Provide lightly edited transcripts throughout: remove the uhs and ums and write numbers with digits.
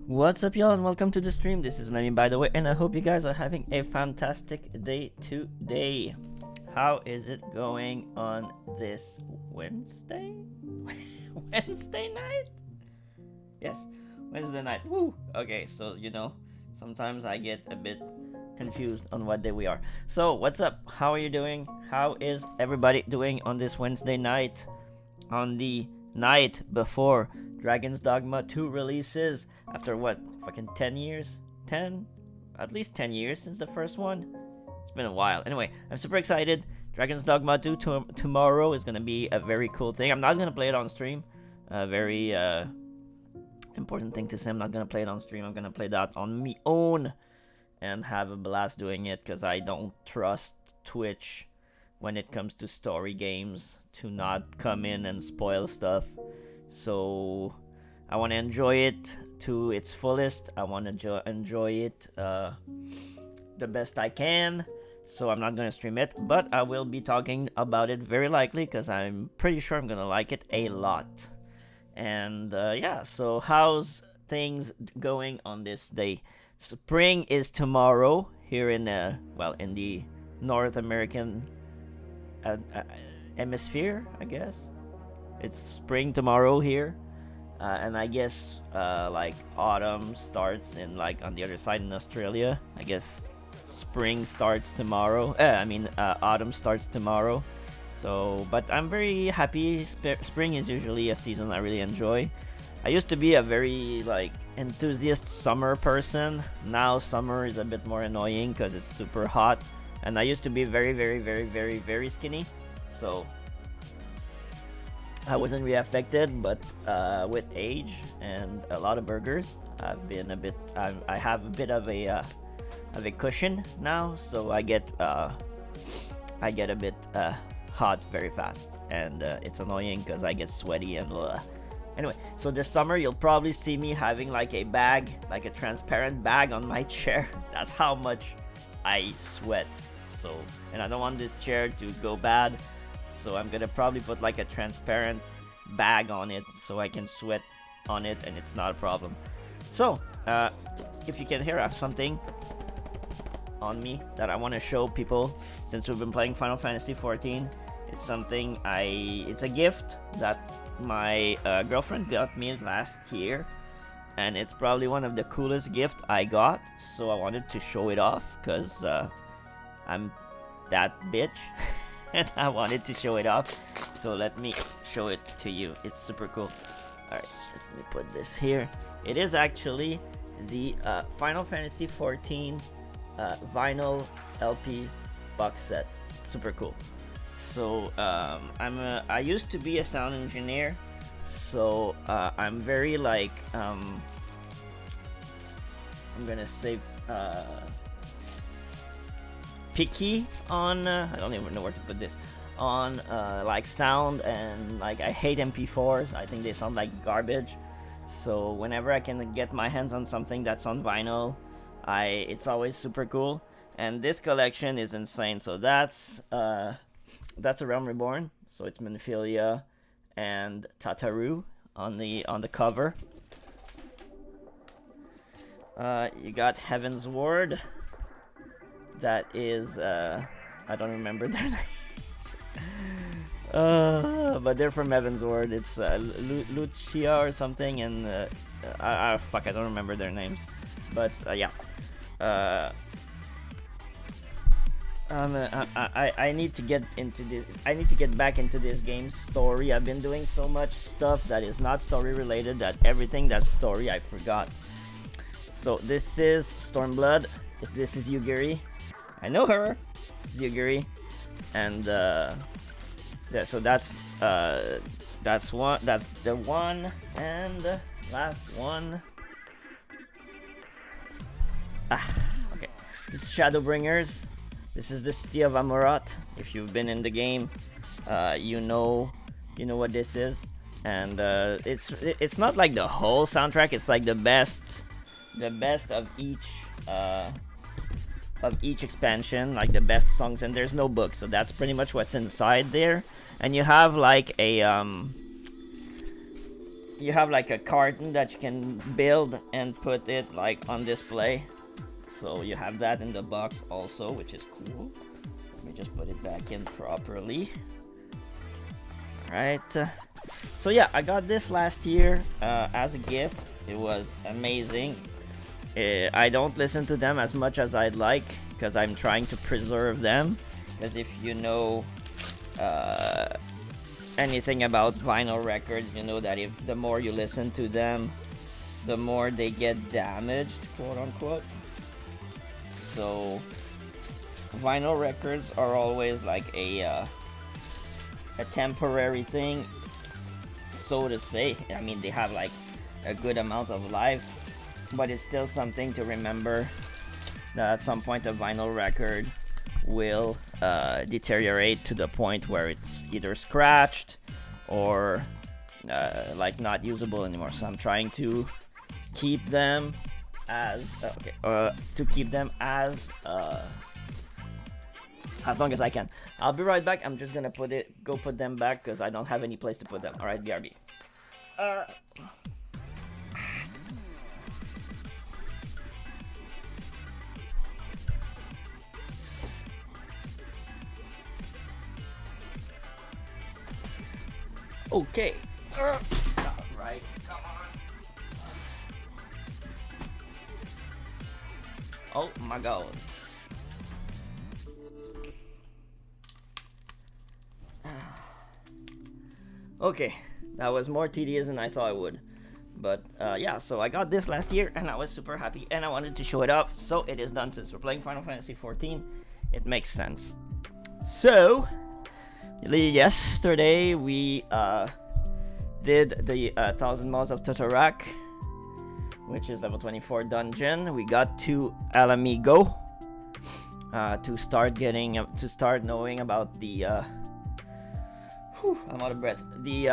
What's up, y'all, and welcome to the stream. This is Nami, by the way, and I hope you guys are having a fantastic day today. How is it going on this Wednesday? Wednesday night? Yes, Wednesday night. Woo! Okay, so sometimes I get a bit confused on what day we are. So, what's up? How are you doing? How is everybody doing on this Wednesday night? On the night before Dragon's Dogma 2 releases after what, fucking 10 years? At least 10 years since the first one? It's been a while. Anyway, I'm super excited. Dragon's Dogma 2 tomorrow is gonna be a very cool thing. I'm not gonna play it on stream. A very important thing to say. I'm not gonna play it on stream. I'm gonna play that on my own and have a blast doing it, because I don't trust Twitch when it comes to story games to not come in and spoil stuff. So I want to enjoy it to its fullest. I want to enjoy it the best I can. So I'm not going to stream it, but I will be talking about it very likely, because I'm pretty sure I'm going to like it a lot. And yeah, so how's things going on this day? Spring is tomorrow here in the North American hemisphere, I guess. It's spring tomorrow here, and I guess like autumn starts in on the other side in Australia. I guess spring starts tomorrow. Autumn starts tomorrow. So, but I'm very happy. Spring is usually a season I really enjoy. I used to be a very enthusiast summer person. Now summer is a bit more annoying because it's super hot, and I used to be very, very, very, very, very skinny. So I wasn't really affected, but with age and a lot of burgers, I have a bit of a cushion now, so I get a bit hot very fast, and it's annoying because I get sweaty and anyway. So this summer you'll probably see me having a bag, a transparent bag on my chair. That's how much I sweat. So, and I don't want this chair to go bad. So I'm gonna probably put a transparent bag on it so I can sweat on it and it's not a problem. So if you can hear, I have something on me that I want to show people since we've been playing Final Fantasy XIV. It's a gift that my girlfriend got me last year, and it's probably one of the coolest gifts I got. So I wanted to show it off because I'm that bitch. And I wanted to show it off, so let me show it to you. It's super cool. Alright, let me put this here. It is actually the Final Fantasy XIV vinyl LP box set. Super cool. So I used to be a sound engineer, so I'm very I'm gonna say picky on I don't even know where to put this on sound, and I hate MP4s. I think they sound like garbage. So whenever I can get my hands on something that's on vinyl, it's always super cool. And this collection is insane. So that's A Realm Reborn. So it's Minfilia and Tataru on the cover. You got Heaven's Ward. That is I don't remember their names. But they're from Heaven's Ward. It's Lucia or something, and fuck, I don't remember their names. But yeah. I need to get into this. I need to get back into this game's story. I've been doing so much stuff that is not story related that everything that's story I forgot. So this is Stormblood. This is Yugiri. I know her. This is Yugiri, and yeah. So that's one. That's the one and last one. Okay. This is Shadowbringers. This is the City of Amurat. If you've been in the game, you know what this is, and it's not like the whole soundtrack. It's like the best of each expansion, like the best songs, and there's no book, so that's pretty much what's inside there. And you have like a carton that you can build and put it like on display. So you have that in the box also, which is cool. Let me just put it back in properly. Alright. So yeah, I got this last year as a gift. It was amazing. I don't listen to them as much as I'd like because I'm trying to preserve them. Because if you know anything about vinyl records, you know that if the more you listen to them, the more they get damaged, quote unquote. So vinyl records are always like a temporary thing, so to say. I mean, they have like a good amount of life, but it's still something to remember that at some point a vinyl record will deteriorate to the point where it's either scratched or like not usable anymore. So I'm trying to keep them as as long as I can. I'll be right back. I'm just gonna go put them back because I don't have any place to put them. All right, BRB. Okay. All right. Come on. Oh my god. Okay, that was more tedious than I thought it would. But yeah, so I got this last year and I was super happy and I wanted to show it off. So it is done. Since we're playing Final Fantasy XIV, it makes sense. So yesterday we did the 1000 Miles of Tatarak, which is level 24 dungeon. We got to Mhigo to start knowing about the I'm out of breath. The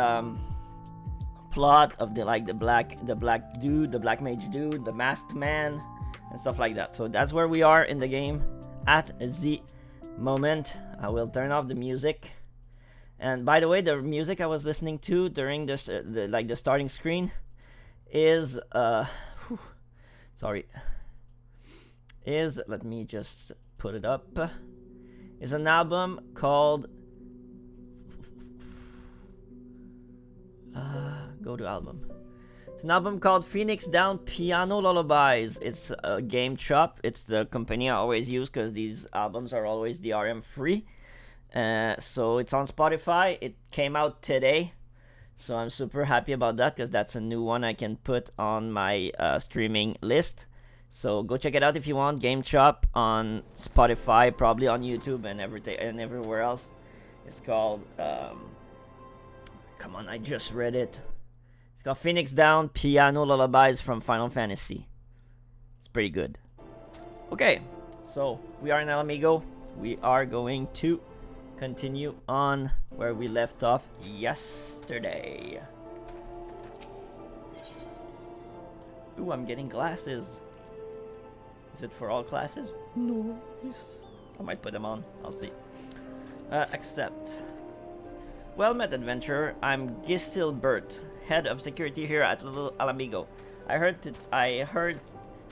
plot of the black mage dude, the masked man, and stuff like that. So that's where we are in the game at the moment. I will turn off the music. And by the way, the music I was listening to during this the starting screen is let me just put it up. Is an album called go to album. It's an album called Phoenix Down Piano Lullabies. It's a Game Chop. It's the company I always use because these albums are always DRM free. So it's on Spotify. It came out today, so I'm super happy about that because that's a new one I can put on my streaming list. So go check it out if you want. Game Chop on Spotify, probably on YouTube and everything and everywhere else. It's called come on, I just read it. It's called Phoenix Down Piano Lullabies from Final Fantasy. It's pretty good. Okay, so we are in Mhigo. We are going to continue on where we left off yesterday. Ooh, I'm getting glasses. Is it for all classes? No. I might put them on. I'll see. Accept. Well met, adventurer. I'm Gisilbert, head of security here at Little Alamigo. I heard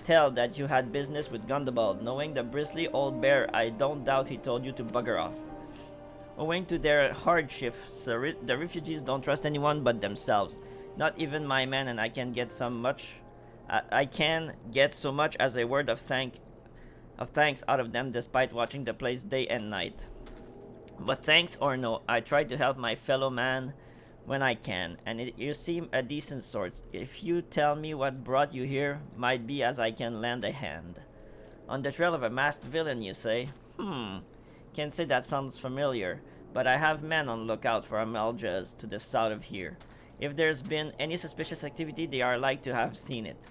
tell that you had business with Gundabald. Knowing the bristly old bear, I don't doubt he told you to bugger off. Owing to their hardships, the refugees don't trust anyone but themselves. Not even my men, and I can get so much as a word of thanks out of them, despite watching the place day and night. But thanks or no, I try to help my fellow man when I can, and you seem a decent sort. If you tell me what brought you here, might be as I can lend a hand. On the trail of a masked villain, you say? Can't say that sounds familiar, but I have men on lookout for Amaljas to the south of here. If there's been any suspicious activity, they are like to have seen it.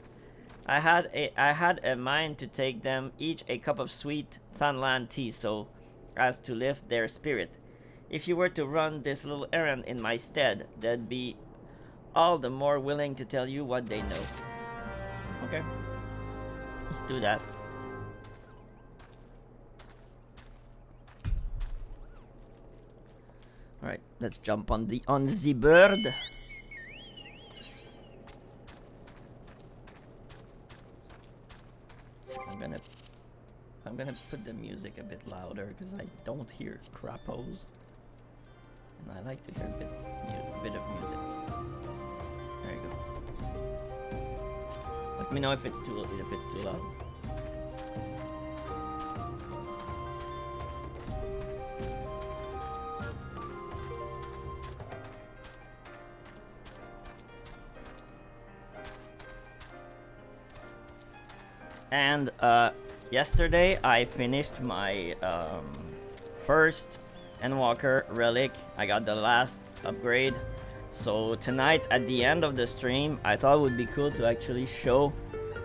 I had a mind to take them each a cup of sweet Thunland tea so as to lift their spirit. If you were to run this little errand in my stead, they'd be all the more willing to tell you what they know. Okay. Let's do that. Alright, let's jump on the bird. I'm gonna put the music a bit louder because I don't hear crapos, and I like to hear a bit of music. There you go. Let me know if it's too loud. And yesterday I finished my first Endwalker relic. I got the last upgrade. So tonight at the end of the stream, I thought it would be cool to actually show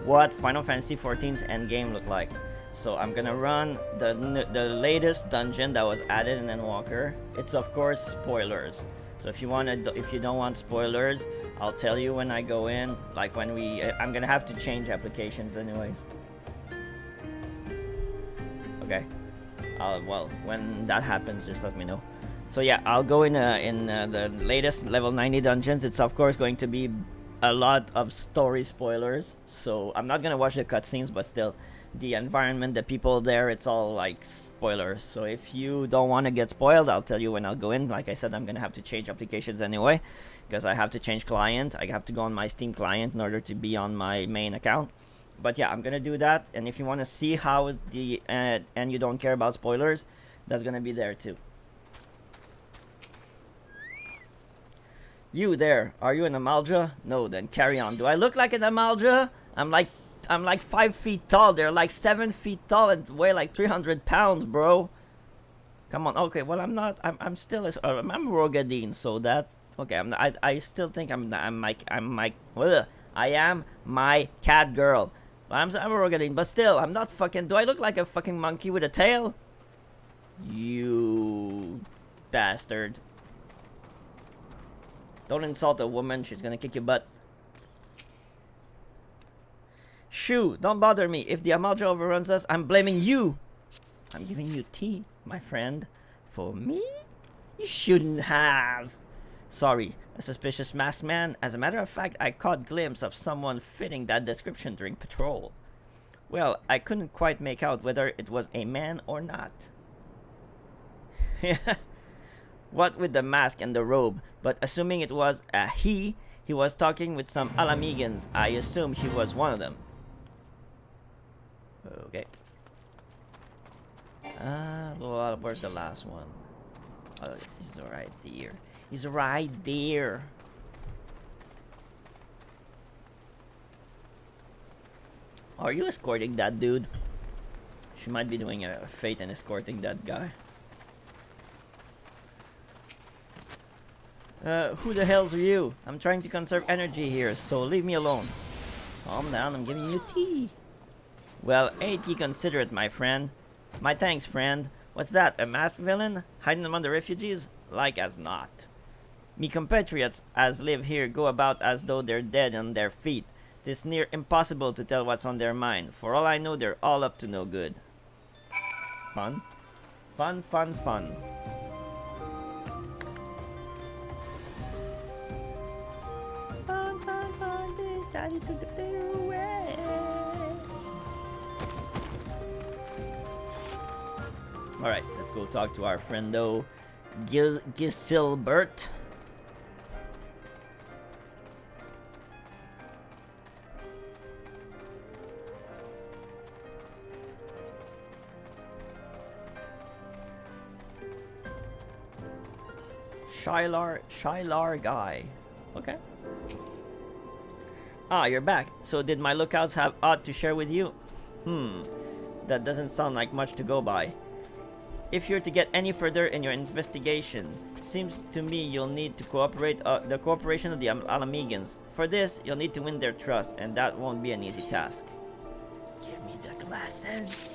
what Final Fantasy XIV's endgame looked like. So I'm gonna run the latest dungeon that was added in Endwalker. It's of course spoilers. So if you don't want spoilers, I'll tell you when I go in. Like when I'm gonna have to change applications anyways. Okay. Well, when that happens, just let me know. So yeah, I'll go in the latest level 90 dungeons. It's of course going to be a lot of story spoilers. So I'm not gonna watch the cutscenes, but still, the environment, the people there, it's all like spoilers. So if you don't want to get spoiled, I'll tell you when I'll go in. Like I said, I'm gonna have to change applications anyway, because I have to change client. I have to go on my Steam client in order to be on my main account. But yeah, I'm gonna do that, and if you want to see how and you don't care about spoilers, that's gonna be there too. You there, are you an Amalja? No, then carry on. Do I look like an Amalja? I'm like 5 feet tall. They're like 7 feet tall and weigh like 300 pounds, bro. Come on. Okay, well I'm not. I'm still I'm Rogadine, so that's okay. I still think I am my cat girl. I'm a Rogadine, but still, I'm not fucking. Do I look like a fucking monkey with a tail? You bastard. Don't insult a woman, she's gonna kick your butt. Shoo, don't bother me. If the Amalja overruns us, I'm blaming you. I'm giving you tea, my friend. For me? You shouldn't have. Sorry, a suspicious masked man. As a matter of fact, I caught glimpse of someone fitting that description during patrol. Well, I couldn't quite make out whether it was a man or not. What with the mask and the robe, but assuming it was a he was talking with some Alamigans. I assume he was one of them. Okay. Well, where's the last one? Oh, he's right there. He's right there. Are you escorting that dude? She might be doing a fate and escorting that guy. Who the hell's you? I'm trying to conserve energy here, so leave me alone. Calm down, I'm giving you tea. Well, ain't ye considerate, my friend? My thanks, friend. What's that, a masked villain? Hiding among the refugees? Like as not. Me compatriots as live here go about as though they're dead on their feet. 'Tis near impossible to tell what's on their mind. For all I know, they're all up to no good. Fun? Fun, fun, fun. fun, fun, fun. Big Daddy took the potato away. Alright, let's go talk to our friendo Gisilbert. Shylar guy. Okay. Ah, you're back. So did my lookouts have aught to share with you? That doesn't sound like much to go by. If you're to get any further in your investigation, seems to me you'll need to cooperate the cooperation of the Alamegans. For this, you'll need to win their trust, and that won't be an easy task. Give me the glasses.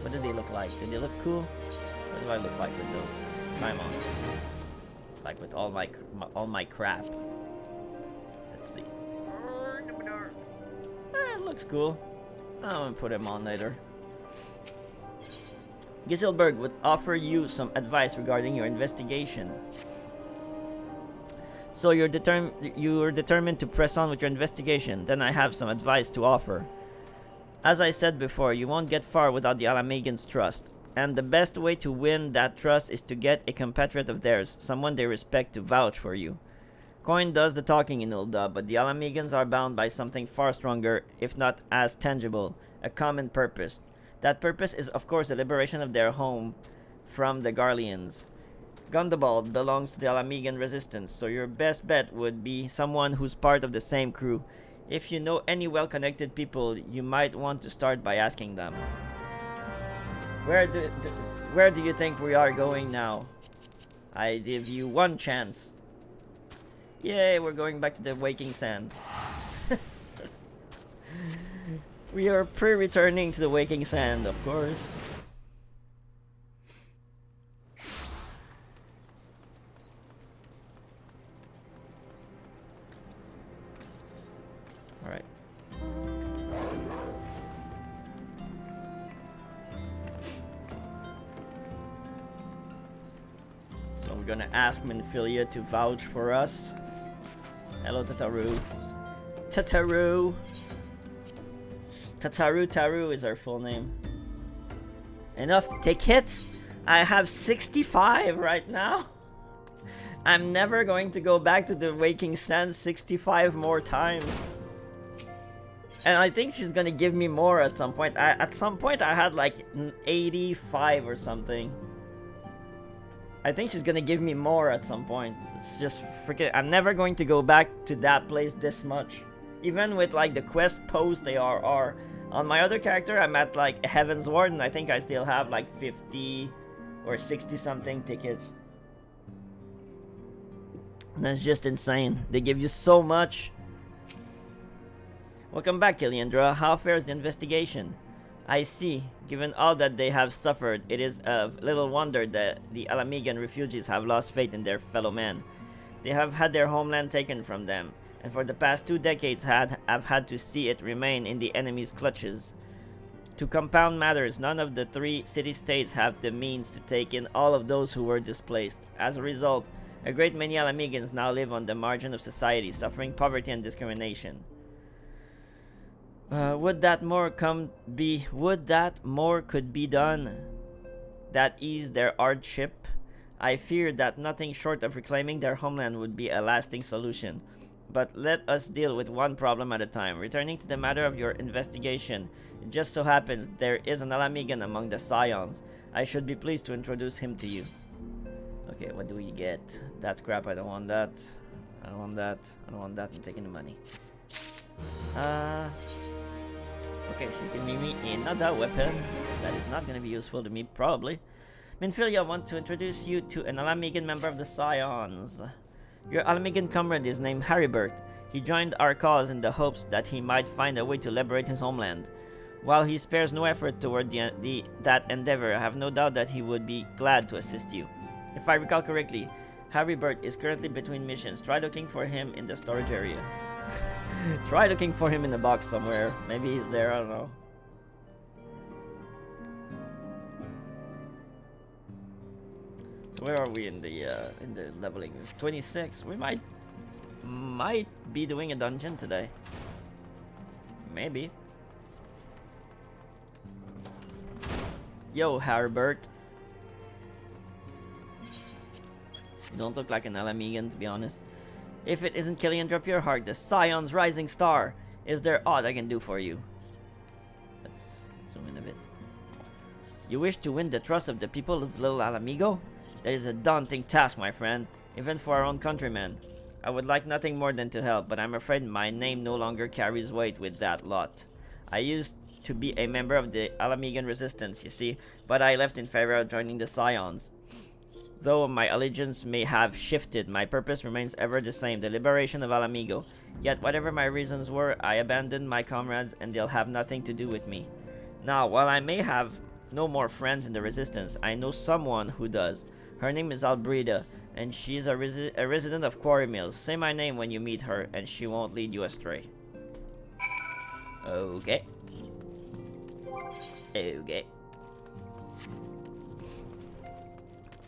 What do they look like? Do they look cool? What do I look like with those? Try them on. Like with all my crap. Let's see. It looks cool. I'm gonna put him on later. Giselberg would offer you some advice regarding your investigation. So you're determined to press on with your investigation. Then I have some advice to offer. As I said before, you won't get far without the Alamegans' trust. And the best way to win that trust is to get a compatriot of theirs, someone they respect, to vouch for you. Coin does the talking in Ulda, but the Alamegans are bound by something far stronger, if not as tangible, a common purpose. That purpose is, of course, the liberation of their home from the Garleans. Gundabald belongs to the Alamegan resistance, so your best bet would be someone who's part of the same crew. If you know any well-connected people, you might want to start by asking them. Where do you think we are going now? I give you one chance. Yay, we're going back to the Waking Sand. We are pre-returning to the Waking Sand, of course. Alright. So we're gonna ask Minfilia to vouch for us. Hello, Tataru. Tataru! Taru is our full name. Enough tickets? I have 65 right now. I'm never going to go back to the Waking Sand 65 more times. And I think she's gonna give me more at some point. At some point I had like 85 or something. I think she's gonna give me more at some point. It's just freaking... I'm never going to go back to that place this much. Even with like the quest post ARR. On my other character, I'm at like Heaven's Ward, and I think I still have like 50 or 60 something tickets. And that's just insane. They give you so much. Welcome back, Killiandra. How fares the investigation? I see. Given all that they have suffered, it is of little wonder that the Alamegan refugees have lost faith in their fellow men. They have had their homeland taken from them, and for the past 2 decades have had to see it remain in the enemy's clutches. To compound matters, none of the 3 city-states have the means to take in all of those who were displaced. As a result, a great many Alamegans now live on the margin of society, suffering poverty and discrimination. Would that more could be done that ease their hardship? I fear that nothing short of reclaiming their homeland would be a lasting solution. But let us deal with one problem at a time. Returning to the matter of your investigation, it just so happens there is an Alamegan among the Scions. I should be pleased to introduce him to you. Okay, what do we get? That's crap, I don't want that. I don't want that. I don't want that. I'm taking the money. Okay, she can give me another weapon. That is not going to be useful to me, probably. Minfilia, I want to introduce you to an Alamegan member of the Scions. Your Alamegan comrade is named Haribert. He joined our cause in the hopes that he might find a way to liberate his homeland. While he spares no effort toward that endeavor, I have no doubt that he would be glad to assist you. If I recall correctly, Haribert is currently between missions. Try looking for him in the storage area. Try looking for him in the box somewhere. Maybe he's there, I don't know. So where are we in the leveling? 26. We might might be doing a dungeon today. Maybe. Yo, Harbert. You don't look like an Alamigan, to be honest. If it isn't Killian, drop your heart. The Scion's rising star. Is there aught I can do for you? Let's zoom in a bit. You wish to win the trust of the people of Little Alamigo? That is a daunting task, my friend, even for our own countrymen. I would like nothing more than to help, but I'm afraid my name no longer carries weight with that lot. I used to be a member of the Alamigan resistance, you see, but I left in favor of joining the Scions. Though my allegiance may have shifted, my purpose remains ever the same, the liberation of Alamigo. Yet whatever my reasons were, I abandoned my comrades and they'll have nothing to do with me. Now, while I may have no more friends in the resistance, I know someone who does. Her name is Albreda, and she's a resident of Quarry Mills. Say my name when you meet her, and she won't lead you astray. Okay. Okay.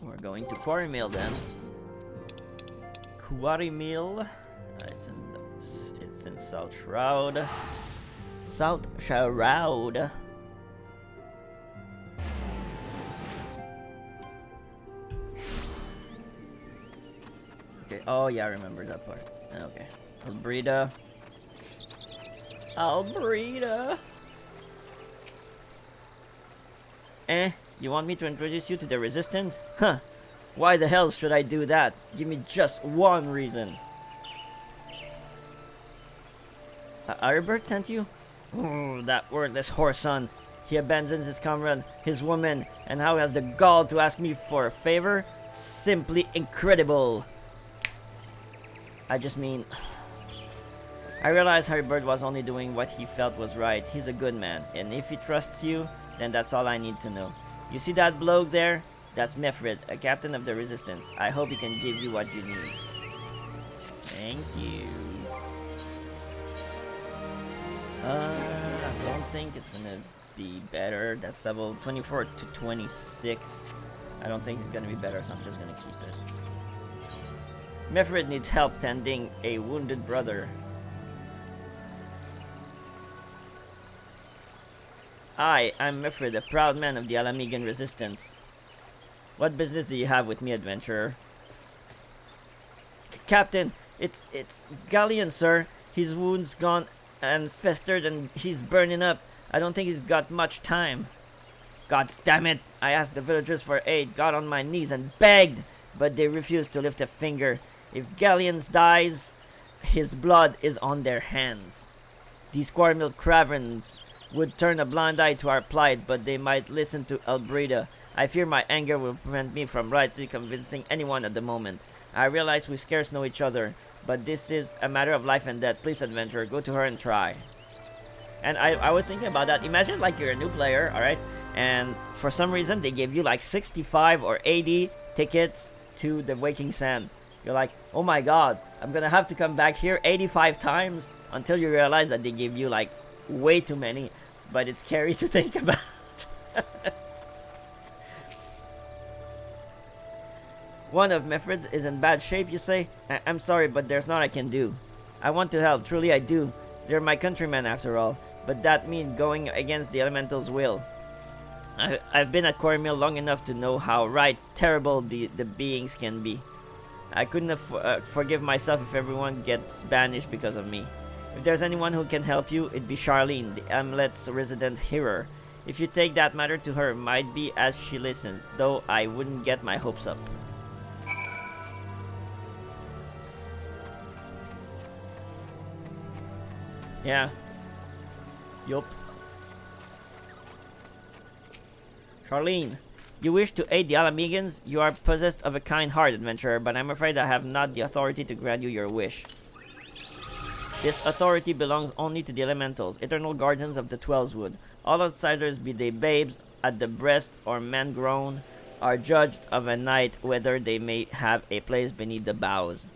We're going to Quarry Mill then. Quarry Mill. It's in South Shroud. South Shroud. Okay. Oh yeah, I remember that part. Okay. Albreda. Albreda. You want me to introduce you to the resistance? Huh. Why the hell should I do that? Give me just one reason. Arbert sent you? Ooh, that wordless whoreson. He abandons his comrade, his woman, and how he has the gall to ask me for a favor? Simply incredible. I just mean... I realize Harbert was only doing what he felt was right. He's a good man, and if he trusts you, then that's all I need to know. You see that bloke there? That's Mifrid, a captain of the resistance. I hope he can give you what you need. Thank you. I don't think it's gonna be better. That's level 24 to 26. I don't think it's gonna be better, so I'm just gonna keep it. Mifrid needs help tending a wounded brother. I'm Mifrid, a proud man of the Alamigan resistance. What business do you have with me, adventurer? Captain, it's Galleon, sir. His wound's gone and festered and he's burning up. I don't think he's got much time. God damn it! I asked the villagers for aid, got on my knees and begged, but they refused to lift a finger. If Galleon dies, his blood is on their hands. These Quarry-Mill cravens would turn a blind eye to our plight, but they might listen to Albreda. I fear my anger will prevent me from rightly convincing anyone at the moment. I realize we scarce know each other, but this is a matter of life and death. Please, adventurer, go to her and try. And I was thinking about that. Imagine like you're a new player, alright? And for some reason they gave you like 65 or 80 tickets to the Waking Sand. You're like, oh my god, I'm gonna have to come back here 85 times until you realize that they gave you like way too many. But it's scary to think about. One of Mifrid's is in bad shape, you say? I'm sorry, but there's naught I can do. I want to help, truly I do. They're my countrymen after all, but that means going against the elemental's will. I've been at Quarry Mill long enough to know how terrible the beings can be. I couldn't forgive myself if everyone gets banished because of me. If there's anyone who can help you, it'd be Charlene, the Amlet's resident hearer. If you take that matter to her, might be as she listens, though I wouldn't get my hopes up. Yeah. Yup. Charlene, you wish to aid the Alamigans? You are possessed of a kind heart, adventurer, but I'm afraid I have not the authority to grant you your wish. This authority belongs only to the elementals, eternal guardians of the Twelveswood. All outsiders, be they babes at the breast or men grown, are judged of a night whether they may have a place beneath the boughs.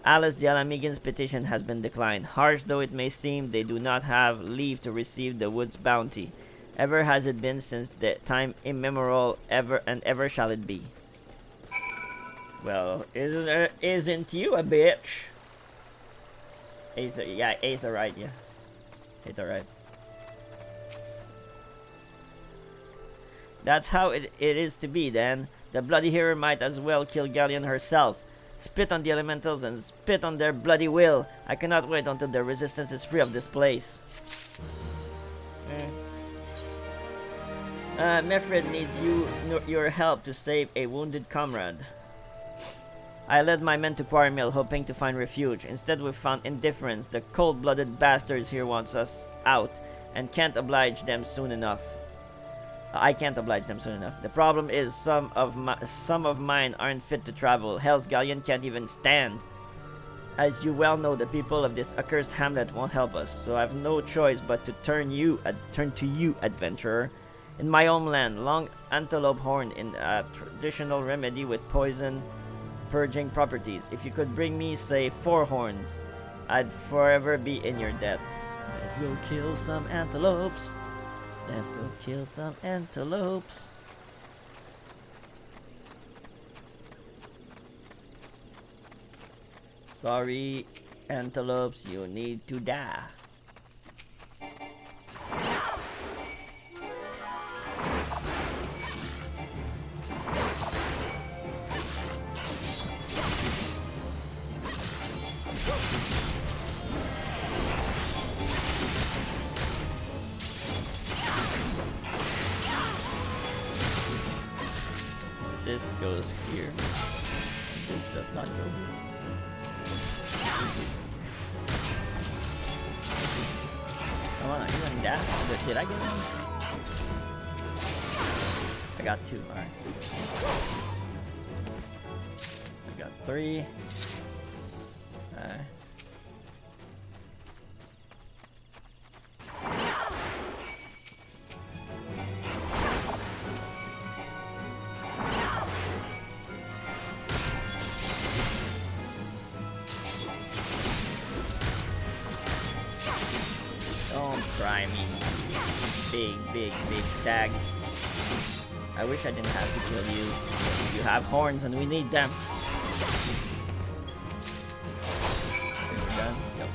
Alice the Alamigan's petition has been declined. Harsh though it may seem, they do not have leave to receive the wood's bounty. Ever has it been since the time immemorial, ever and ever shall it be. Well, isn't you a bitch? Yeah, Aetherite, yeah. Aetherite. That's how it is to be, then. The bloody hero might as well kill Galleon herself. Spit on the elementals and spit on their bloody will. I cannot wait until their resistance is free of this place. Mifrid needs your help to save a wounded comrade. I led my men to Quarry Mill, hoping to find refuge. Instead, we found indifference. The cold-blooded bastards here wants us out, and can't oblige them soon enough. I can't oblige them soon enough. The problem is some of mine aren't fit to travel. Hell's Galleon can't even stand. As you well know, the people of this accursed hamlet won't help us, so I have no choice but to turn to you, adventurer. In my homeland, long antelope horn in a traditional remedy with poison purging properties. If you could bring me, say, 4 horns, I'd forever be in your debt. Let's go kill some antelopes. Let's go kill some antelopes. Sorry, antelopes, you need to die. This goes here. This does not go here. Come on, are you going down? Did I get him? I got 2, alright. I got 3. Alright. Try me, big stags. I wish I didn't have to kill you. You have horns and we need them. We're done? Yep.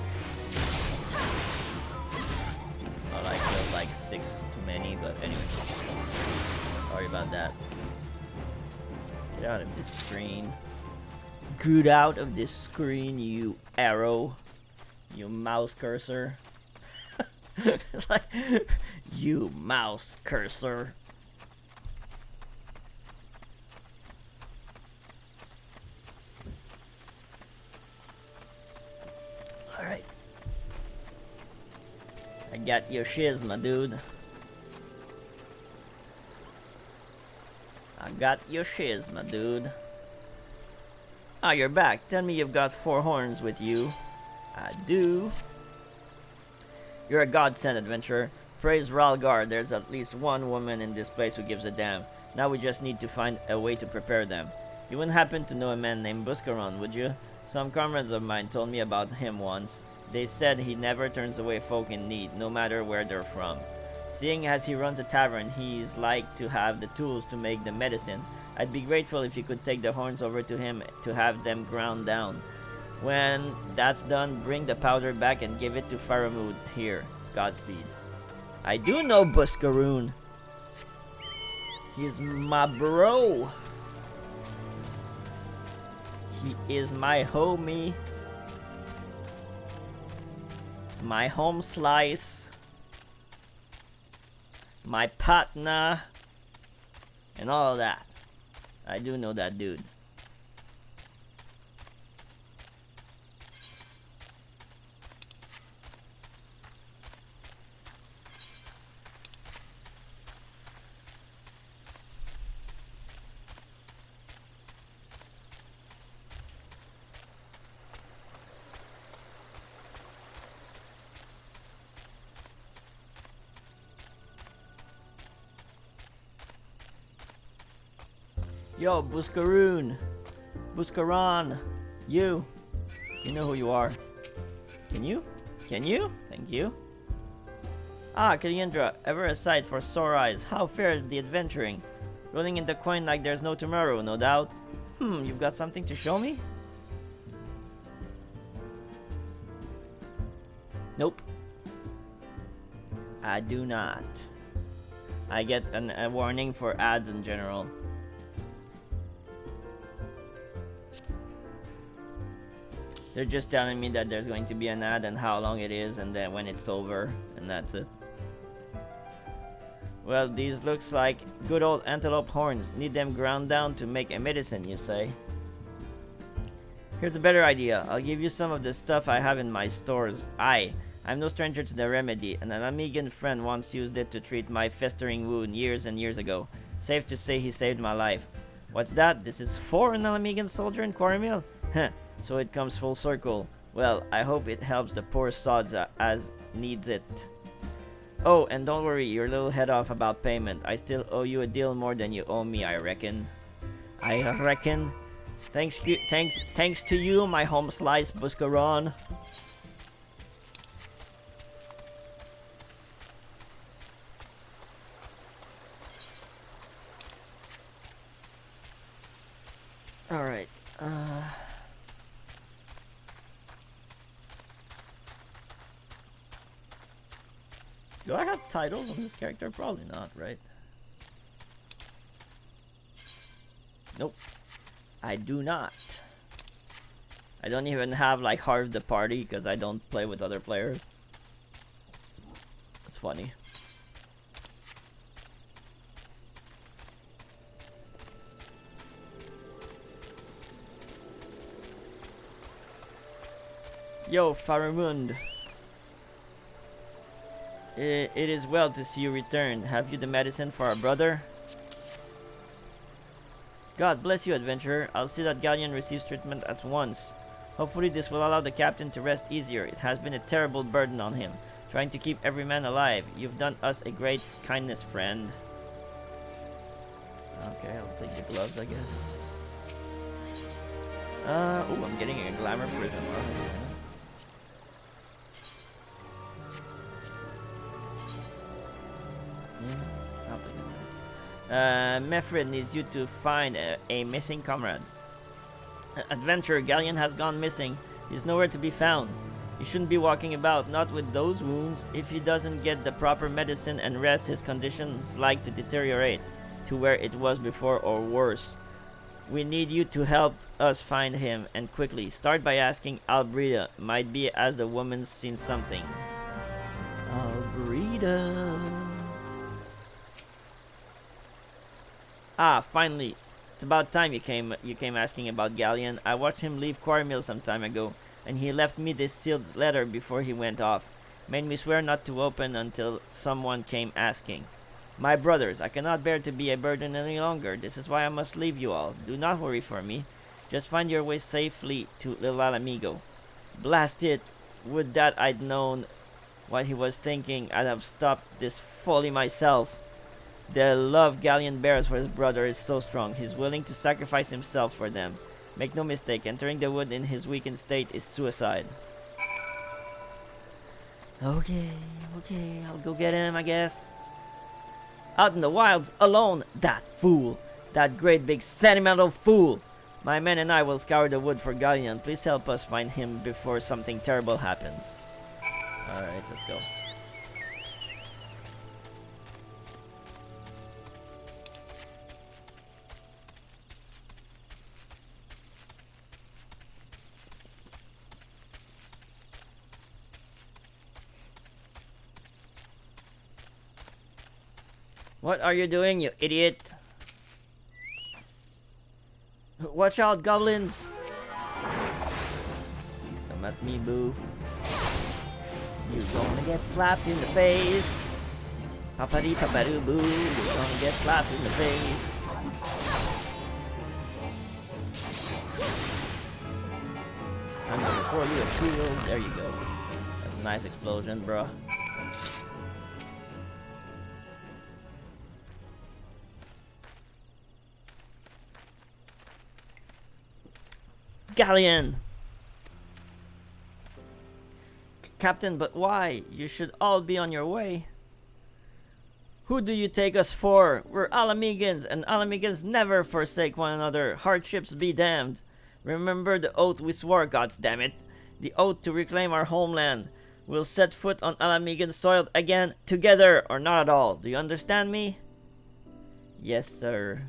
Well, I killed like 6 too many, but anyway. Sorry about that. Get out of this screen. Get out of this screen, you arrow. You mouse cursor. It's like, you mouse cursor. Alright. I got your shiz, my dude. I got your shiz, my dude. Ah, you're back. Tell me you've got 4 horns with you. I do. You're a godsend, adventurer. Praise Ralgar, there's at least one woman in this place who gives a damn. Now we just need to find a way to prepare them. You wouldn't happen to know a man named Buscaron, would you? Some comrades of mine told me about him once. They said he never turns away folk in need, no matter where they're from. Seeing as he runs a tavern, he's like to have the tools to make the medicine. I'd be grateful if you could take the horns over to him to have them ground down. When that's done, bring the powder back and give it to Faramud here. Godspeed. I do know Buscaroon. He's my bro. He is my homie. My home slice. My partner. And all that. I do know that dude. Yo, Buscaroon. Buscaron. You know who you are. Can you? Can you? Thank you. Ah, Kaliendra, ever a sight for sore eyes. How fares the adventuring? Rolling in the coin like there's no tomorrow, no doubt. You've got something to show me? Nope. I do not. I get a warning for ads in general. They're just telling me that there's going to be an ad and how long it is and then when it's over, and that's it. Well, these looks like good old antelope horns. Need them ground down to make a medicine, you say? Here's a better idea. I'll give you some of the stuff I have in my stores. I'm no stranger to the remedy, and an Amigan friend once used it to treat my festering wound years and years ago. Safe to say he saved my life. What's that? This is for an Amigan soldier in Quarrymill? Heh, so it comes full circle. Well, I hope it helps the poor sods as needs it. Oh, and don't worry your little head off about payment. I still owe you a deal more than you owe me, I reckon. Thanks to you, my home slice, Buscaron. Alright, do I have titles on this character? Probably not, right? Nope. I do not. I don't even have like half of the party because I don't play with other players. That's funny. Yo, Faramund. It is well to see you return. Have you the medicine for our brother? God bless you, adventurer. I'll see that Galleon receives treatment at once. Hopefully this will allow the captain to rest easier. It has been a terrible burden on him, trying to keep every man alive. You've done us a great kindness, friend. Okay, I'll take the gloves, I guess. Oh, I'm getting a glamour prism. I'll take it. Mefred needs you to find a missing comrade. Adventurer, Galleon has gone missing. He's nowhere to be found. He shouldn't be walking about, not with those wounds. If he doesn't get the proper medicine and rest, his condition's like to deteriorate to where it was before or worse. We need you to help us find him, and quickly. Start by asking Albrida. Might be as the woman's seen something. Albrida. Ah, finally. It's about time you came asking about Galleon. I watched him leave Quarrymill some time ago, and he left me this sealed letter before he went off. Made me swear not to open until someone came asking. My brothers, I cannot bear to be a burden any longer. This is why I must leave you all. Do not worry for me. Just find your way safely to Little Amigo. Blast it! Would that I'd known what he was thinking. I'd have stopped this folly myself. The love Galleon bears for his brother is so strong. He's willing to sacrifice himself for them. Make no mistake, entering the wood in his weakened state is suicide. Okay, I'll go get him, I guess. Out in the wilds, alone, that fool. That great big sentimental fool. My men and I will scour the wood for Galleon. Please help us find him before something terrible happens. Alright, let's go. What are you doing, you idiot? Watch out, goblins! Come at me, boo. You're gonna get slapped in the face. Papari paparu boo, you're gonna get slapped in the face. I'm gonna throw you a shield. There you go. That's a nice explosion, bro. Galleon! Captain, but why? You should all be on your way. Who do you take us for? We're Alamegans, and Alamegans never forsake one another. Hardships be damned. Remember the oath we swore, goddammit. The oath to reclaim our homeland. We'll set foot on Alamigan soil again, together or not at all. Do you understand me? Yes, sir.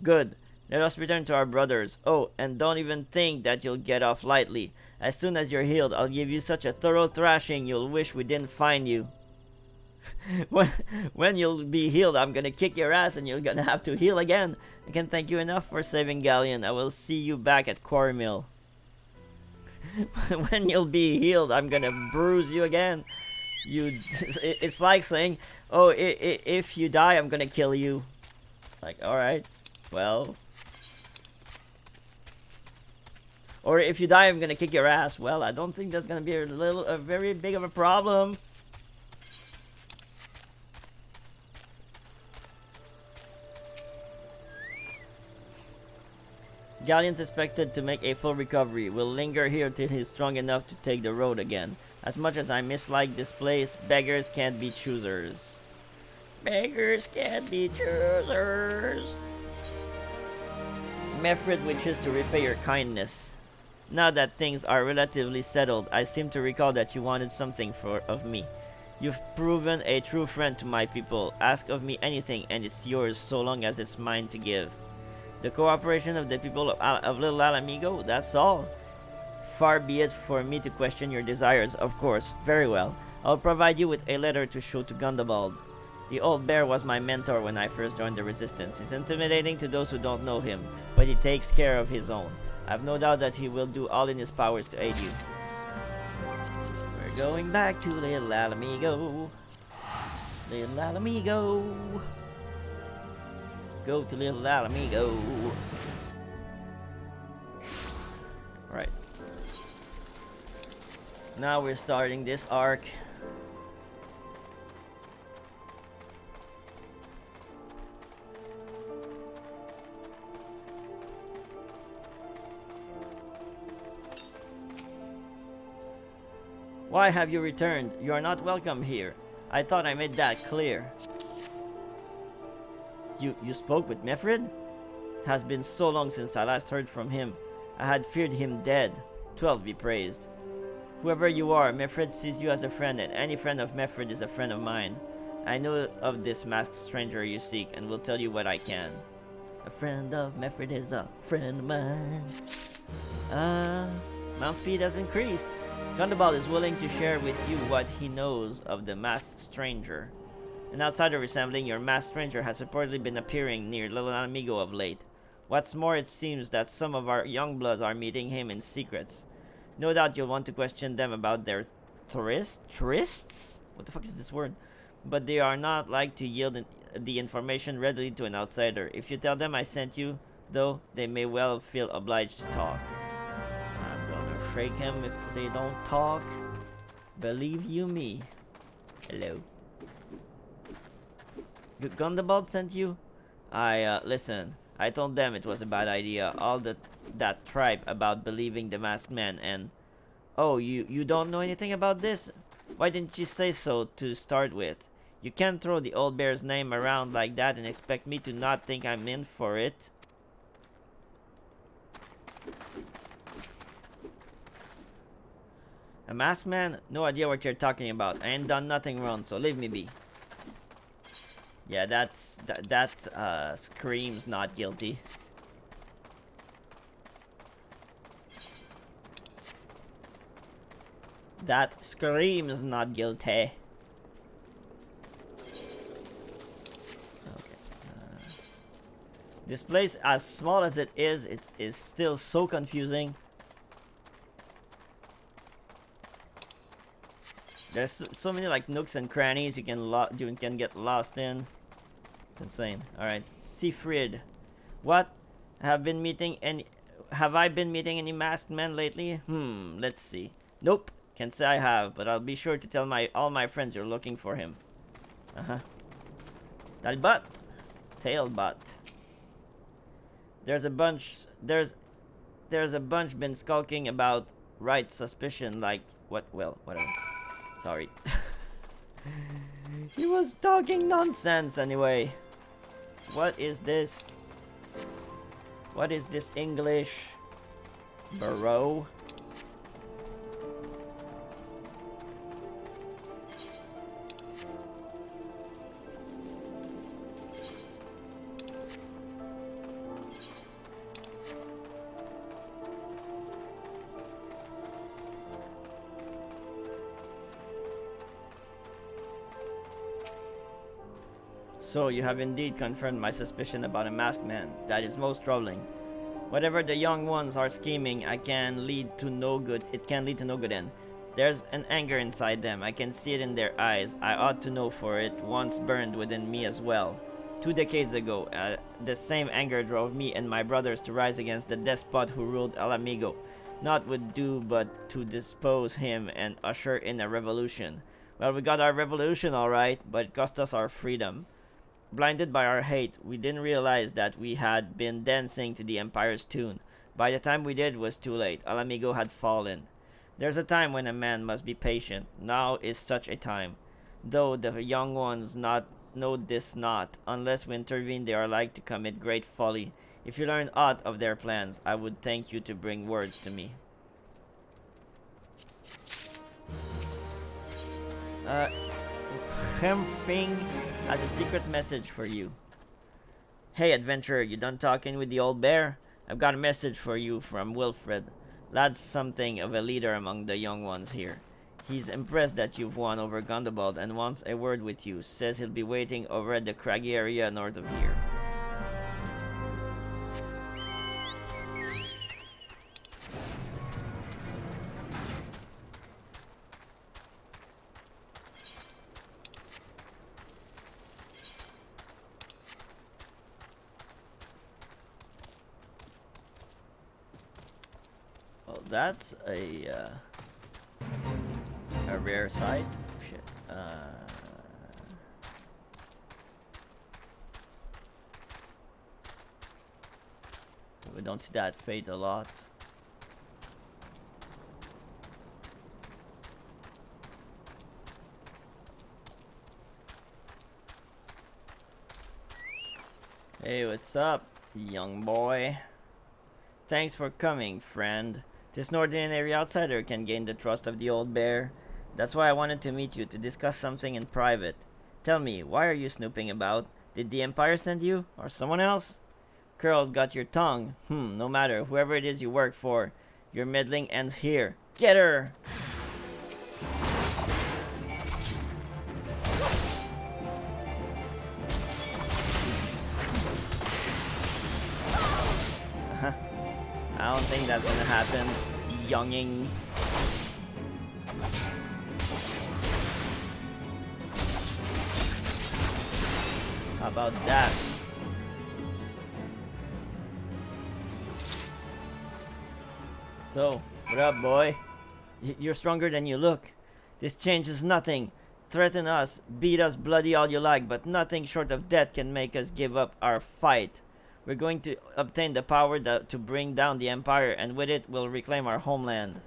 Good. Let us return to our brothers. Oh, and don't even think that you'll get off lightly. As soon as you're healed, I'll give you such a thorough thrashing you'll wish we didn't find you. when you'll be healed, I'm gonna kick your ass and you're gonna have to heal again. I can't thank you enough for saving Galleon. I will see you back at Quarry Mill. When you'll be healed, I'm gonna bruise you again. It's like saying, oh, if you die, I'm gonna kill you. Like, alright, well. Or if you die, I'm gonna kick your ass. Well, I don't think that's gonna be a very big of a problem. Galleon's expected to make a full recovery. We'll linger here till he's strong enough to take the road again. As much as I mislike this place, beggars can't be choosers. Beggars can't be choosers. Mefrid wishes to repay your kindness. Now that things are relatively settled, I seem to recall that you wanted something of me. You've proven a true friend to my people. Ask of me anything and it's yours so long as it's mine to give. The cooperation of the people of Little Alamigo, that's all. Far be it for me to question your desires, of course. Very well. I'll provide you with a letter to show to Gundobald. The old bear was my mentor when I first joined the resistance. He's intimidating to those who don't know him, but he takes care of his own. I've no doubt that he will do all in his powers to aid you. We're going back to Little Alamigo. Little Alamigo. Go to Little Alamigo. Right. Now we're starting this arc. Why have you returned? You are not welcome here. I thought I made that clear. You spoke with Mefrid? It has been so long since I last heard from him. I had feared him dead. 12 be praised. Whoever you are, Mefrid sees you as a friend, and any friend of Mefrid is a friend of mine. I know of this masked stranger you seek, and will tell you what I can. A friend of Mefrid is a friend of mine. Mount speed has increased. Gundobald is willing to share with you what he knows of the masked stranger. An outsider resembling your masked stranger has reportedly been appearing near Little Amigo of late. What's more, it seems that some of our young bloods are meeting him in secrets. No doubt you'll want to question them about their tourists? What the fuck is this word? But they are not like to yield the information readily to an outsider. If you tell them I sent you, though, they may well feel obliged to talk. I'm gonna shake him if they don't talk. Believe you me. Hello. Gundobald sent you? Listen. I told them it was a bad idea. All that tripe about believing the masked man and... Oh, you don't know anything about this? Why didn't you say so to start with? You can't throw the old bear's name around like that and expect me to not think I'm in for it. A masked man? No idea what you're talking about. I ain't done nothing wrong, so leave me be. Yeah, that screams not guilty. That screams not guilty. Okay. This place, as small as it is still so confusing. There's so many like nooks and crannies you can get lost in. It's insane. All right, Seafrid. What? Have I been meeting any masked men lately? Let's see. Nope. Can't say I have, but I'll be sure to tell all my friends you're looking for him. Talbot. Tailbot. There's a bunch been skulking about right suspicion like what? Well, whatever. Sorry. He was talking nonsense anyway. What is this? What is this English? Bro? So you have indeed confirmed my suspicion about a masked man. That is most troubling. Whatever the young ones are scheming, it can lead to no good end. There's an anger inside them. I can see it in their eyes. I ought to know, for it once burned within me as well. 2 decades ago, the same anger drove me and my brothers to rise against the despot who ruled Mhigo. Naught would do but to depose him and usher in a revolution. Well, we got our revolution alright, but it cost us our freedom. Blinded by our hate, we didn't realize that we had been dancing to the Empire's tune. By the time we did, it was too late. Mhigo had fallen. There's a time when a man must be patient. Now is such a time. Though the young ones know this not. Unless we intervene, they are like to commit great folly. If you learn aught of their plans, I would thank you to bring words to me. Hemfing has a secret message for you. Hey adventurer, you done talking with the old bear? I've got a message for you from Wilfred. Lad's something of a leader among the young ones here. He's impressed that you've won over Gundobald and wants a word with you. Says he'll be waiting over at the craggy area north of here. Well, that's a rare sight. Shit. We don't see that fate a lot. Hey, what's up, young boy? Thanks for coming, friend. This ordinary outsider can gain the trust of the old bear. That's why I wanted to meet you to discuss something in private. Tell me, why are you snooping about? Did the Empire send you? Or someone else? Curled got your tongue. No matter, whoever it is you work for, your meddling ends here. Get her! I don't think that's gonna happen, younging. How about that? So, what up, boy? You're stronger than you look. This changes nothing. Threaten us, beat us bloody all you like, but nothing short of death can make us give up our fight. We're going to obtain the power to bring down the Empire, and with it, we'll reclaim our homeland.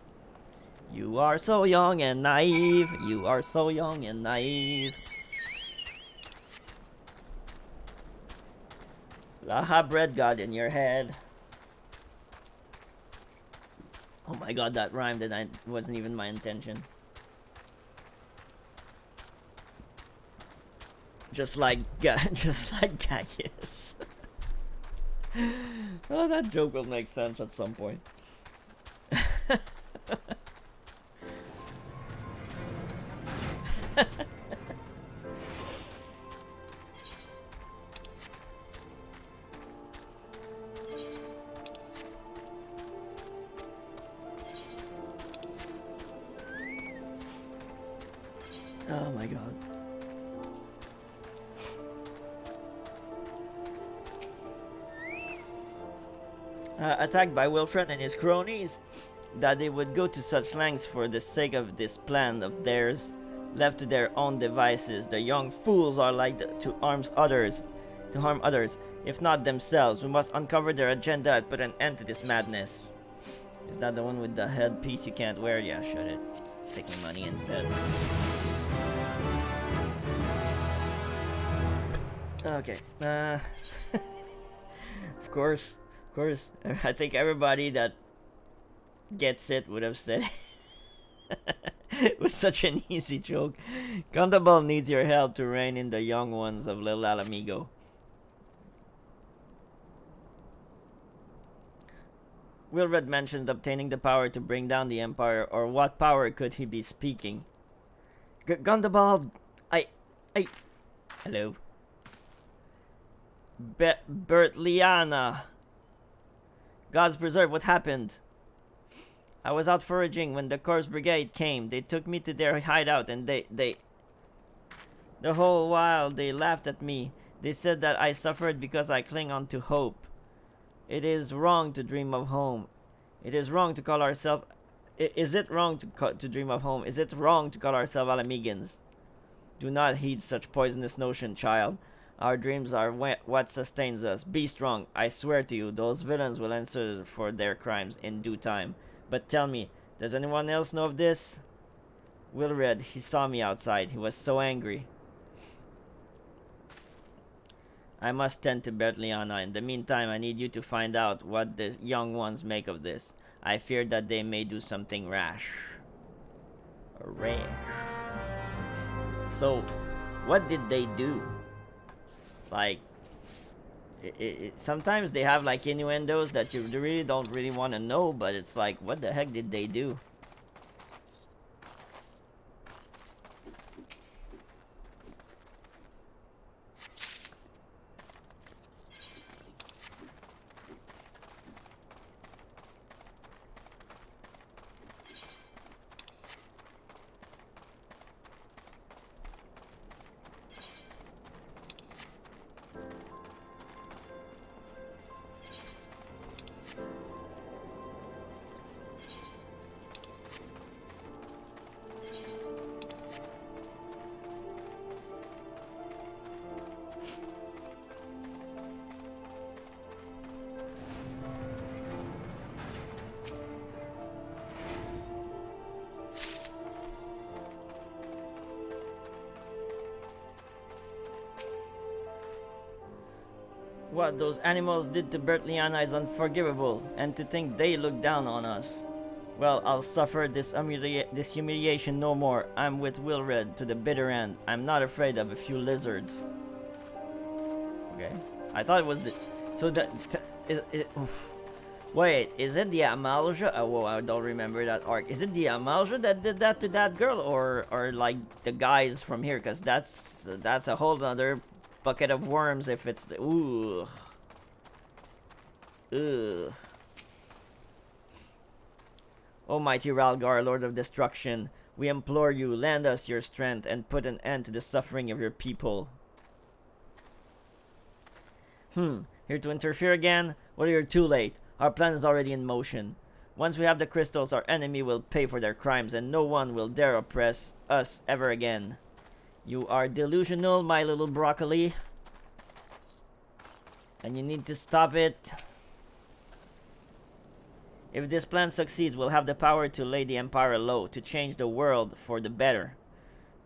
You are so young and naive. You are so young and naive. Laha bread god in your head. Oh my god, that rhymed and that wasn't even my intention. Just like Gaius. Oh, that joke will make sense at some point. Oh my god. Attacked by Wilfred and his cronies, that they would go to such lengths for the sake of this plan of theirs. Left to their own devices, the young fools are like to harm others, if not themselves. We must uncover their agenda and put an end to this madness. Is that the one with the headpiece you can't wear? Yeah, shut it. Taking money instead. Okay. Of course. I think everybody that gets it would have said it was such an easy joke. Gundobald needs your help to rein in the young ones of Little Mhigo. Wilred mentioned obtaining the power to bring down the Empire, or what power could he be speaking? Gundobald, hello. Bertliana. God's preserve, what happened? I was out foraging when the corpse brigade came. They took me to their hideout and they the whole while they laughed at me. They said that I suffered because I cling on to hope. It is wrong to dream of home. It is wrong to call ourselves... Is it wrong to dream of home? Is it wrong to call ourselves Alamegans? Do not heed such poisonous notion, child. Our dreams are what sustains us. Be strong. I swear to you, those villains will answer for their crimes in due time. But tell me, does anyone else know of this? Wilred, he saw me outside. He was so angry. I must tend to Bertliana. In the meantime, I need you to find out what the young ones make of this. I fear that they may do something rash. Rash. So, what did they do? Like, sometimes they have like innuendos that you really don't really want to know, but it's like, what the heck did they do? What those animals did to Bertliana is unforgivable, and to think they look down on us. Well, I'll suffer this humiliation no more. I'm with Wilred to the bitter end. I'm not afraid of a few lizards. Okay. I thought it was the... So that... Wait, is it the Amalja? Oh, whoa, I don't remember that arc. Is it the Amalja that did that to that girl? Or like the guys from here? Because that's a whole other bucket of worms if it's the... Ooh. Ugh. Almighty Ralgar, Lord of Destruction, we implore you, lend us your strength and put an end to the suffering of your people. Here to interfere again? Well, you're too late. Our plan is already in motion. Once we have the crystals, our enemy will pay for their crimes and no one will dare oppress us ever again. You are delusional, my little broccoli. And you need to stop it. If this plan succeeds, we'll have the power to lay the Empire low, to change the world for the better.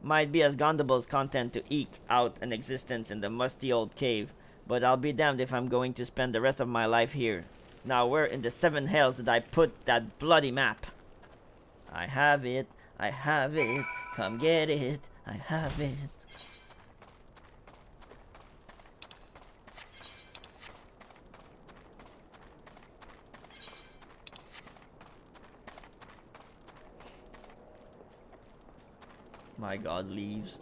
Might be as Gondable's content to eke out an existence in the musty old cave, but I'll be damned if I'm going to spend the rest of my life here. Now, where in the seven hells did I put that bloody map? I have it. I have it. Come get it. I have it. My God, leaves.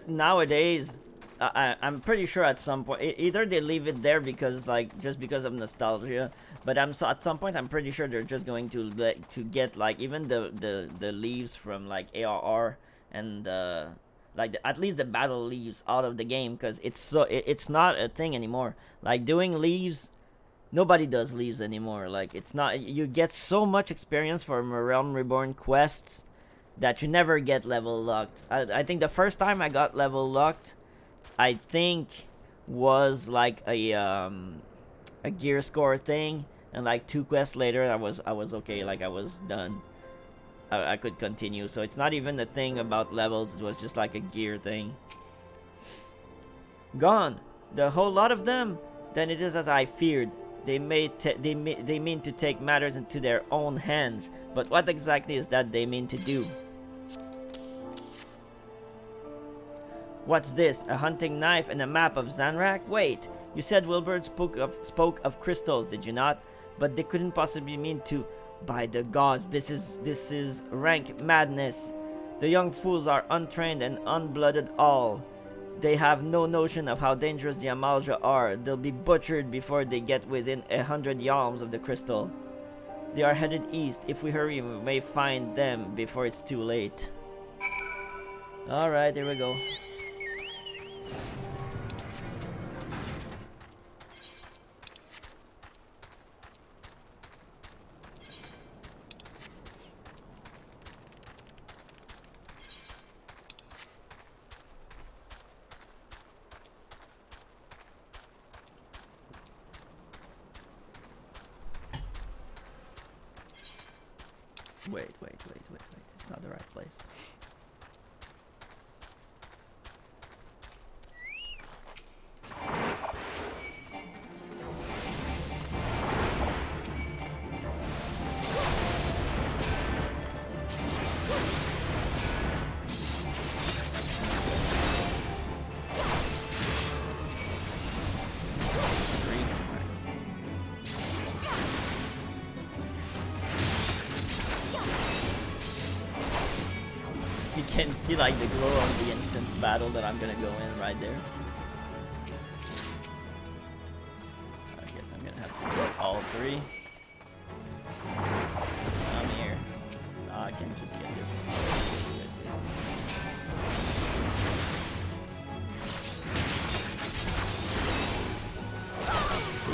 Nowadays, I'm pretty sure at some point either they leave it there because just because of nostalgia, but at some point I'm pretty sure they're just going to get like even the leaves from like ARR and at least the battle leaves out of the game, because it's not a thing anymore. Like doing leaves, nobody does leaves anymore. Like it's not, you get so much experience for Realm Reborn quests that you never get level locked. I think the first time I got level locked, I think was like a gear score thing, and like 2 quests later I was okay, like I was done. I could continue. So it's not even a thing about levels, it was just like a gear thing. Gone, the whole lot of them. Then it is as I feared. They mean to take matters into their own hands, but what exactly is that they mean to do? What's this? A hunting knife and a map of Zanrak? Wait, you said Wilbert spoke of crystals, did you not? But they couldn't possibly mean to... By the gods, this is rank madness. The young fools are untrained and unblooded all. They have no notion of how dangerous the Amalja are. They'll be butchered before they get within 100 yalms of the crystal. They are headed east. If we hurry, we may find them before it's too late. Alright, here we go. Wait. It's not the right place. You can see like the glow of the instance battle that I'm gonna go in right there. I guess I'm gonna have to get all three. I'm here. Oh, I can just get this one.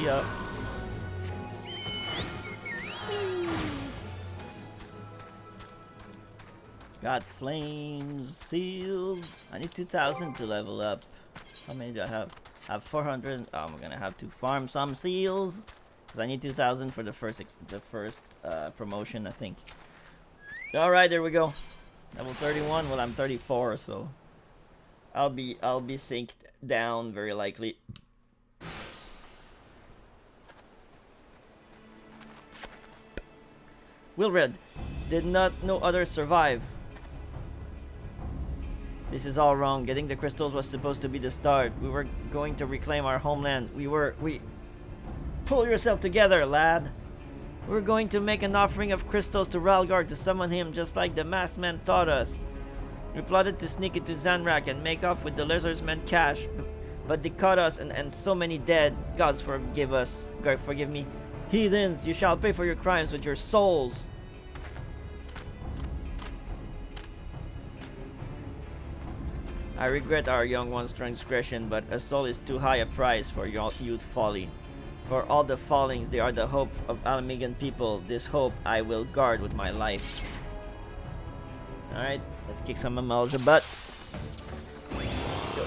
See ya. Got flames, seals. I need 2,000 to level up. How many do I have? I have 400. Oh, I'm gonna have to farm some seals because I need 2,000 for the first promotion, I think. All right, there we go. Level 31. Well, I'm 34, so I'll be synced down very likely. Wilred, did not no others survive. This is all wrong. Getting the crystals was supposed to be the start. We were going to reclaim our homeland. Pull yourself together, lad. We were going to make an offering of crystals to Ralgard to summon him, just like the masked man taught us. We plotted to sneak into Zanrak and make off with the lizardsmen cash, but they caught us and so many dead. Gods forgive us. God forgive me. Heathens, you shall pay for your crimes with your souls. I regret our young one's transgression, but a soul is too high a price for your youth folly. For all the fallings, they are the hope of Alamigan people. This hope I will guard with my life. Alright, let's kick some Amalja butt. Let's go.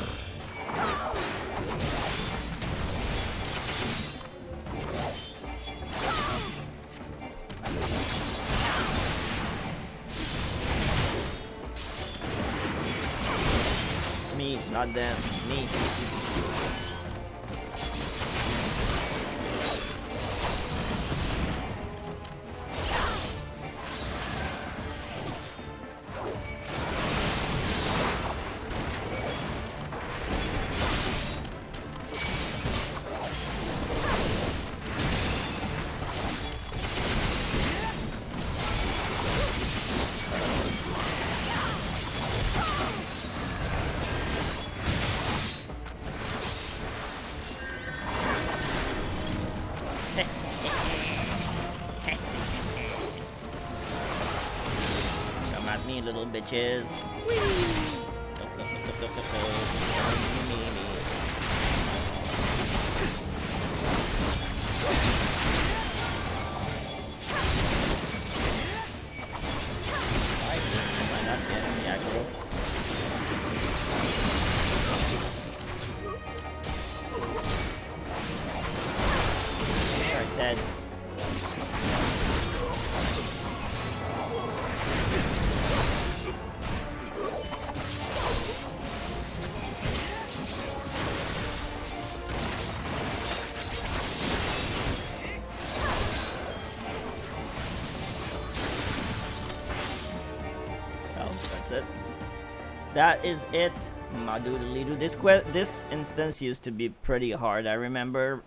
Me, not them. Me. Little bitches. I said. That is it, my doodly-doo. This instance used to be pretty hard. I remember,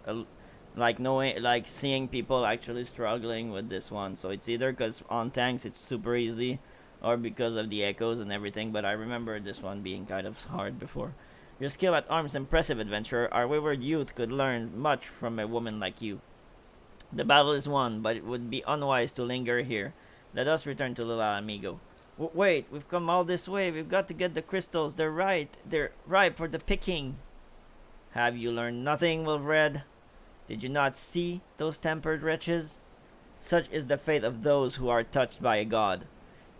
seeing people actually struggling with this one. So it's either because on tanks it's super easy, or because of the echoes and everything. But I remember this one being kind of hard before. Your skill at arms impressive, adventurer. Our wayward youth could learn much from a woman like you. The battle is won, but it would be unwise to linger here. Let us return to Little Amigo. Wait, we've come all this way. We've got to get the crystals. They're ripe for the picking. Have you learned nothing, Wilfred? Did you not see those tempered wretches? Such is the fate of those who are touched by a god.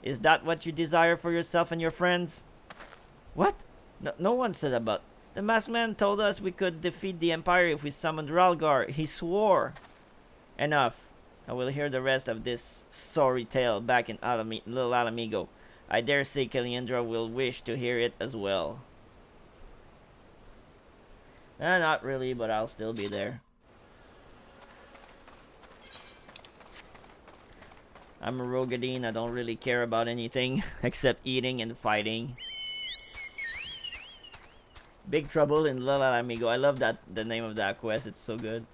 Is that what you desire for yourself and your friends? What? No one said about... The masked man told us we could defeat the Empire if we summoned Ralgar. He swore. Enough. I will hear the rest of this sorry tale back in Little Alamigo. I dare say Kaliandra will wish to hear it as well. Not really, but I'll still be there. I'm a Rogadine. I don't really care about anything except eating and fighting. Big Trouble in Little Amigo. I love that, the name of that quest. It's so good.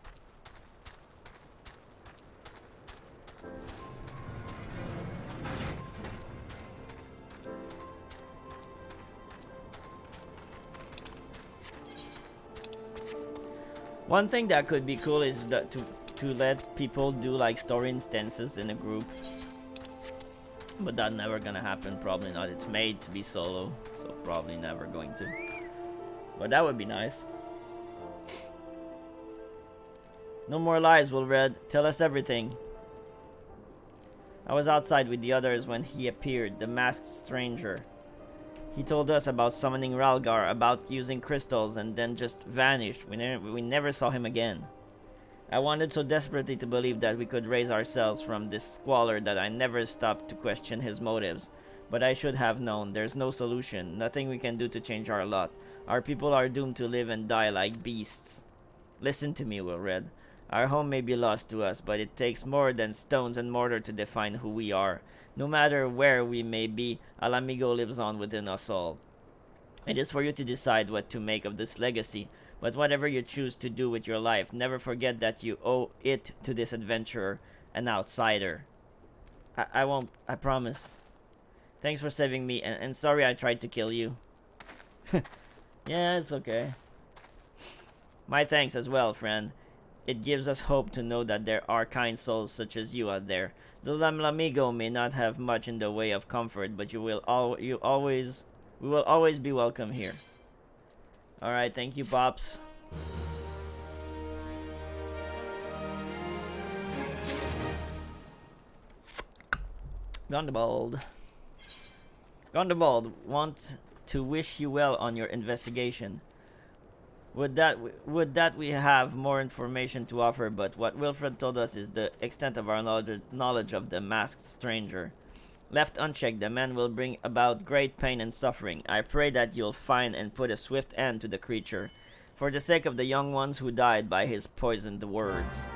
One thing that could be cool is that to let people do like story instances in a group. But that's never gonna happen, probably not. It's made to be solo, so probably never going to. But that would be nice. No more lies, Wilred. Tell us everything. I was outside with the others when he appeared, the masked stranger. He told us about summoning Ralgar, about using crystals, and then just vanished. We never saw him again. I wanted so desperately to believe that we could raise ourselves from this squalor that I never stopped to question his motives. But I should have known. There's no solution. Nothing we can do to change our lot. Our people are doomed to live and die like beasts. Listen to me, Wilred. Our home may be lost to us, but it takes more than stones and mortar to define who we are. No matter where we may be, Alamigo lives on within us all. It is for you to decide what to make of this legacy, but whatever you choose to do with your life, never forget that you owe it to this adventurer, an outsider. I won't, I promise. Thanks for saving me, and sorry I tried to kill you. Yeah, it's okay. My thanks as well, friend. It gives us hope to know that there are kind souls such as you out there. The Amigo may not have much in the way of comfort, but we will always be welcome here. Alright, thank you, Pops. Gondobald. Gondobald, want to wish you well on your investigation. Would that we have more information to offer, but what Wilfred told us is the extent of our knowledge of the masked stranger. Left unchecked, the man will bring about great pain and suffering. I pray that you'll find and put a swift end to the creature, for the sake of the young ones who died by his poisoned words.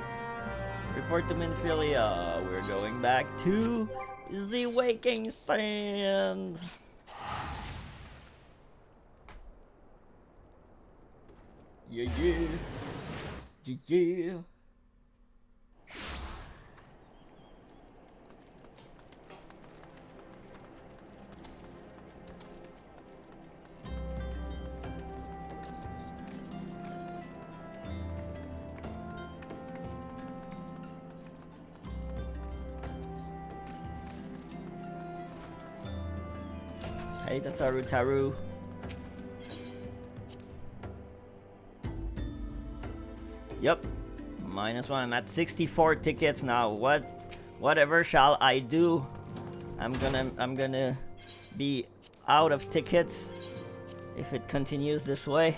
Report to Minfilia. We're going back to the Waking Stand. Yeah, yeah. Yeah, yeah. Hey, Tataru Taru. Yep, -1. I'm at 64 tickets now. Whatever shall I do? I'm gonna be out of tickets if it continues this way.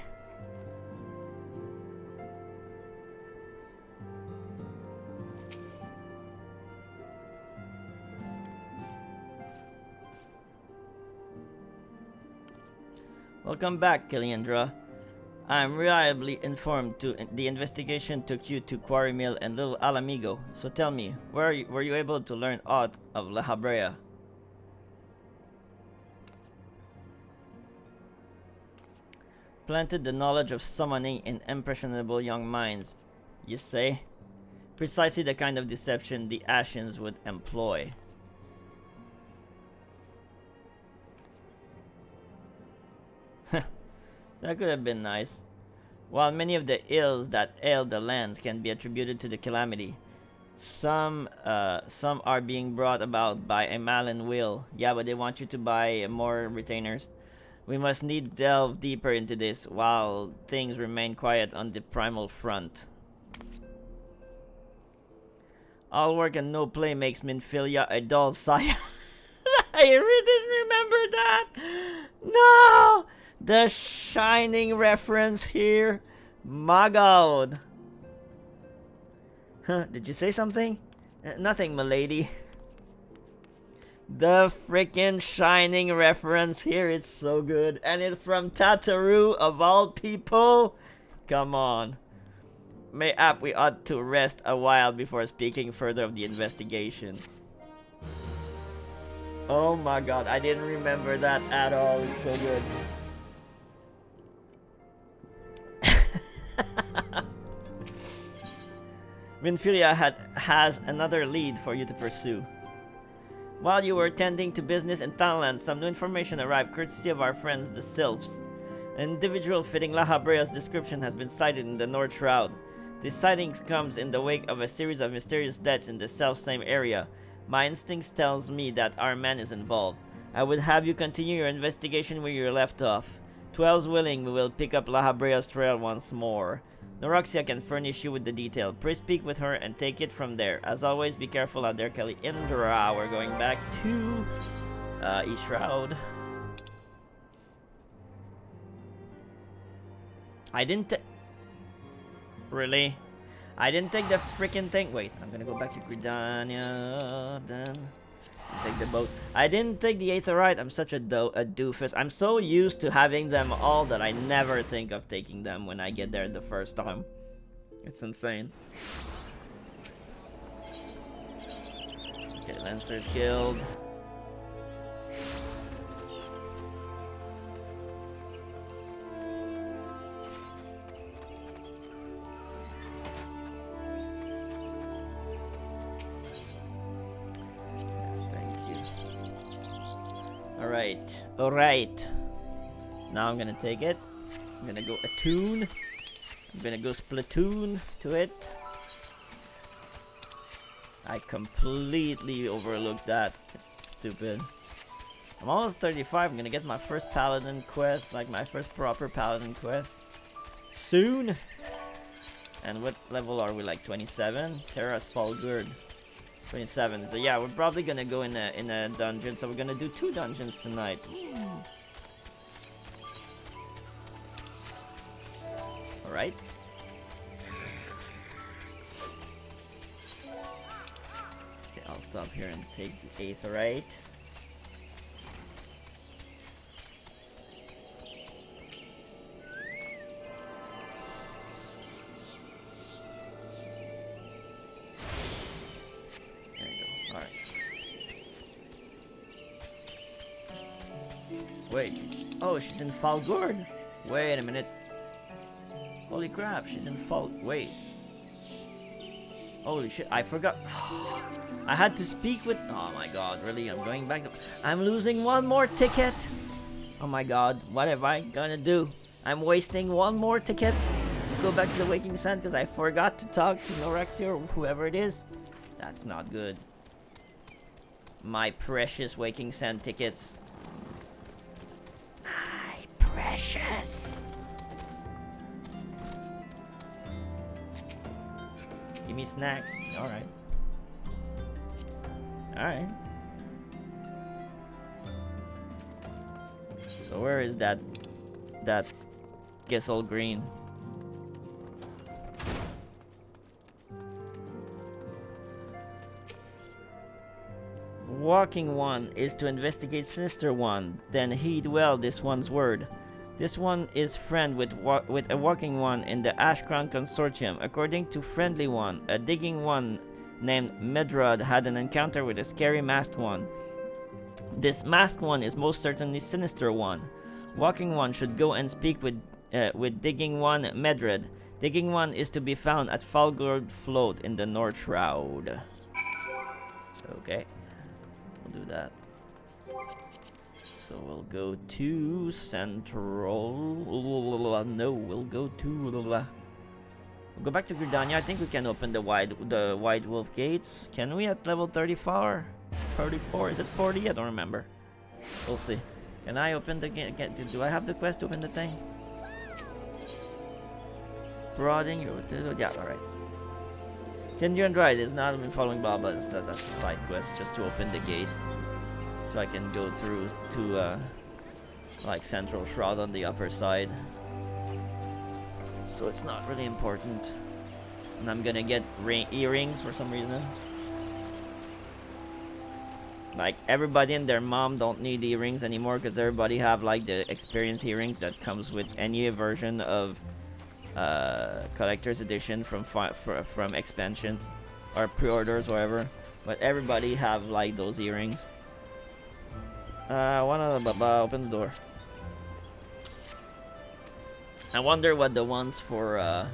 Welcome back, Kaliandra. I'm reliably informed the investigation took you to Quarry Mill and Little Alamigo. So tell me, were you able to learn aught of La Habrea? Planted the knowledge of summoning in impressionable young minds, you say? Precisely the kind of deception the Ashians would employ. That could have been nice. While many of the ills that ail the lands can be attributed to the calamity, some are being brought about by a malign will. Yeah, but they want you to buy more retainers. We must need delve deeper into this while things remain quiet on the primal front. All work and no play makes Minfilia a dull sire. I didn't remember that. No, the Shining reference here. My God. Huh, did you say something? Nothing, milady. The freaking Shining reference here, it's so good. And it's from Tataru, of all people. Come on. Mayhap we ought to rest a while before speaking further of the investigation. Oh my God, I didn't remember that at all. It's so good. Minfilia has another lead for you to pursue. While you were tending to business in Thailand, some new information arrived courtesy of our friends the Sylphs. An individual fitting La Habrea's description has been sighted in the North Shroud. This sighting comes in the wake of a series of mysterious deaths in the self-same area. My instincts tells me that our man is involved. I would have you continue your investigation where you left off. 12's willing, we will pick up La Habrea's trail once more. Noroxia can furnish you with the detail. Please speak with her and take it from there. As always, be careful out there, Kelly Indra. We're going back to East Shroud. I didn't really? I didn't take the freaking thing. Wait, I'm gonna go back to Gridania. Then take the boat. I didn't take the Aetherite. I'm such a doofus. I'm so used to having them all that I never think of taking them when I get there the first time. It's insane. Okay, Lancers Guild. Alright. Now I'm gonna take it. I'm gonna go attune. I'm gonna go splatoon to it. I completely overlooked that. It's stupid. I'm almost 35. I'm gonna get my first paladin quest, like my first proper paladin quest soon. And what level are we? Like 27? Terra Falgurd. 27. So yeah, we're probably gonna go in a dungeon. So we're gonna do 2 dungeons tonight. All right. Okay, I'll stop here and take the Aetherite. Wait, oh, she's in Falgurd. Wait a minute. Holy crap, she's in wait. Holy shit, I forgot. I had to speak with, oh my god, really, I'm going back to, I'm losing 1 more ticket. Oh my god, what am I gonna do? I'm wasting 1 more ticket to go back to the Waking Sand because I forgot to talk to Norexia or whoever it is. That's not good. My precious Waking Sand tickets. Precious. Give me snacks. Alright. Alright. So where is that Gissel Green? Walking one is to investigate Sinister One, then heed well this one's word. This one is friend with a Walking One in the Ashcrown Consortium. According to Friendly One, a Digging One named Medrad had an encounter with a scary Masked One. This Masked One is most certainly Sinister One. Walking One should go and speak with Digging One Medrad. Digging One is to be found at Falgurd Float in the North Shroud. Okay, we'll do that. So So we'll go to Central. No, we'll go to. We'll go back to Gridania. I think we can open the White Wolf gates. Can we at level 34? 34? Is it 40? I don't remember. We'll see. Can I open the gate? Do I have the quest to open the thing? Broadening your. Yeah, alright. Kendra and Ride is not been following Baba. That's a side quest just to open the gate. So I can go through to like Central Shroud on the upper side. So it's not really important. And I'm gonna get earrings for some reason. Like everybody and their mom don't need earrings anymore because everybody have like the experience earrings that comes with any version of collector's edition from expansions or pre-orders, whatever. But everybody have like those earrings. Open the door. I wonder what the ones for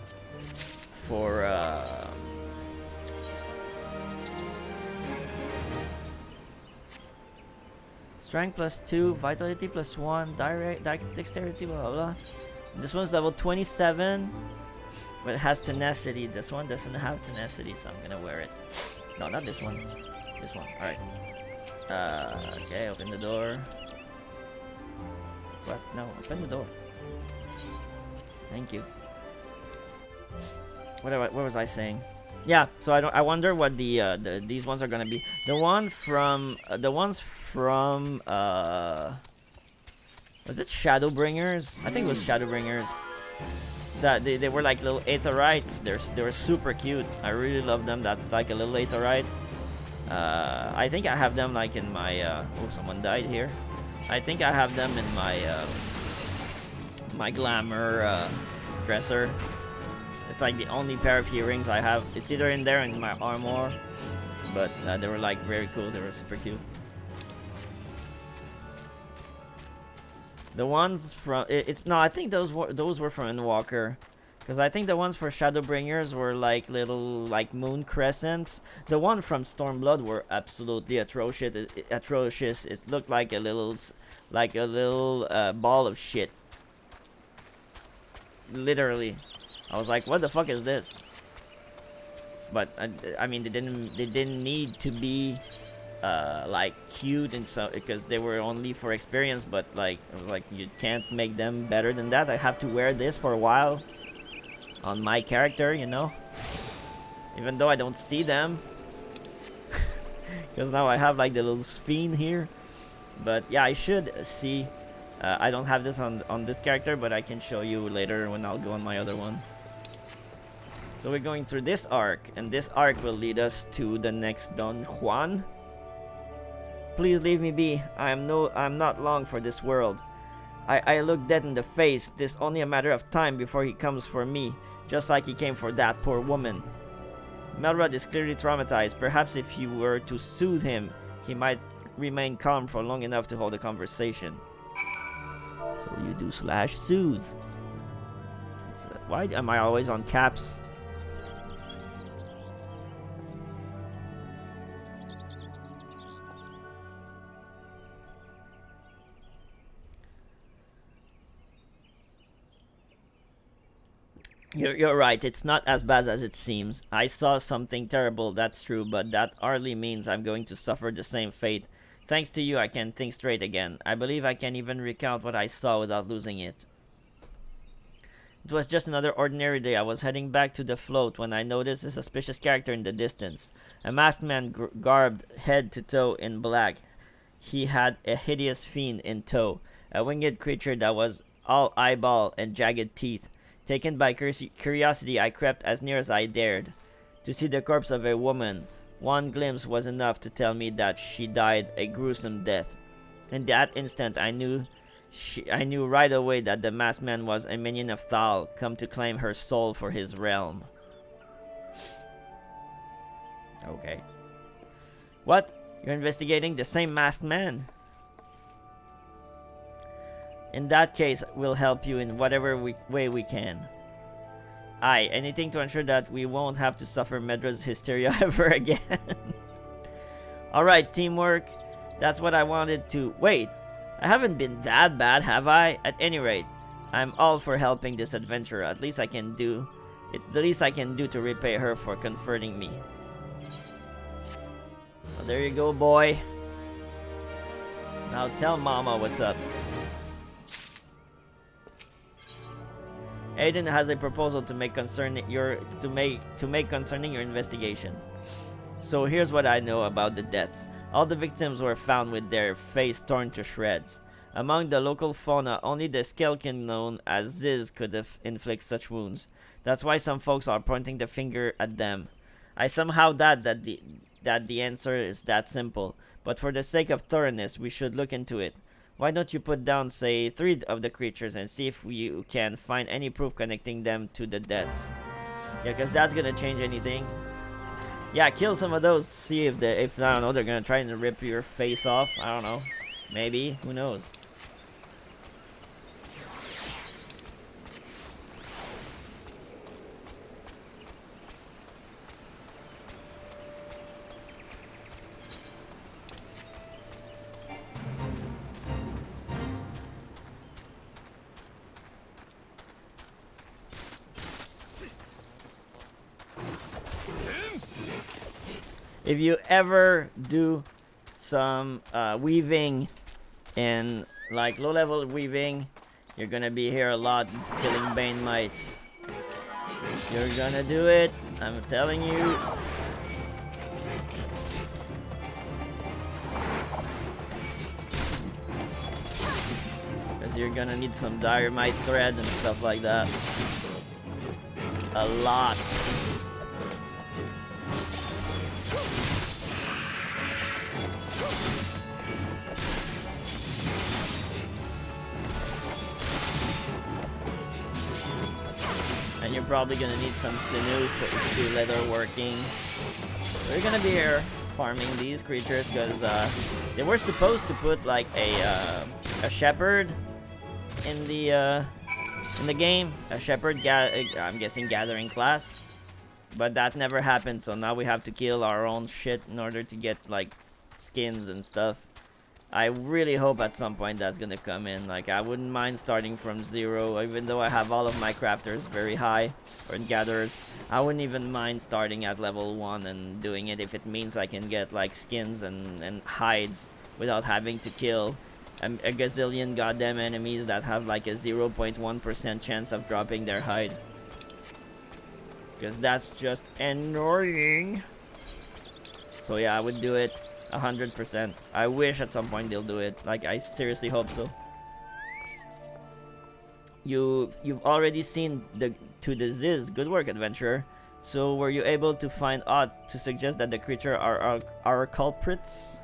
strength +2, vitality +1, direct dexterity, blah blah blah. This one's level 27, but it has tenacity. This one doesn't have tenacity, so I'm gonna wear it. No, not this one. This one. All right. Okay, open the door. What? No, open the door. Thank you. What was I saying? Yeah, so I wonder what these ones are gonna be. The ones from was it Shadowbringers? I think it was Shadowbringers. That they were like little Aetherites. They were super cute. I really love them. That's like a little Aetherite. I think I have them like in my oh, someone died here. I think I have them in my my glamour dresser. It's like the only pair of earrings I have. It's either in there or in my armor, but they were like very cool. They were super cute. The ones from I think those were from Endwalker, because I think the ones for Shadowbringers were like little like moon crescents. The one from Stormblood were absolutely atrocious. It looked like a little ball of shit. Literally, I was like, what the fuck is this? But I mean, they didn't need to be like cute and so, because they were only for experience. But like, I was like, you can't make them better than that. I have to wear this for a while on my character, you know, even though I don't see them, because now I have like the little fiend here. But yeah, I should see. I don't have this on this character, but I can show you later when I'll go on my other one. So we're going through this arc, and this arc will lead us to the next Don Juan. Please leave me be. I'm not long for this world. I look dead in the face. This only a matter of time before he comes for me, just like he came for that poor woman. Melrod is clearly traumatized. Perhaps if you were to soothe him, he might remain calm for long enough to hold a conversation. So you do /soothe. Why am I always on caps? You're right, it's not as bad as it seems. I saw something terrible, that's true, but that hardly means I'm going to suffer the same fate. Thanks to you, I can think straight again. I believe I can even recount what I saw without losing it. It was just another ordinary day. I was heading back to the float when I noticed a suspicious character in the distance. A masked man garbed head to toe in black. He had a hideous fiend in tow, a winged creature that was all eyeball and jagged teeth. Taken by curiosity, I crept as near as I dared. To see the corpse of a woman, one glimpse was enough to tell me that she died a gruesome death. In that instant, I knew right away that the masked man was a minion of Thal, come to claim her soul for his realm. Okay. What? You're investigating the same masked man? In that case, we'll help you in whatever way we can. Aye, anything to ensure that we won't have to suffer Medra's hysteria ever again. Alright, teamwork. That's what I wanted to... Wait, I haven't been that bad, have I? At any rate, I'm all for helping this adventurer. At least I can do. It's the least I can do to repay her for comforting me. Well, there you go, boy. Now tell Mama what's up. Aiden has a proposal to make concerning your concerning your investigation. So here's what I know about the deaths. All the victims were found with their face torn to shreds. Among the local fauna, only the skeleton known as Ziz could inflict such wounds. That's why some folks are pointing the finger at them. I somehow doubt that the answer is that simple, but for the sake of thoroughness, we should look into it. Why don't you put down, say, 3 of the creatures and see if you can find any proof connecting them to the deaths? Yeah, because that's gonna change anything. Yeah, kill some of those. See if I don't know, they're gonna try and rip your face off. I don't know. Maybe. Who knows? If you ever do some weaving in like low-level weaving, you're gonna be here a lot killing Bane mites. You're gonna do it, I'm telling you. Because you're gonna need some dynamite thread and stuff like that. A lot. And you're probably gonna need some sinews to do leather working. We're gonna be here farming these creatures because they were supposed to put like a shepherd in the game, a shepherd. I'm guessing gathering class, but that never happened. So now we have to kill our own shit in order to get like skins and stuff. I really hope at some point that's gonna come in. Like, I wouldn't mind starting from 0, even though I have all of my crafters very high, or gatherers. I wouldn't even mind starting at level 1 and doing it if it means I can get like skins and hides without having to kill a gazillion goddamn enemies that have like a 0.1% chance of dropping their hide. Because that's just annoying. So yeah, I would do it. 100%. I wish at some point they'll do it. Like, I seriously hope so. You've already seen the Ziz. Good work, adventurer. So were you able to find aught to suggest that the creature are our culprits?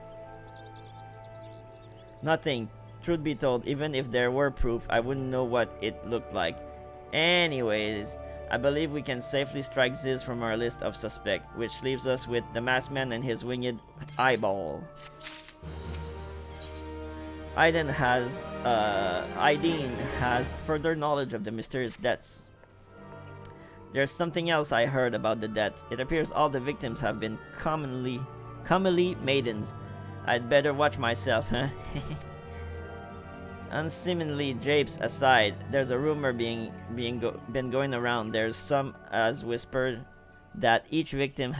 Nothing. Truth be told, even if there were proof, I wouldn't know what it looked like. Anyways, I believe we can safely strike Ziz from our list of suspects, which leaves us with the masked man and his winged eyeball. Aiden has further knowledge of the mysterious deaths. There's something else I heard about the deaths. It appears all the victims have been commonly maidens. I'd better watch myself, huh? Unseemly japes aside, there's a rumor been going around. There's some as whispered that each victim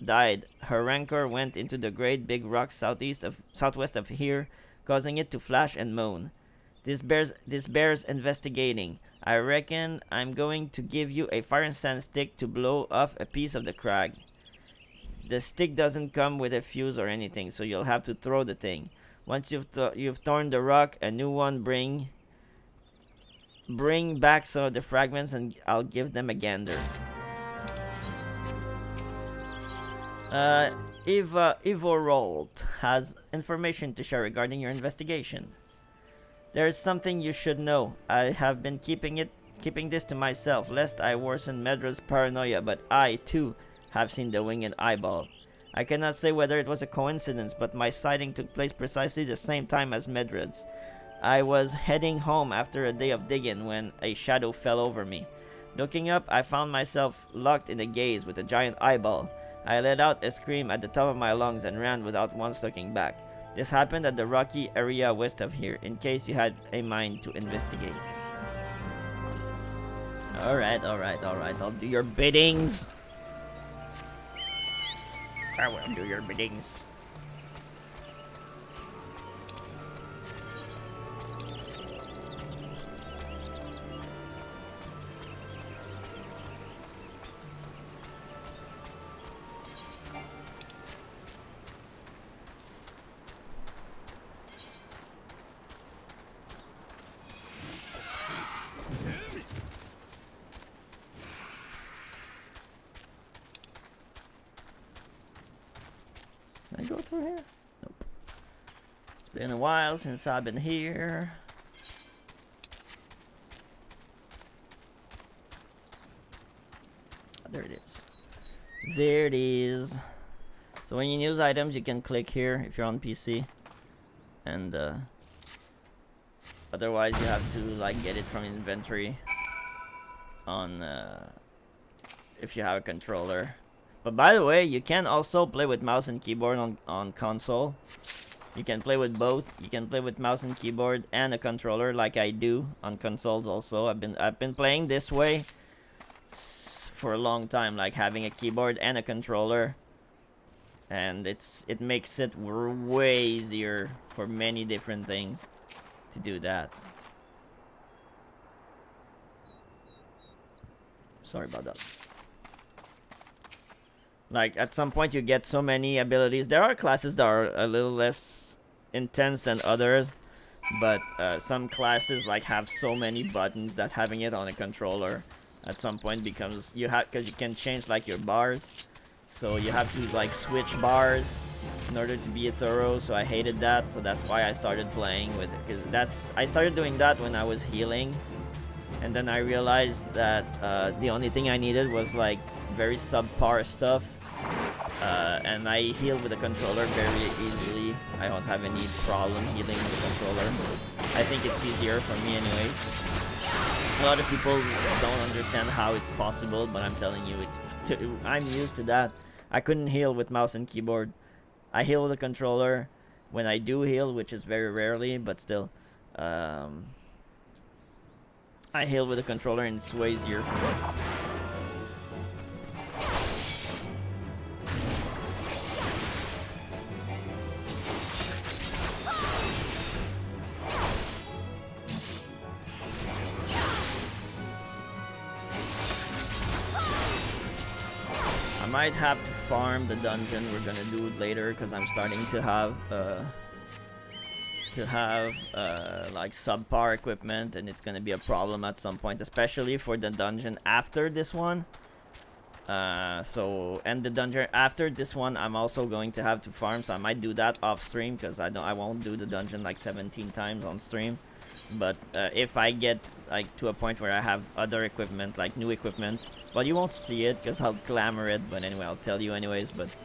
died. Her rancor went into the great big rock southwest of here, causing it to flash and moan. This bears investigating. I reckon I'm going to give you a fire and sand stick to blow off a piece of the crag. The stick doesn't come with a fuse or anything, so you'll have to throw the thing. Once you've torn the rock, a new one bring back some of the fragments and I'll give them a gander. Ivorold has information to share regarding your investigation. There is something you should know. I have been keeping this to myself, lest I worsen Medra's paranoia, but I, too, have seen the winged eyeball. I cannot say whether it was a coincidence, but my sighting took place precisely the same time as Medred's. I was heading home after a day of digging when a shadow fell over me. Looking up, I found myself locked in a gaze with a giant eyeball. I let out a scream at the top of my lungs and ran without once looking back. This happened at the rocky area west of here, in case you had a mind to investigate. Alright, alright, alright. I'll do your biddings. I will do your biddings. Can I go through here? Nope. It's been a while since I've been here. There it is. There it is. So when you use items, you can click here if you're on PC. And otherwise you have to like get it from inventory on if you have a controller. But by the way, you can also play with mouse and keyboard on console. You can play with both. You can play with mouse and keyboard and a controller, like I do on consoles also. I've been playing this way for a long time, like having a keyboard and a controller, and it makes it way easier for many different things to do that. Sorry about that. Like, at some point you get so many abilities. There are classes that are a little less intense than others, but some classes like have so many buttons that having it on a controller at some point becomes, because you can change like your bars, so you have to like switch bars in order to be thorough. So I hated that, so that's why I started playing with it, because I started doing that when I was healing, and then I realized that the only thing I needed was like very subpar stuff. And I heal with the controller very easily. I don't have any problem healing with the controller. I think it's easier for me anyway. A lot of people don't understand how it's possible, but I'm telling you, I'm used to that. I couldn't heal with mouse and keyboard. I heal with the controller when I do heal, which is very rarely, but still. I heal with the controller and it's way easier for me. I might have to farm the dungeon. We're gonna do it later because I'm starting to have like subpar equipment, and it's gonna be a problem at some point, especially for the dungeon after this one. And the dungeon after this one, I'm also going to have to farm, so I might do that off stream because I won't do the dungeon like 17 times on stream. But if I get like to a point where I have other equipment, like new equipment, well, you won't see it because I'll glamour it, but anyway, I'll tell you anyways. But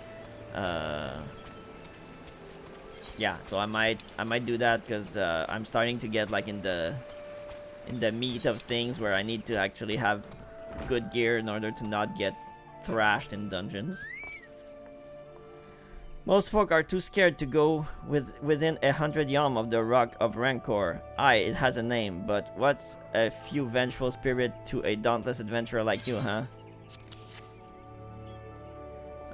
yeah, so I might do that because I'm starting to get like in the meat of things where I need to actually have good gear in order to not get thrashed in dungeons. Most folk are too scared to go within 100 yalm of the Rock of Rancor. Aye, it has a name, but what's a few vengeful spirit to a dauntless adventurer like you, huh?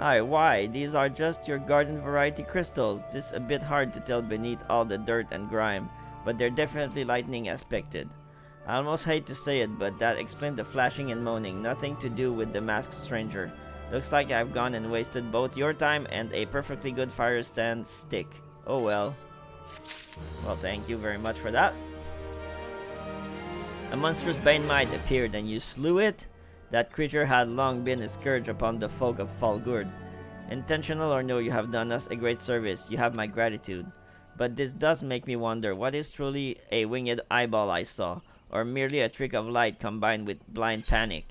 Aye, why? These are just your garden variety crystals. This a bit hard to tell beneath all the dirt and grime, but they're definitely lightning aspected. I almost hate to say it, but that explains the flashing and moaning. Nothing to do with the masked stranger. Looks like I've gone and wasted both your time and a perfectly good fire stand stick. Oh well. Well, thank you very much for that. A monstrous bane might appeared and you slew it? That creature had long been a scourge upon the folk of Falgurd. Intentional or no, you have done us a great service. You have my gratitude. But this does make me wonder, what is truly a winged eyeball I saw? Or merely a trick of light combined with blind panic?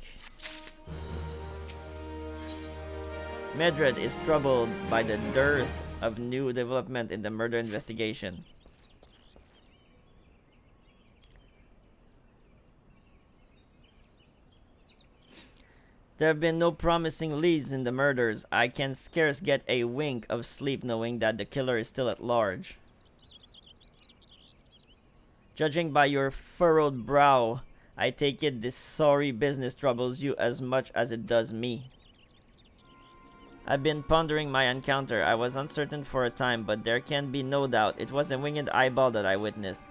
Medred is troubled by the dearth of new development in the murder investigation. There have been no promising leads in the murders. I can scarce get a wink of sleep knowing that the killer is still at large. Judging by your furrowed brow, I take it this sorry business troubles you as much as it does me. I've been pondering my encounter. I was uncertain for a time, but there can be no doubt. It was a winged eyeball that I witnessed.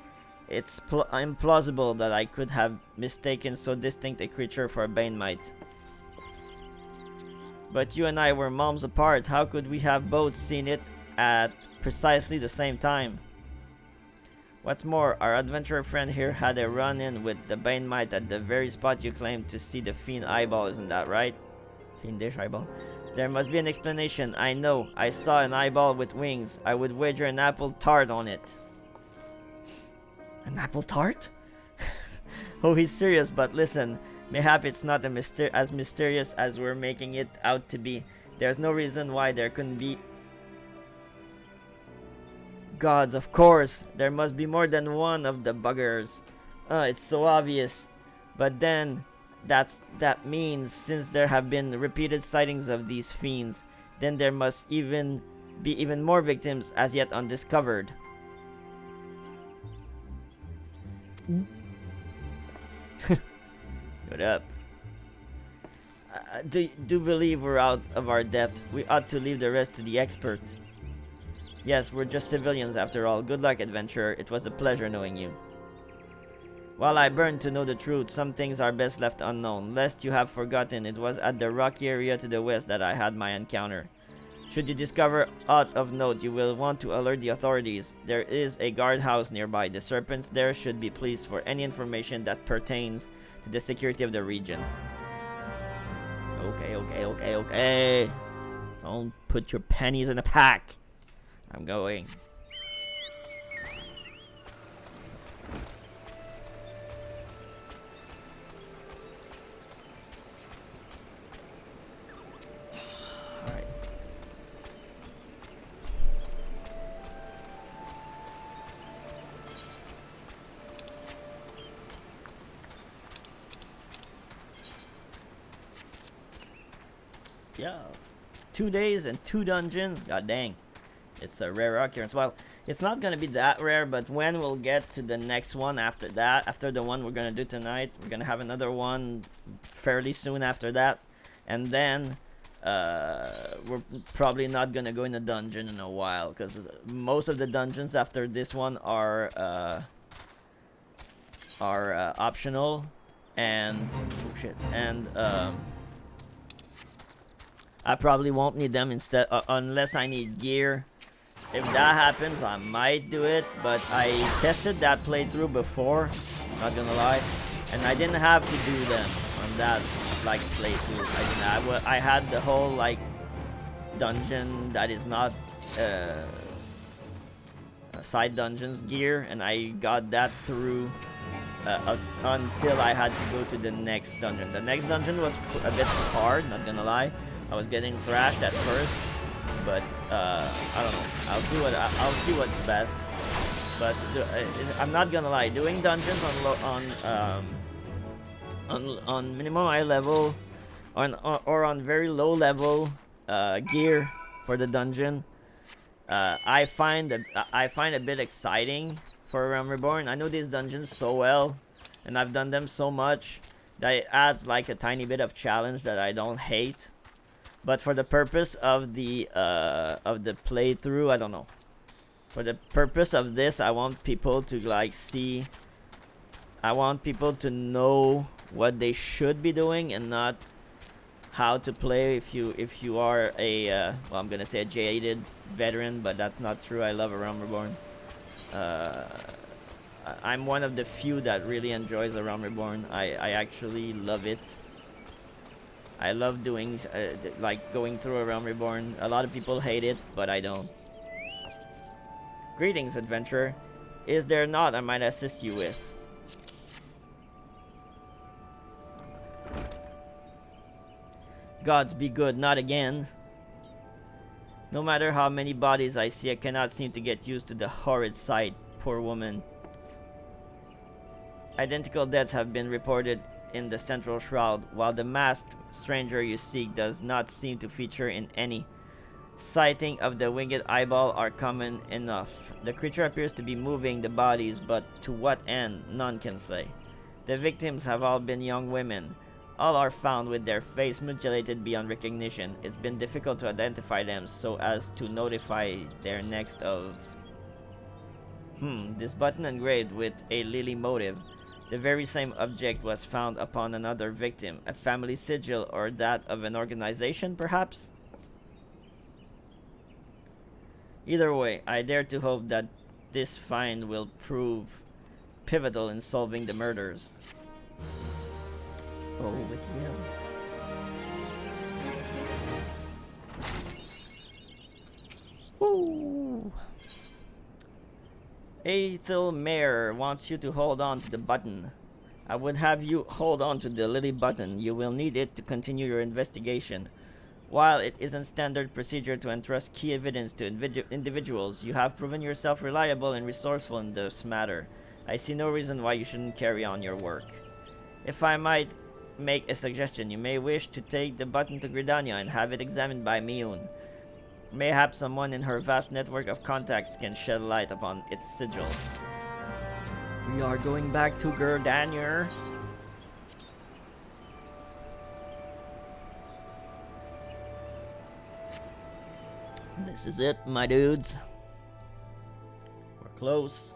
It's implausible that I could have mistaken so distinct a creature for a banemite. But you and I were moms apart. How could we have both seen it at precisely the same time? What's more, our adventurer friend here had a run-in with the banemite at the very spot you claimed to see the fiend eyeball, isn't that right? Fiendish eyeball? There must be an explanation. I know. I saw an eyeball with wings. I would wager an apple tart on it. An apple tart? Oh, he's serious, but listen. Mayhap it's not as mysterious as we're making it out to be. There's no reason why there couldn't be... Gods, of course. There must be more than one of the buggers. It's so obvious. But then... That means since there have been repeated sightings of these fiends, then there must be even more victims as yet undiscovered. What up? Do believe we're out of our depth. We ought to leave the rest to the expert. Yes, we're just civilians after all. Good luck, adventurer. It was a pleasure knowing you. While I burn to know the truth, some things are best left unknown. Lest you have forgotten, it was at the rocky area to the west that I had my encounter. Should you discover aught of note, you will want to alert the authorities. There is a guardhouse nearby. The serpents there should be pleased for any information that pertains to the security of the region. Okay. Don't put your pennies in a pack. I'm going. Yeah, 2 days and 2 dungeons. God dang, it's a rare occurrence. Well, it's not gonna be that rare, but when we'll get to the next one after that, after the one we're gonna do tonight, we're gonna have another one fairly soon after that, and then we're probably not gonna go in a dungeon in a while, because most of the dungeons after this one are optional, and I probably won't need them instead, unless I need gear. If that happens, I might do it, but I tested that playthrough before, not gonna lie, and I didn't have to do them on that, like, playthrough. I had the whole, like, dungeon that is not, side dungeons gear, and I got that through, until I had to go to the next dungeon. The next dungeon was a bit hard, not gonna lie. I was getting thrashed at first, but I don't know. I'll see what's best. But I'm not gonna lie, doing dungeons on minimum high level, or on very low level gear for the dungeon, I find a bit exciting for Realm Reborn. I know these dungeons so well, and I've done them so much that it adds like a tiny bit of challenge that I don't hate. But for the purpose of the playthrough, I don't know. For the purpose of this, I want people to like see. I want people to know what they should be doing and not how to play. If you are a well, I'm gonna say a jaded veteran, but that's not true. I love A Realm Reborn. I'm one of the few that really enjoys A Realm Reborn. I actually love it. I love doing, like, going through A Realm Reborn. A lot of people hate it, but I don't. Greetings, adventurer. Is there not I might assist you with? Gods be good, not again. No matter how many bodies I see, I cannot seem to get used to the horrid sight. Poor woman. Identical deaths have been reported in the central shroud, while the masked stranger you seek does not seem to feature in any. Sighting of the winged eyeball are common enough. The creature appears to be moving the bodies, but to what end, none can say. The victims have all been young women. All are found with their face mutilated beyond recognition. It's been difficult to identify them so as to notify their next of. This button engraved with a lily motif. The very same object was found upon another victim. A family sigil or that of an organization, perhaps? Either way, I dare to hope that this find will prove pivotal in solving the murders. Oh, it will. Woo! Ethel Mayer wants you to hold on to the button. I would have you hold on to the lily button. You will need it to continue your investigation. While it isn't standard procedure to entrust key evidence to individuals, you have proven yourself reliable and resourceful in this matter. I see no reason why you shouldn't carry on your work. If I might make a suggestion, you may wish to take the button to Gridania and have it examined by Mhigo. Mayhap someone in her vast network of contacts can shed light upon its sigil. We are going back to Gridania. This is it, my dudes. We're close.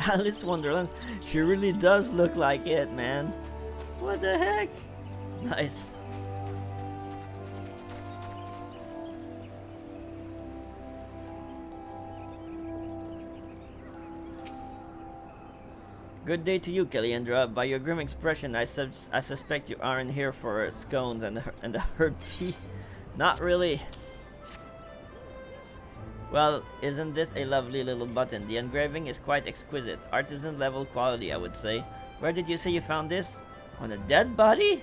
Alice Wonderland, she really does look like it, man. What the heck? Nice. Good day to you, Kaliandra. By your grim expression, I suspect you aren't here for scones and the herb tea. Not really. Well, isn't this a lovely little button? The engraving is quite exquisite. Artisan level quality, I would say. Where did you say you found this? On a dead body?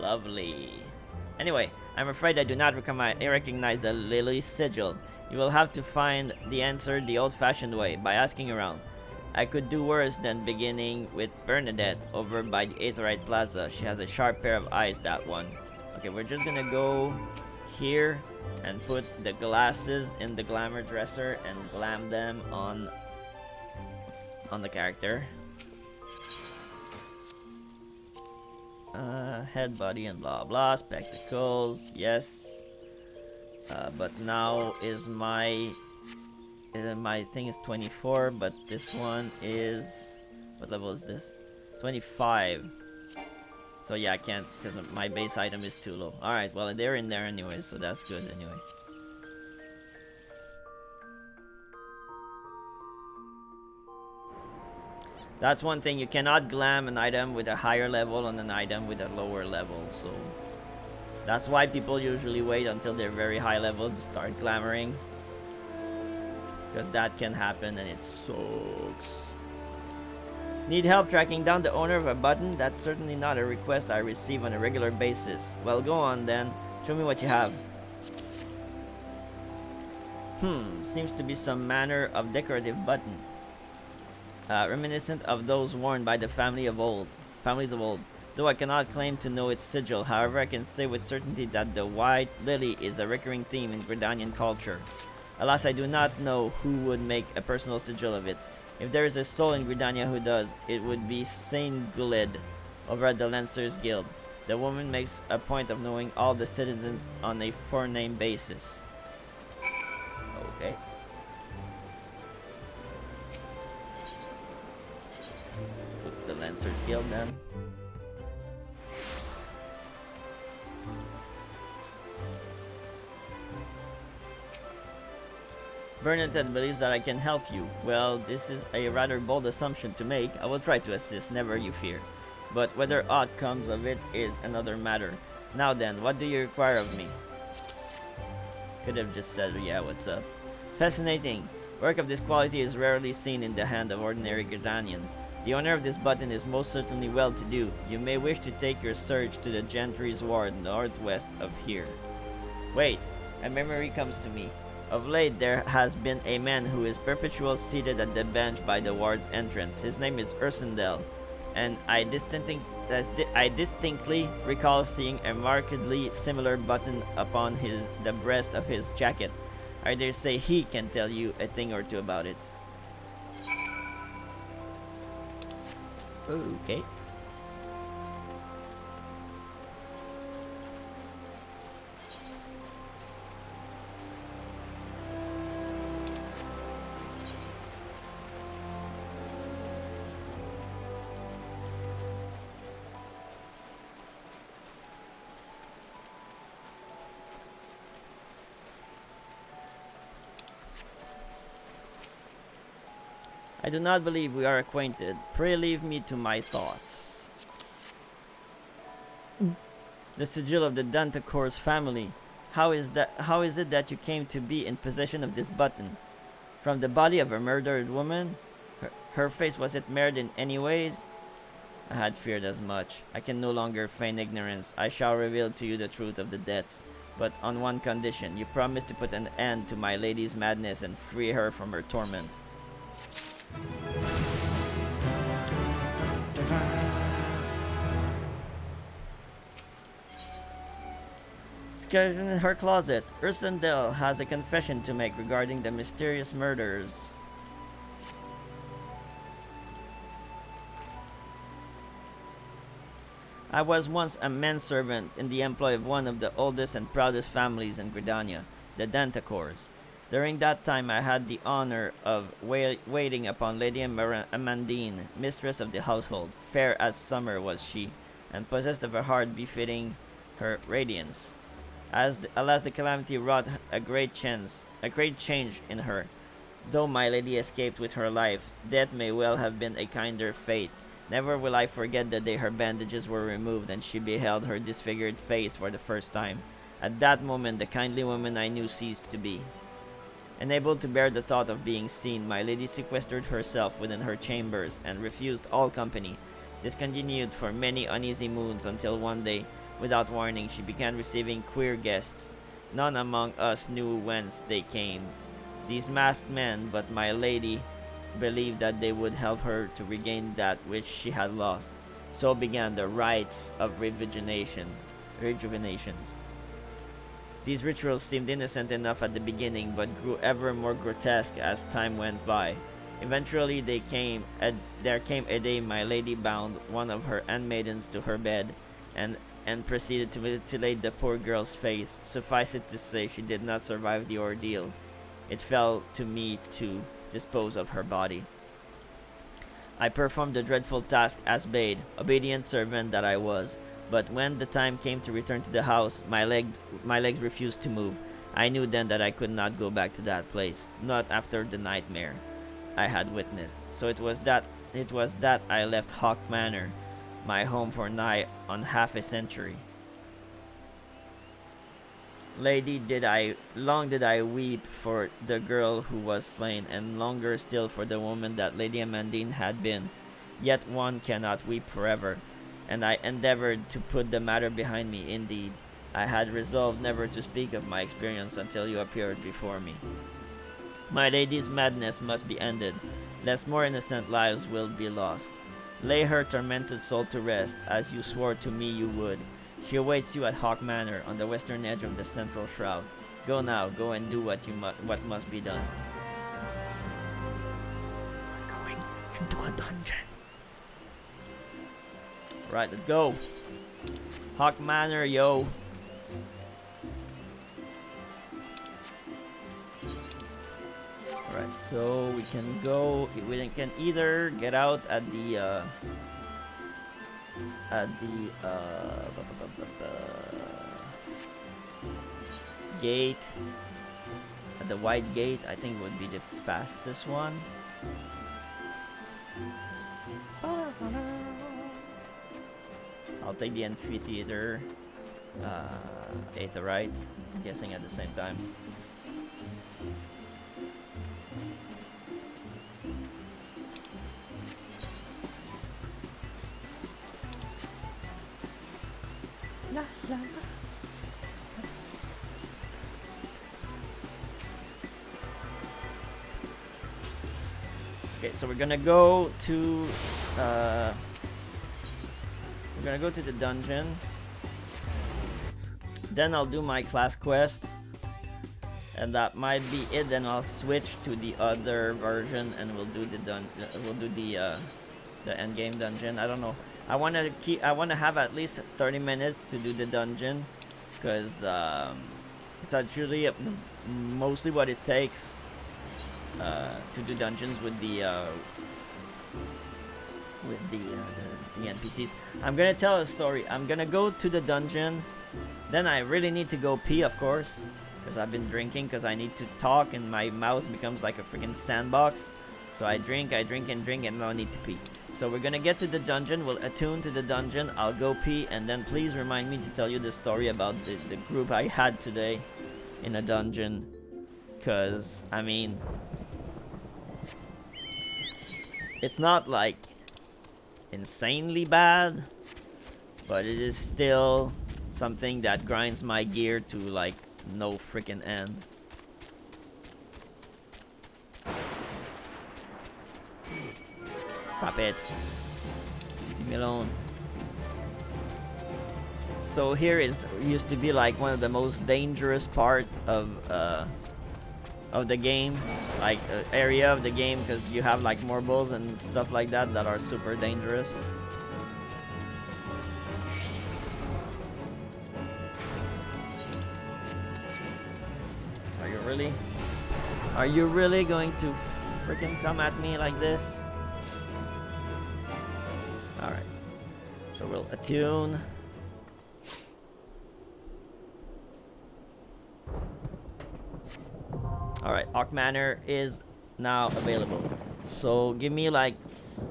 Lovely. Anyway, I'm afraid I do not recognize the lily sigil. You will have to find the answer the old-fashioned way, by asking around. I could do worse than beginning with Bernadette over by the Aetherite Plaza. She has a sharp pair of eyes, that one. Okay, we're just gonna go here and put the glasses in the glamour dresser and glam them on the character. Head, body, and blah blah. Spectacles, yes. But now is my thing is 24, but this one is, what level is this? 25. So yeah, I can't, because my base item is too low. Alright, well they're in there anyway, so that's good anyway. That's one thing, you cannot glam an item with a higher level on an item with a lower level, so that's why people usually wait until they're very high level to start glamoring. Because that can happen and it sucks. Need help tracking down the owner of a button? That's certainly not a request I receive on a regular basis. Well, go on then. Show me what you have. Seems to be some manner of decorative button. Reminiscent of those worn by the families of old. Though I cannot claim to know its sigil, however I can say with certainty that the white lily is a recurring theme in Gridanian culture. Alas, I do not know who would make a personal sigil of it. If there is a soul in Gridania who does, it would be Saint Guled over at the Lancers Guild. The woman makes a point of knowing all the citizens on a forename basis. Okay. So it's the Lancers Guild then. Bernadette believes that I can help you. Well, this is a rather bold assumption to make. I will try to assist, never you fear. But whether aught comes of it is another matter. Now then, what do you require of me? Could have just said, yeah, what's up? Fascinating. Work of this quality is rarely seen in the hand of ordinary Gridanians. The owner of this button is most certainly well-to-do. You may wish to take your search to the Gentry's Ward northwest of here. Wait, a memory comes to me. Of late, there has been a man who is perpetually seated at the bench by the ward's entrance. His name is Ursendel, and I distinctly recall seeing a markedly similar button upon the breast of his jacket. I dare say he can tell you a thing or two about it. Okay. I do not believe we are acquainted. Pray leave me to my thoughts. The sigil of the Dantacor's family. How is it that you came to be in possession of this button? From the body of a murdered woman? Her face, was it marred in any ways? I had feared as much. I can no longer feign ignorance. I shall reveal to you the truth of the deaths, but on one condition. You promise to put an end to my lady's madness and free her from her torment. Scared in her closet, Ursendel has a confession to make regarding the mysterious murders. I was once a manservant in the employ of one of the oldest and proudest families in Gridania, the Dantacors. During that time I had the honor of waiting upon Lady Amandine, mistress of the household. Fair as summer was she, and possessed of a heart befitting her radiance. Alas, the calamity wrought a great change in her. Though my lady escaped with her life, death may well have been a kinder fate. Never will I forget the day her bandages were removed and she beheld her disfigured face for the first time. At that moment, the kindly woman I knew ceased to be. Unable to bear the thought of being seen, my lady sequestered herself within her chambers and refused all company. This continued for many uneasy moons until one day, without warning, she began receiving queer guests. None among us knew whence they came. These masked men, but my lady believed that they would help her to regain that which she had lost. So began the rites of rejuvenations. These rituals seemed innocent enough at the beginning, but grew ever more grotesque as time went by. Eventually there came a day my lady bound one of her handmaidens to her bed, and proceeded to mutilate the poor girl's face. Suffice it to say, she did not survive the ordeal. It fell to me to dispose of her body. I performed the dreadful task as bade, obedient servant that I was. But when the time came to return to the house, my legs refused to move. I knew then that I could not go back to that place, not after the nightmare I had witnessed. So it was that I left Hawk Manor, my home for nigh on half a century. Lady, long did I weep for the girl who was slain, and longer still for the woman that Lady Amandine had been. Yet one cannot weep forever, and I endeavored to put the matter behind me. Indeed, I had resolved never to speak of my experience until you appeared before me. My lady's madness must be ended, lest more innocent lives will be lost. Lay her tormented soul to rest, as you swore to me you would. She awaits you at Hawk Manor, on the western edge of the central shroud. Go now, go and do what must be done. We're going into a dungeon. Right, let's go. Hawk Manor, yo. Alright, so we can either get out at the gate, at the white gate. I think would be the fastest one. I'll take the amphitheater, Aetherite, I'm guessing at the same time. Okay, so we're gonna go to the dungeon. Then I'll do my class quest, and that might be it. Then I'll switch to the other version, and we'll do the end game dungeon. I don't know. I wanna have at least 30 minutes to do the dungeon, because it's actually mostly what it takes to do dungeons with the NPCs. I'm gonna tell a story. I'm gonna go to the dungeon, then I really need to go pee, of course, because I've been drinking, because I need to talk and my mouth becomes like a freaking sandbox. So I drink and drink, and now I need to pee. So we're gonna get to the dungeon, we'll attune to the dungeon, I'll go pee, and then please remind me to tell you the story about the group I had today in a dungeon. Because, I mean, it's not like insanely bad, but it is still something that grinds my gear to like no freaking end. Stop it. Leave me alone. So here used to be like one of the most dangerous part of the game, like area of the game, because you have like marbles and stuff like that are super dangerous. Are you really going to freaking come at me like this? Alright. So we'll attune. Alright, Arc Manor is now available. So give me like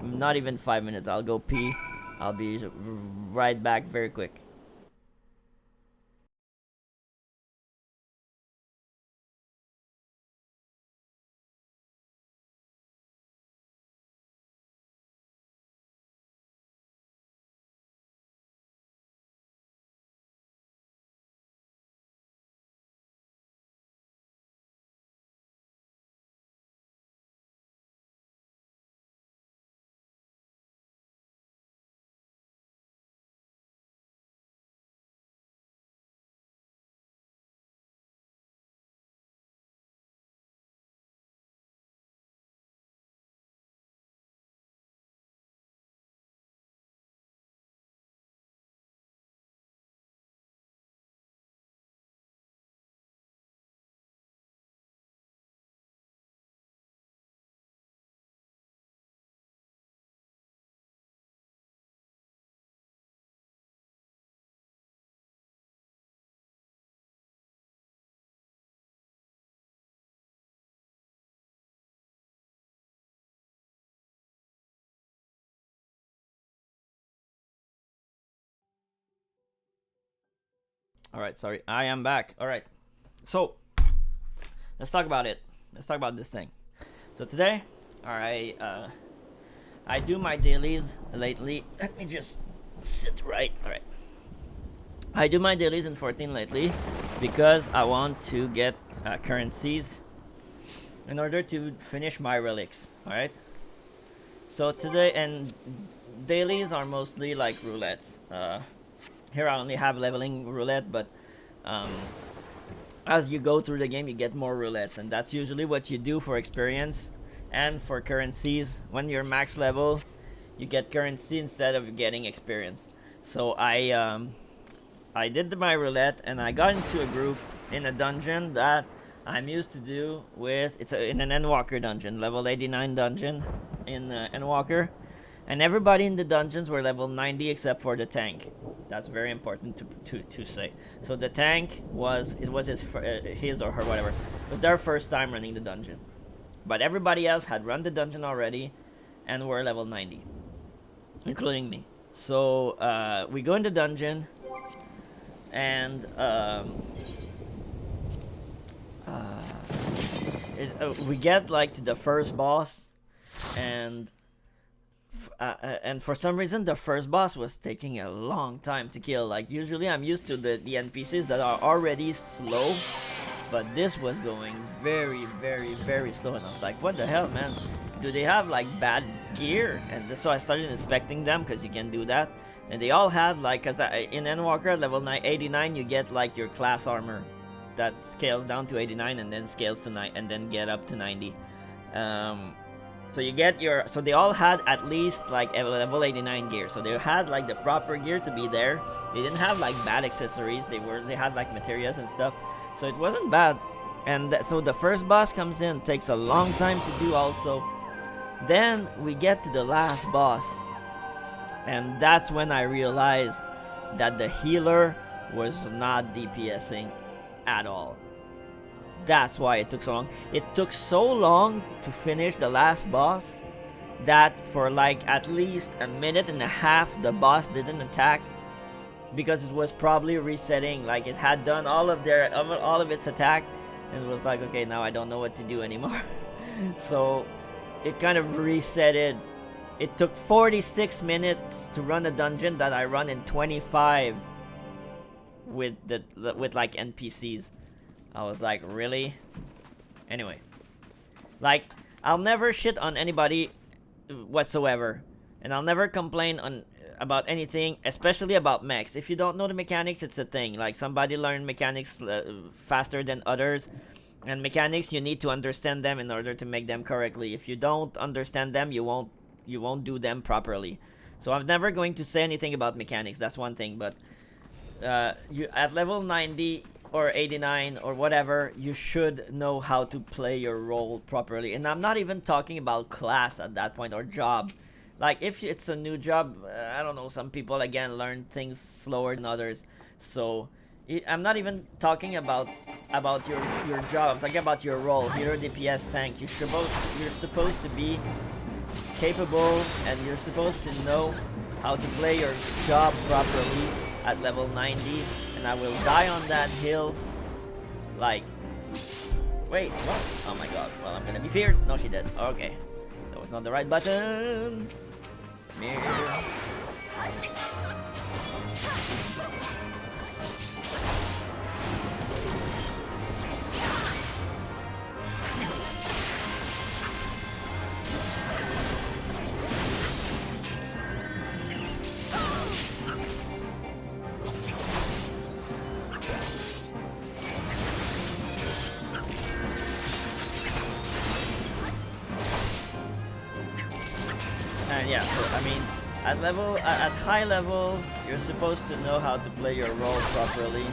not even 5 minutes. I'll go pee. I'll be right back very quick. Alright, sorry. I am back. Alright. So, let's talk about it. Let's talk about this thing. So today, I do my dailies lately. Let me just sit right. Alright. I do my dailies in 14 lately because I want to get currencies in order to finish my relics. Alright. So today, and dailies are mostly like roulettes. Here I only have leveling roulette, but as you go through the game you get more roulettes, and that's usually what you do for experience and for currencies. When you're max level you get currency instead of getting experience. So I did my roulette and I got into a group in a dungeon that I'm used to do with. It's in an Endwalker dungeon, level 89 dungeon in Endwalker. And everybody in the dungeons were level 90 except for the tank. That's very important to say. So the tank was his or her, whatever. It was their first time running the dungeon. But everybody else had run the dungeon already and were level 90, including me. So we go in the dungeon and we get like to the first boss, and and for some reason the first boss was taking a long time to kill. Like usually I'm used to the NPCs that are already slow, but this was going very, very, very slow, and I was like, what the hell, man? Do they have like bad gear? And so I started inspecting them, because you can do that, and they all had like, because in Endwalker level 89 you get like your class armor that scales down to 89 and then scales to 9 and then get up to 90. So you get your, so they all had at least like a level 89 gear, so they had like the proper gear to be there. They didn't have like bad accessories, they had like materials and stuff, so it wasn't bad. And so the first boss comes in, takes a long time to do also. Then we get to the last boss, and that's when I realized that the healer was not DPSing at all. That's why it took so long. It took so long to finish the last boss that for like at least a minute and a half the boss didn't attack, because it was probably resetting. Like it had done all of its attack, and it was like, okay, now I don't know what to do anymore. So it kind of reset it. It took 46 minutes to run a dungeon that I run in 25 with like NPCs. I was like, really? Anyway, like, I'll never shit on anybody whatsoever, and I'll never complain about anything, especially about mechs. If you don't know the mechanics, it's a thing. Like, somebody learned mechanics faster than others, and mechanics, you need to understand them in order to make them correctly. If you don't understand them, you won't do them properly. So I'm never going to say anything about mechanics. That's one thing. But you at level 90 or 89 or whatever, you should know how to play your role properly. And I'm not even talking about class at that point, or job. Like, if it's a new job, I don't know, some people again learn things slower than others. So I'm not even talking about your job. I'm talking about your role. Hero, DPS, tank. You're supposed to be capable, and you're supposed to know how to play your job properly at level 90. And I will die on that hill. Like, wait, what? Oh my god. Well, I'm gonna be feared. No, she did. Okay, that was not the right button. Come here. And yeah, so I mean, at high level, you're supposed to know how to play your role properly.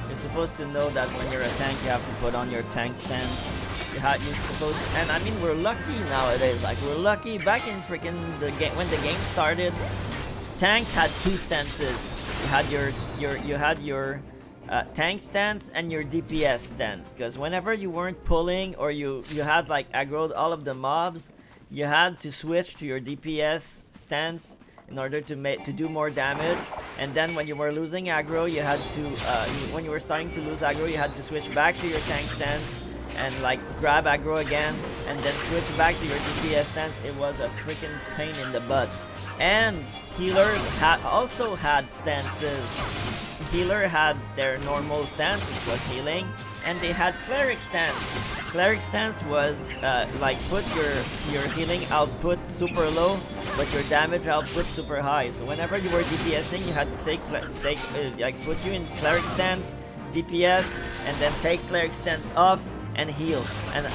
You're supposed to know that when you're a tank, you have to put on your tank stance. You're supposed to, and I mean, we're lucky nowadays. Like, we're lucky. Back in freaking the game, when the game started, tanks had two stances. You had your tank stance and your DPS stance. Because whenever you weren't pulling, or you had like aggroed all of the mobs, you had to switch to your DPS stance in order to do more damage. And then when you were losing aggro, you had to when you were starting to lose aggro, you had to switch back to your tank stance and like grab aggro again, and then switch back to your DPS stance. It was a freaking pain in the butt. And healers also had stances. Healer had their normal stance, which was healing, and they had cleric stance. Cleric stance was like, put your healing output super low, but your damage output super high. So whenever you were DPSing, you had to like put you in cleric stance, DPS, and then take cleric stance off and heal. And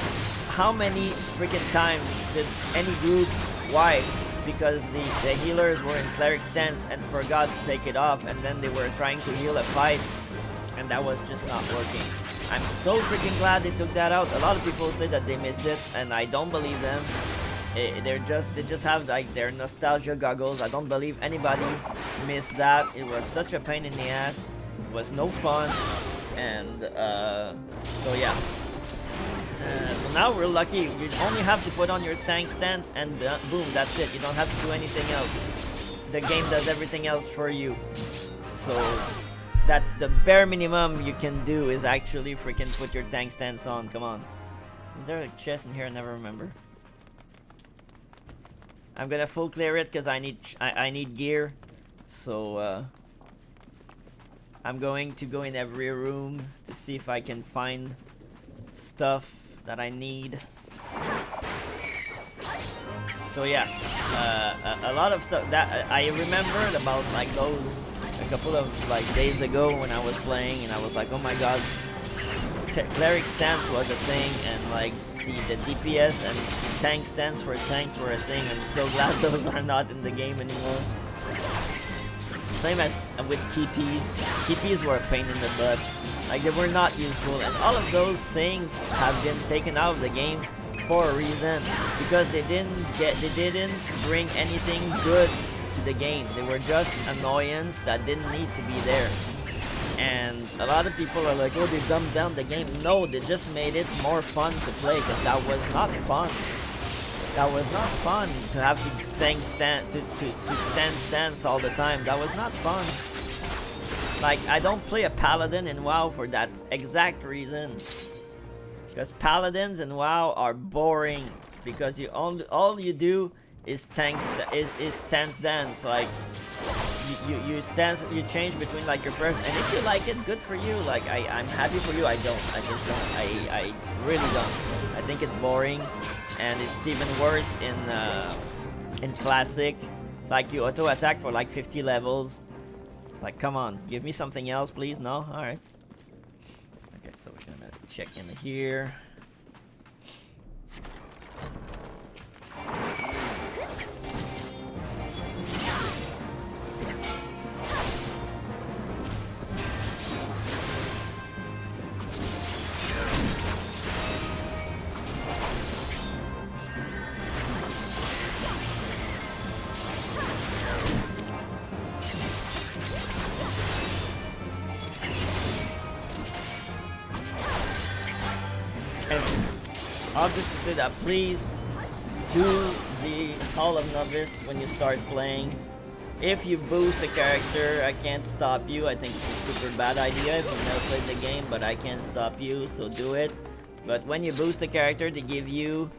how many freaking times did any group wipe because the healers were in cleric stance and forgot to take it off, and then they were trying to heal a fight, and that was just not working. I'm so freaking glad they took that out. A lot of people say that they miss it, and I don't believe them. They just have like their nostalgia goggles. I don't believe anybody missed that. It was such a pain in the ass. It was no fun, and so yeah. So now we're lucky. You only have to put on your tank stance, and boom, that's it. You don't have to do anything else. The game does everything else for you. So that's the bare minimum you can do, is actually freaking put your tank stance on. Come on. Is there a chest in here? I never remember. I'm gonna full clear it because I need gear. So I'm going to go in every room to see if I can find stuff that I need. So yeah, a lot of stuff that I remembered about like those a couple of like days ago when I was playing, and I was like, oh my god, cleric stance was a thing, and like the DPS and tank stance for tanks were a thing. I'm so glad those are not in the game anymore. Same as with TPs. TPs were a pain in the butt. Like, they were not useful, and all of those things have been taken out of the game for a reason, because they didn't bring anything good to the game. They were just annoyance that didn't need to be there. And a lot of people are like, oh, they dumbed down the game. No, they just made it more fun to play, because that was not fun. That was not fun to have to stand stance all the time. That was not fun. Like, I don't play a paladin in WoW for that exact reason. Because paladins in WoW are boring, because all you do is stance dance. Like, you change between like your person, and if you like it, good for you. Like, I'm happy for you. I just don't. I really don't. I think it's boring, and it's even worse in classic. Like, you auto attack for like 50 levels. Like, come on, give me something else, please. No, all right. Okay, so we're gonna check in here. I'll just to say that please do the Hall of Novice when you start playing. If you boost a character, I can't stop you. I think it's a super bad idea if you've never played the game, but I can't stop you, so do it. But when you boost a character, they give you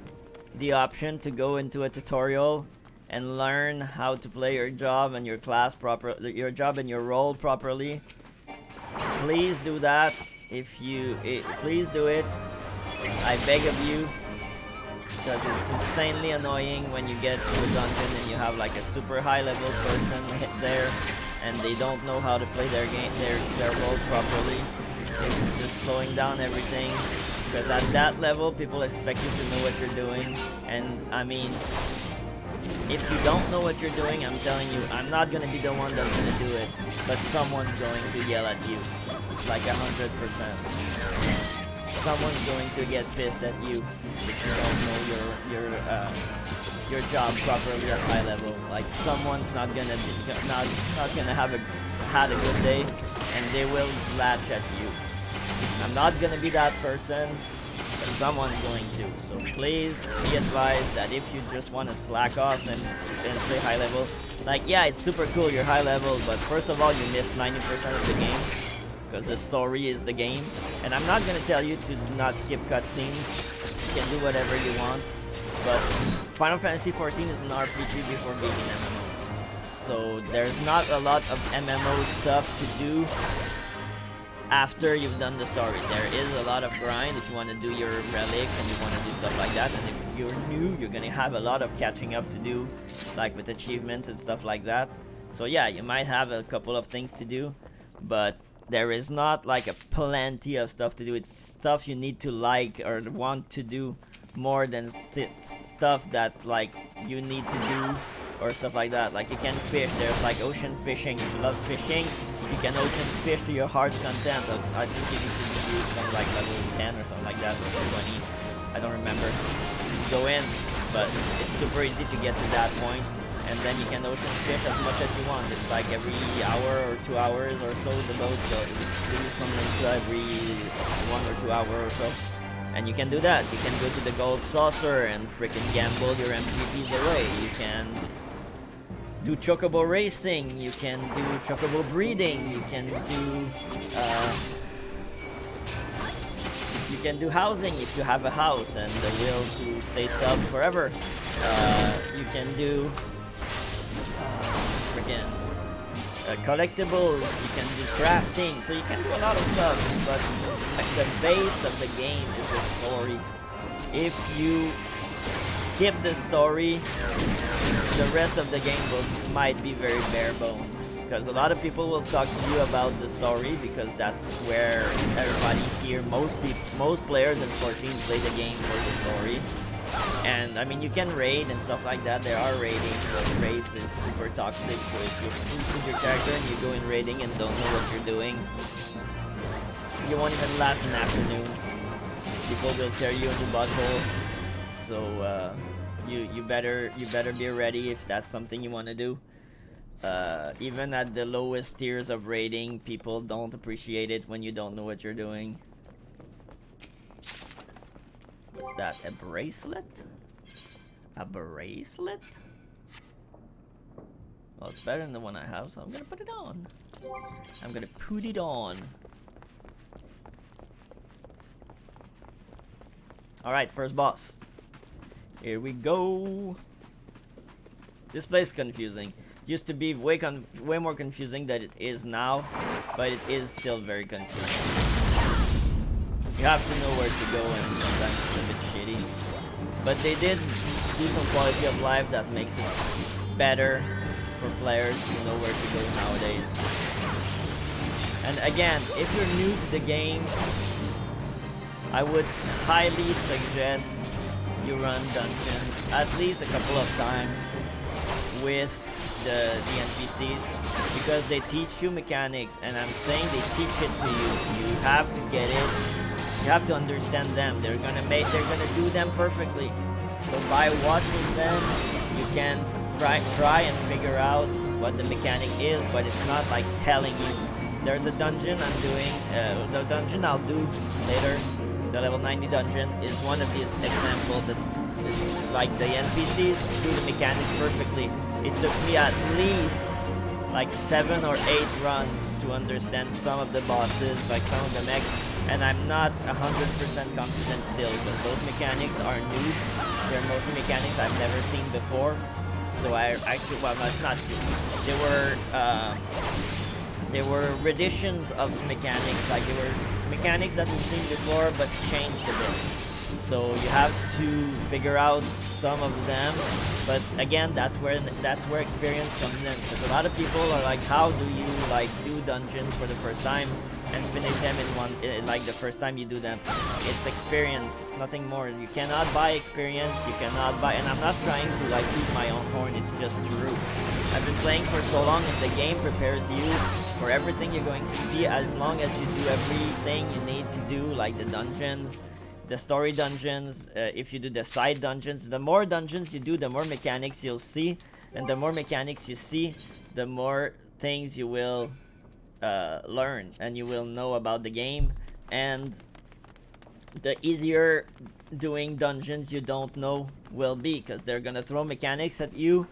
the option to go into a tutorial and learn how to play your job and your class properly, your job and your role properly. Please do that. Please do it. I beg of you, because it's insanely annoying when you get to a dungeon and you have like a super high level person there, and they don't know how to play their game, their role properly. It's just slowing down everything, because at that level people expect you to know what you're doing. And I mean, if you don't know what you're doing, I'm telling you, I'm not gonna be the one that's gonna do it, but someone's going to yell at you, like 100%. Someone's going to get pissed at you if you don't know your job properly at high level. Like, someone's not gonna have had a good day, and they will latch at you. I'm not gonna be that person, but someone's going to. So please be advised that if you just want to slack off and play high level, like, yeah, it's super cool, you're high level, but first of all, you missed 90% of the game, because the story is the game. And I'm not gonna tell you to not skip cutscenes. You can do whatever you want, but Final Fantasy XIV is an RPG before being an MMO. So there's not a lot of MMO stuff to do after you've done the story. There is a lot of grind if you want to do your relics and you want to do stuff like that. And if you're new, you're gonna have a lot of catching up to do, like with achievements and stuff like that. So yeah, you might have a couple of things to do, but there is not like a plenty of stuff to do. It's stuff you need to like or want to do more than stuff that like you need to do or stuff like that. Like, you can fish. There's like ocean fishing. If you love fishing, you can ocean fish to your heart's content. I think you need to do something like level 10 or something like that, or 20. I don't remember. Go in, but it's super easy to get to that point. And then you can ocean fish as much as you want. It's like every hour or 2 hours or so the boat leaves from Lisa every 1 or 2 hours or so. And you can do that. You can go to the gold saucer and freaking gamble your MVPs away. You can do chocobo racing. You can do chocobo breeding. You can do You can do housing if you have a house and the will to stay sub forever. You can do freaking collectibles, you can do crafting, so you can do a lot of stuff, but the base of the game is the story. If you skip the story, the rest of the game might be very bare bone, because a lot of people will talk to you about the story, because that's where everybody here, most players in 14 play the game for the story. And I mean, you can raid and stuff like that. There are raiding, but raids is super toxic. So if you choose your character and you go in raiding and don't know what you're doing, you won't even last an afternoon. People will tear you in the butthole. So you better be ready if that's something you want to do. Even at the lowest tiers of raiding, people don't appreciate it when you don't know what you're doing. What's that? A bracelet? A bracelet? Well, it's better than the one I have, so I'm gonna put it on. I'm gonna put it on. Alright, first boss. Here we go. This place is confusing. It used to be way more confusing than it is now, but it is still very confusing. You have to know where to go, and sometimes it's a bit shitty. But they did do some quality of life that makes it better for players to know where to go nowadays. And again, if you're new to the game, I would highly suggest you run dungeons at least a couple of times with the NPCs, because they teach you mechanics, and I'm saying they teach it to you. You have to get it. You have to understand them. They're gonna do them perfectly. So by watching them, you can try and figure out what the mechanic is, but it's not like telling you. There's a dungeon I'm doing. The dungeon I'll do later, the level 90 dungeon, is one of these examples that, like, the NPCs do the mechanics perfectly. It took me at least like 7 or 8 runs to understand some of the bosses, like some of the mechs. And I'm not 100% confident still, because those mechanics are new. They're mostly mechanics I've never seen before. So I actually, well, that's not true. They were renditions of mechanics, like they were mechanics that we've seen before, but changed a bit. So you have to figure out some of them. But again, that's where experience comes in. Because a lot of people are like, how do you like do dungeons for the first time and finish them in one, like the first time you do them? It's experience, it's nothing more. You cannot buy experience, you cannot buy, and I'm not trying to like toot my own horn, it's just true. I've been playing for so long, and the game prepares you for everything you're going to see, as long as you do everything you need to do, like the dungeons, the story dungeons. If you do the side dungeons, the more dungeons you do, the more mechanics you'll see, and the more mechanics you see, the more things you will learn and you will know about the game. And the easier doing dungeons you don't know will be, because they're gonna throw mechanics at you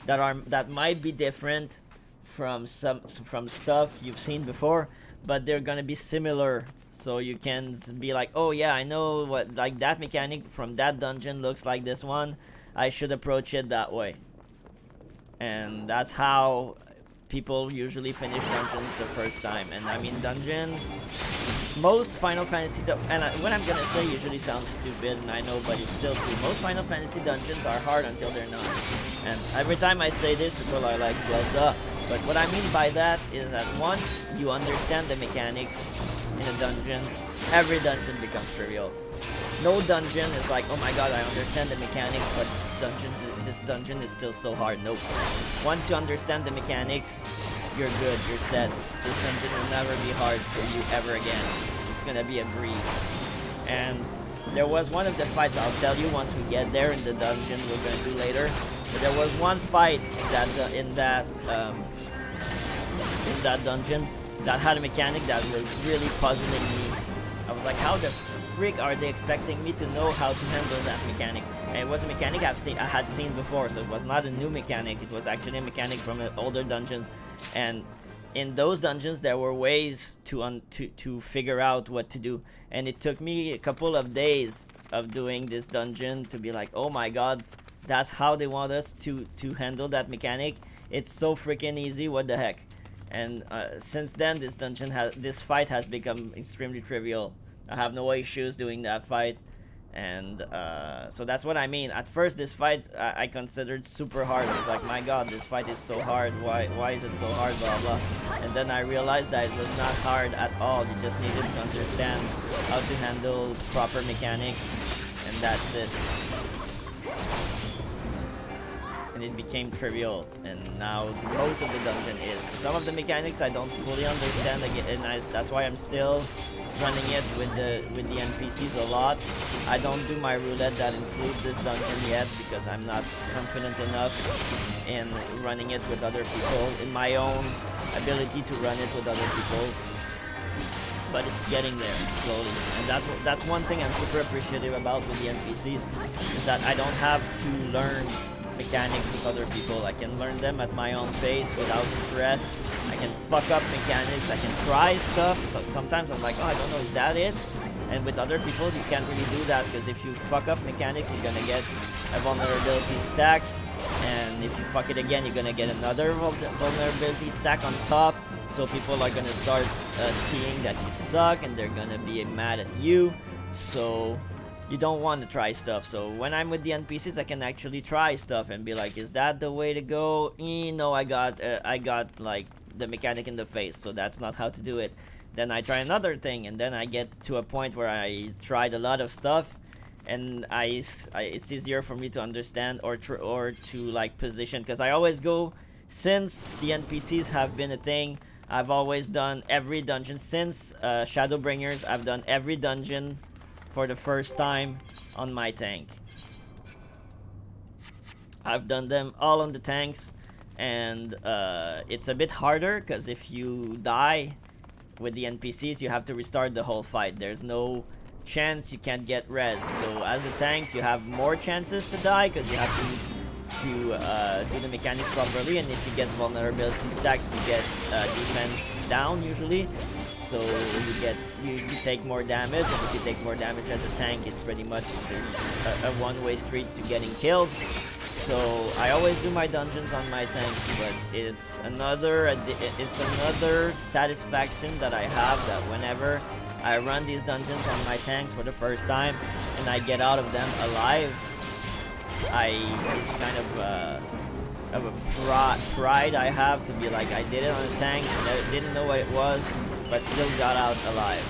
that might be different from stuff you've seen before, but they're gonna be similar. So you can be like, oh yeah, I know what, like, that mechanic from that dungeon looks like this one, I should approach it that way. And that's how people usually finish dungeons the first time. And I mean, dungeons, most Final Fantasy, and what I'm gonna say usually sounds stupid, and I know, but it's still true. Most Final Fantasy dungeons are hard until they're not. And every time I say this, people are like, well, duh. But what I mean by that is that once you understand the mechanics in a dungeon, every dungeon becomes trivial. No dungeon is like, oh my god, I understand the mechanics, but this dungeon is still so hard. Nope. Once you understand the mechanics, you're good, you're set. This dungeon will never be hard for you ever again. It's gonna be a breeze. And there was one of the fights, I'll tell you once we get there in the dungeon we're gonna do later. But there was one fight that in that dungeon that had a mechanic that was really puzzling me. I was like, how the frick are they expecting me to know how to handle that mechanic? And it was a mechanic I had seen before, so it was not a new mechanic. It was actually a mechanic from older dungeons, and in those dungeons there were ways to figure out what to do, and it took me a couple of days of doing this dungeon to be like, oh my god, that's how they want us to handle that mechanic. It's so freaking easy, what the heck. And since then this fight has become extremely trivial. I have no issues doing that fight. And so that's what I mean. At first this fight I considered super hard. I was like, my god, this fight is so hard, why is it so hard, blah blah. And then I realized that it was not hard at all. You just needed to understand how to handle proper mechanics, and that's it. And it became trivial, and now most of the dungeon is. Some of the mechanics I don't fully understand, and that's why I'm still running it with the NPCs a lot. I don't do my roulette that includes this dungeon yet because I'm not confident enough in running it with other people, in my own ability to run it with other people. But it's getting there slowly, and that's one thing I'm super appreciative about with the NPCs, is that I don't have to learn mechanics with other people. I can learn them at my own pace without stress. I can fuck up mechanics, I can try stuff. So sometimes I'm like, oh, I don't know, is that it? And with other people you can't really do that, because if you fuck up mechanics you're gonna get a vulnerability stack, and if you fuck it again you're gonna get another vulnerability stack on top. So people are gonna start seeing that you suck, and they're gonna be mad at you. So you don't want to try stuff. So when I'm with the NPCs I can actually try stuff and be like, is that the way to go? No, I got like the mechanic in the face, so that's not how to do it. Then I try another thing, and then I get to a point where I tried a lot of stuff, and it's easier for me to understand or to like position, because I always go, since the NPCs have been a thing, I've always done every dungeon since Shadowbringers. I've done every dungeon for the first time on my tank. I've done them all on the tanks, and it's a bit harder because if you die with the NPCs you have to restart the whole fight. There's no chance you can't get res. So as a tank you have more chances to die because you have to do the mechanics properly, and if you get vulnerability stacks you get defense down usually. So you take more damage, and if you take more damage as a tank, it's pretty much a one-way street to getting killed. So I always do my dungeons on my tanks, but it's another satisfaction that I have, that whenever I run these dungeons on my tanks for the first time and I get out of them alive, it's kind of a pride I have to be like, I did it on a tank, I didn't know what it was, but still got out alive.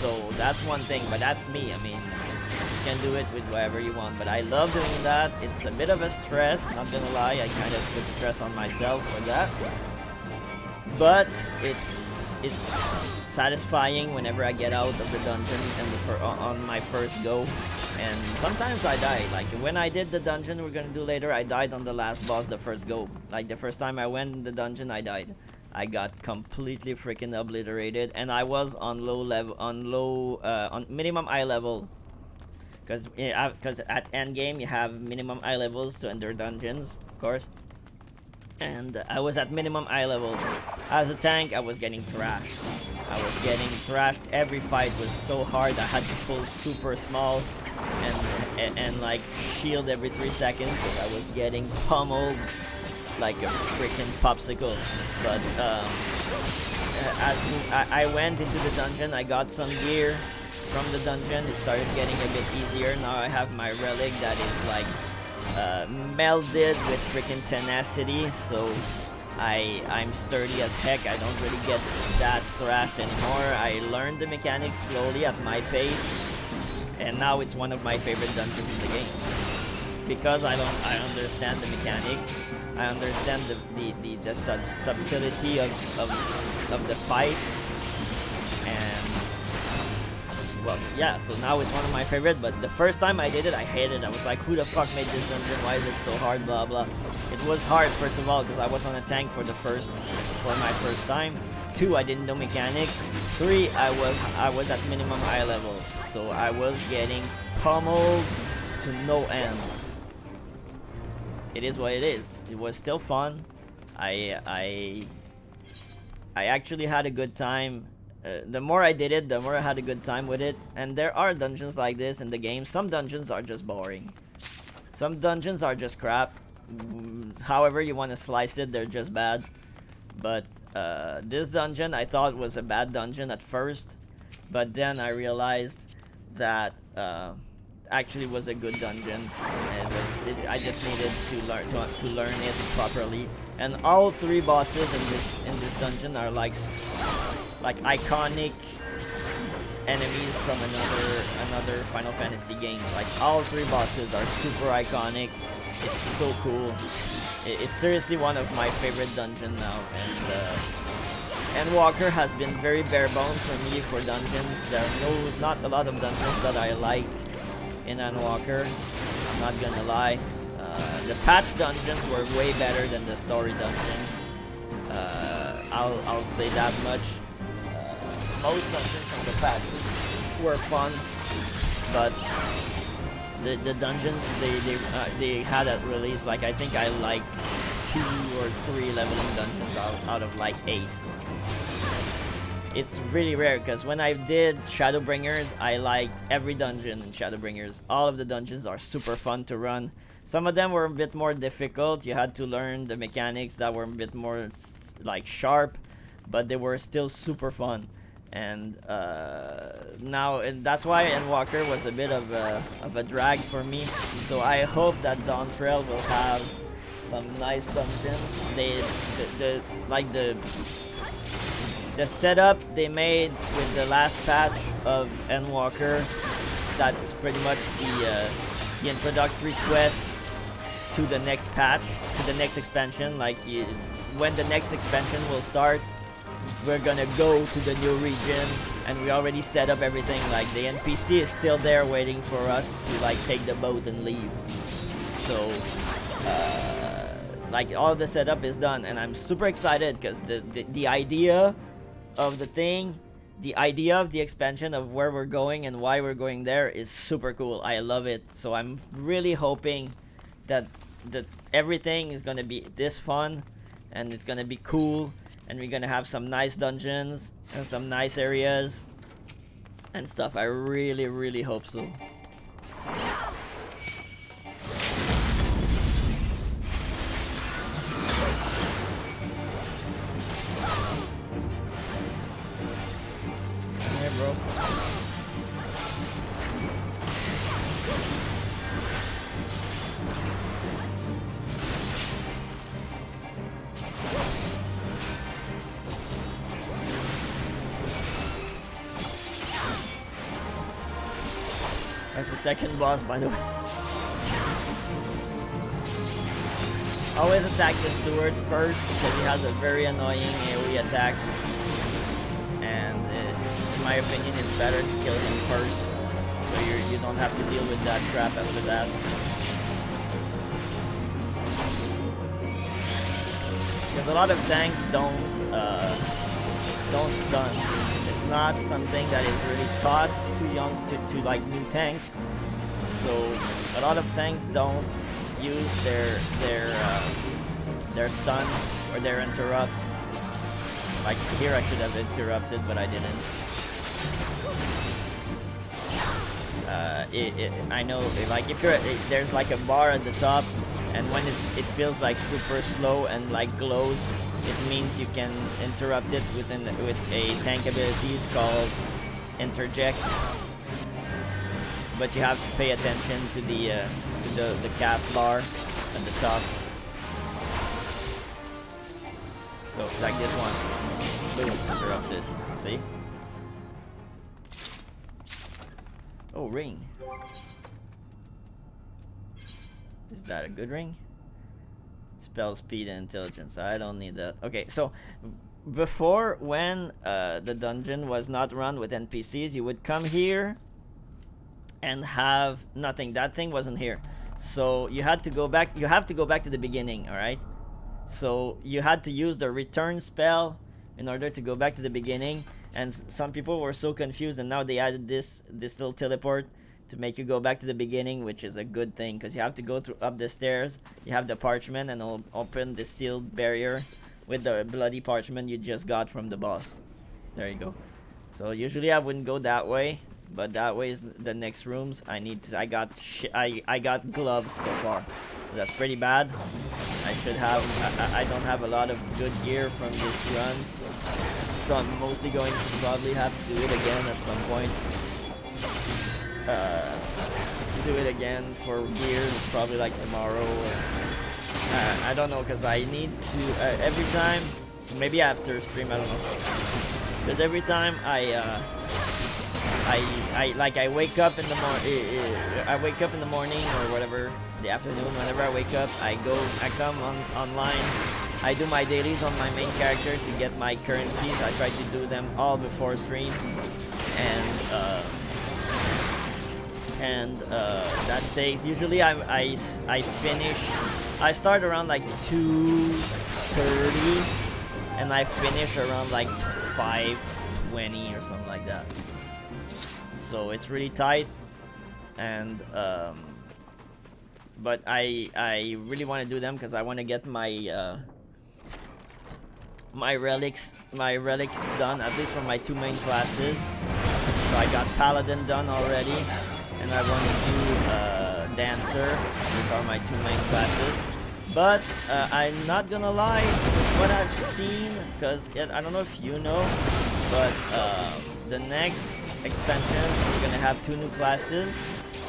So that's one thing, but that's me. I mean, you can do it with whatever you want, but I love doing that. It's a bit of a stress, not gonna lie. I kind of put stress on myself for that, but it's satisfying whenever I get out of the dungeon and on my first go. And sometimes I die. Like when I did the dungeon we're gonna do later, I died on the last boss the first go. Like the first time I went in the dungeon I died. I got completely freaking obliterated, and I was on on minimum eye level, because at end game you have minimum eye levels to enter dungeons, of course. And I was at minimum eye level. As a tank I was getting thrashed. Every fight was so hard. I had to pull super small and like shield every 3 seconds because I was getting pummeled like a freaking popsicle. But as I went into the dungeon, I got some gear from the dungeon. It started getting a bit easier. Now I have my relic that is like melded with freaking tenacity, so I'm sturdy as heck. I don't really get that thrashed anymore. I learned the mechanics slowly at my pace, and now it's one of my favorite dungeons in the game because I understand the mechanics. I understand the subtlety of the fight, and well, yeah, so now it's one of my favorite. But the first time I did it, I hated it. I was like, who the fuck made this dungeon? Why is it so hard? Blah blah. It was hard, first of all, because I was on a tank for my first time. 2, I didn't know mechanics. 3, I was at minimum eye level, so I was getting pummeled to no end. it is what it is. It was still fun. I actually had a good time. The more I did it, the more I had a good time with it. And there are dungeons like this in the game. Some dungeons are just boring. Some dungeons are just crap. However you want to slice it, they're just bad. But this dungeon I thought was a bad dungeon at first. But then I realized that actually was a good dungeon. I just needed to learn it properly. And all 3 bosses in this dungeon are like iconic enemies from another Final Fantasy game. Like all 3 bosses are super iconic. It's so cool. It's seriously one of my favorite dungeons now. And Endwalker has been very bare bones for me for dungeons. There are not a lot of dungeons that I like in Endwalker. I'm not gonna lie. The patch dungeons were way better than the story dungeons. I'll say that much. Most dungeons from the patch were fun, but the dungeons they had at release, like I think I like 2 or 3 leveling dungeons out of like 8. It's really rare because when I did Shadowbringers, I liked every dungeon in Shadowbringers. All of the dungeons are super fun to run. Some of them were a bit more difficult. You had to learn the mechanics that were a bit more like sharp, but they were still super fun. And that's why Endwalker was a bit of a drag for me. So I hope that Dawn Trail will have some nice dungeons. The setup they made with the last patch of Endwalker, that's pretty much the introductory quest to the next patch, to the next expansion. Like when the next expansion will start, we're gonna go to the new region, and we already set up everything. Like the NPC is still there waiting for us to like take the boat and leave. So like all the setup is done, and I'm super excited because the idea of the idea of the expansion of where we're going and why we're going there is super cool. I love it. So I'm really hoping that everything is gonna be this fun, and it's gonna be cool, and we're gonna have some nice dungeons and some nice areas and stuff. I really, really hope so. Bro. That's the second boss, by the way. Always attack the steward first because he has a very annoying AoE attack, and in my opinion it's better to kill him first, so you don't have to deal with that crap after that. Because a lot of tanks don't stun. It's not something that is really taught to like new tanks. So a lot of tanks don't use their stun or their interrupt. Like here I should have interrupted, but I didn't. I know, like if you're there's like a bar at the top, and when it feels like super slow and like glows, it means you can interrupt it with a tank ability called interject. But you have to pay attention to the cast bar at the top. So like this one, boom, interrupted. See? Oh, ring. Is that a good ring? Spell speed and intelligence. I don't need that. Okay, so before, when the dungeon was not run with NPCs, you would come here and have nothing. That thing wasn't here. So you had to go back. You have to go back to the beginning, all right? So you had to use the return spell in order to go back to the beginning. And some people were so confused, and now they added this little teleport to make you go back to the beginning, which is a good thing because you have to go through up the stairs. You have the parchment and open the sealed barrier with the bloody parchment you just got from the boss. There you go. So usually I wouldn't go that way, but that way is the next rooms. I got gloves so far. That's pretty bad. I should have. I don't have a lot of good gear from this run, so I'm mostly going to probably have to do it again at some point. To do it again for gear, probably like tomorrow. Or, I don't know, cause I need to every time. Maybe after stream, I don't know. Cause every time I wake up in the morning or whatever, the afternoon, whenever I wake up, I come online, I do my dailies on my main character to get my currencies. I try to do them all before stream, and that takes, usually I finish, I start around like 2:30 and I finish around like 5:20 or something like that. So it's really tight, and but I really want to do them because I want to get my my relics done, at least for my 2 main classes. So I got Paladin done already, and I want to do Dancer, which are my 2 main classes. But I'm not gonna lie, with what I've seen, because I don't know if you know, but the next expansion, we're gonna have 2 new classes.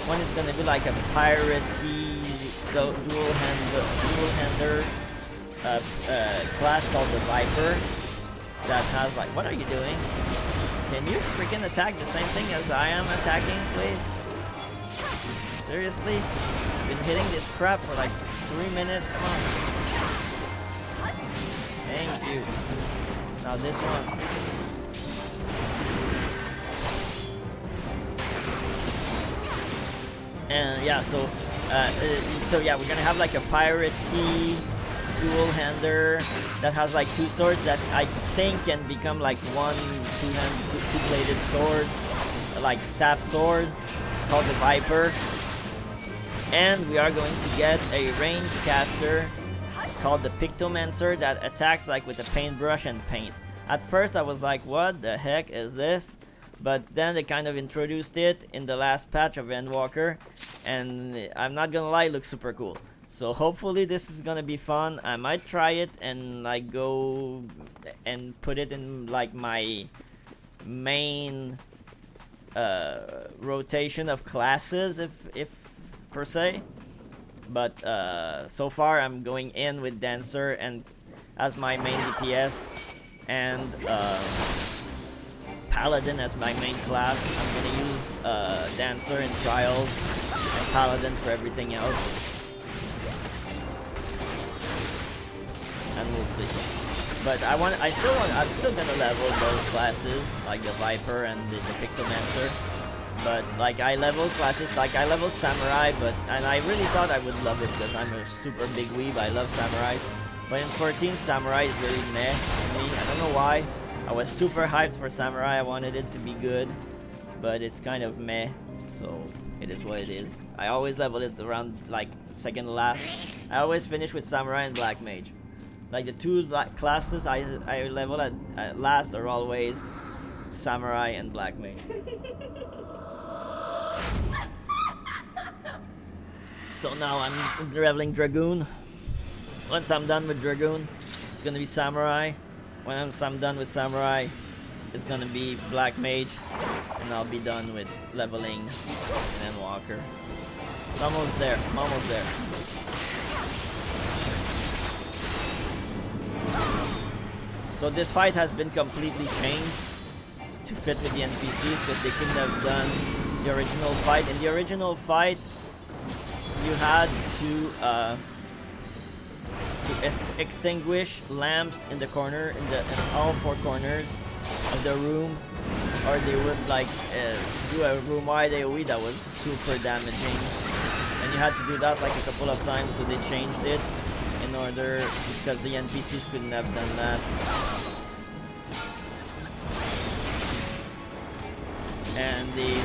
One is gonna be like a piratey dual-hander class called the Viper that has like, what are you doing? Can you freaking attack the same thing as I am attacking, please? Seriously? I've been hitting this crap for like 3 minutes, come on. Thank you. Now this one. And yeah, so yeah, we're gonna have like a piratey dual-hander that has like 2 swords that I think can become like one two-bladed sword, like staff sword, called the Viper. And we are going to get a range caster called the Pictomancer that attacks like with a paintbrush and paint. At first I was like, what the heck is this? But then they kind of introduced it in the last patch of Endwalker, and I'm not gonna lie, it looks super cool. So hopefully this is gonna be fun. I might try it and like go and put it in like my main rotation of classes, if per se. But so far I'm going in with Dancer and as my main DPS, and Paladin as my main class. I'm gonna use Dancer in trials and Paladin for everything else, and we'll see. But I'm still gonna level both classes, like the Viper and the Pictomancer. But like I level classes, like I level Samurai, and I really thought I would love it because I'm a super big weeb. I love Samurais. But in 14, Samurai is really meh to me. I don't know why. I was super hyped for Samurai. I wanted it to be good, but it's kind of meh. So it is what it is. I always level it around like second last. I always finish with Samurai and Black Mage. Like the 2 classes I level at last are always Samurai and Black Mage. So now I'm leveling Dragoon. Once I'm done with Dragoon, it's gonna be Samurai. Once I'm done with Samurai, it's gonna be Black Mage, and I'll be done with leveling Endwalker. It's almost there. I'm almost there. So this fight has been completely changed to fit with the NPCs because they couldn't have done the original fight. In the original fight, you had to extinguish lamps in the corner, in all 4 corners of the room, or they would like do a room-wide AoE that was super damaging, and you had to do that like a couple of times. So they changed it in order, because the NPCs couldn't have done that. And they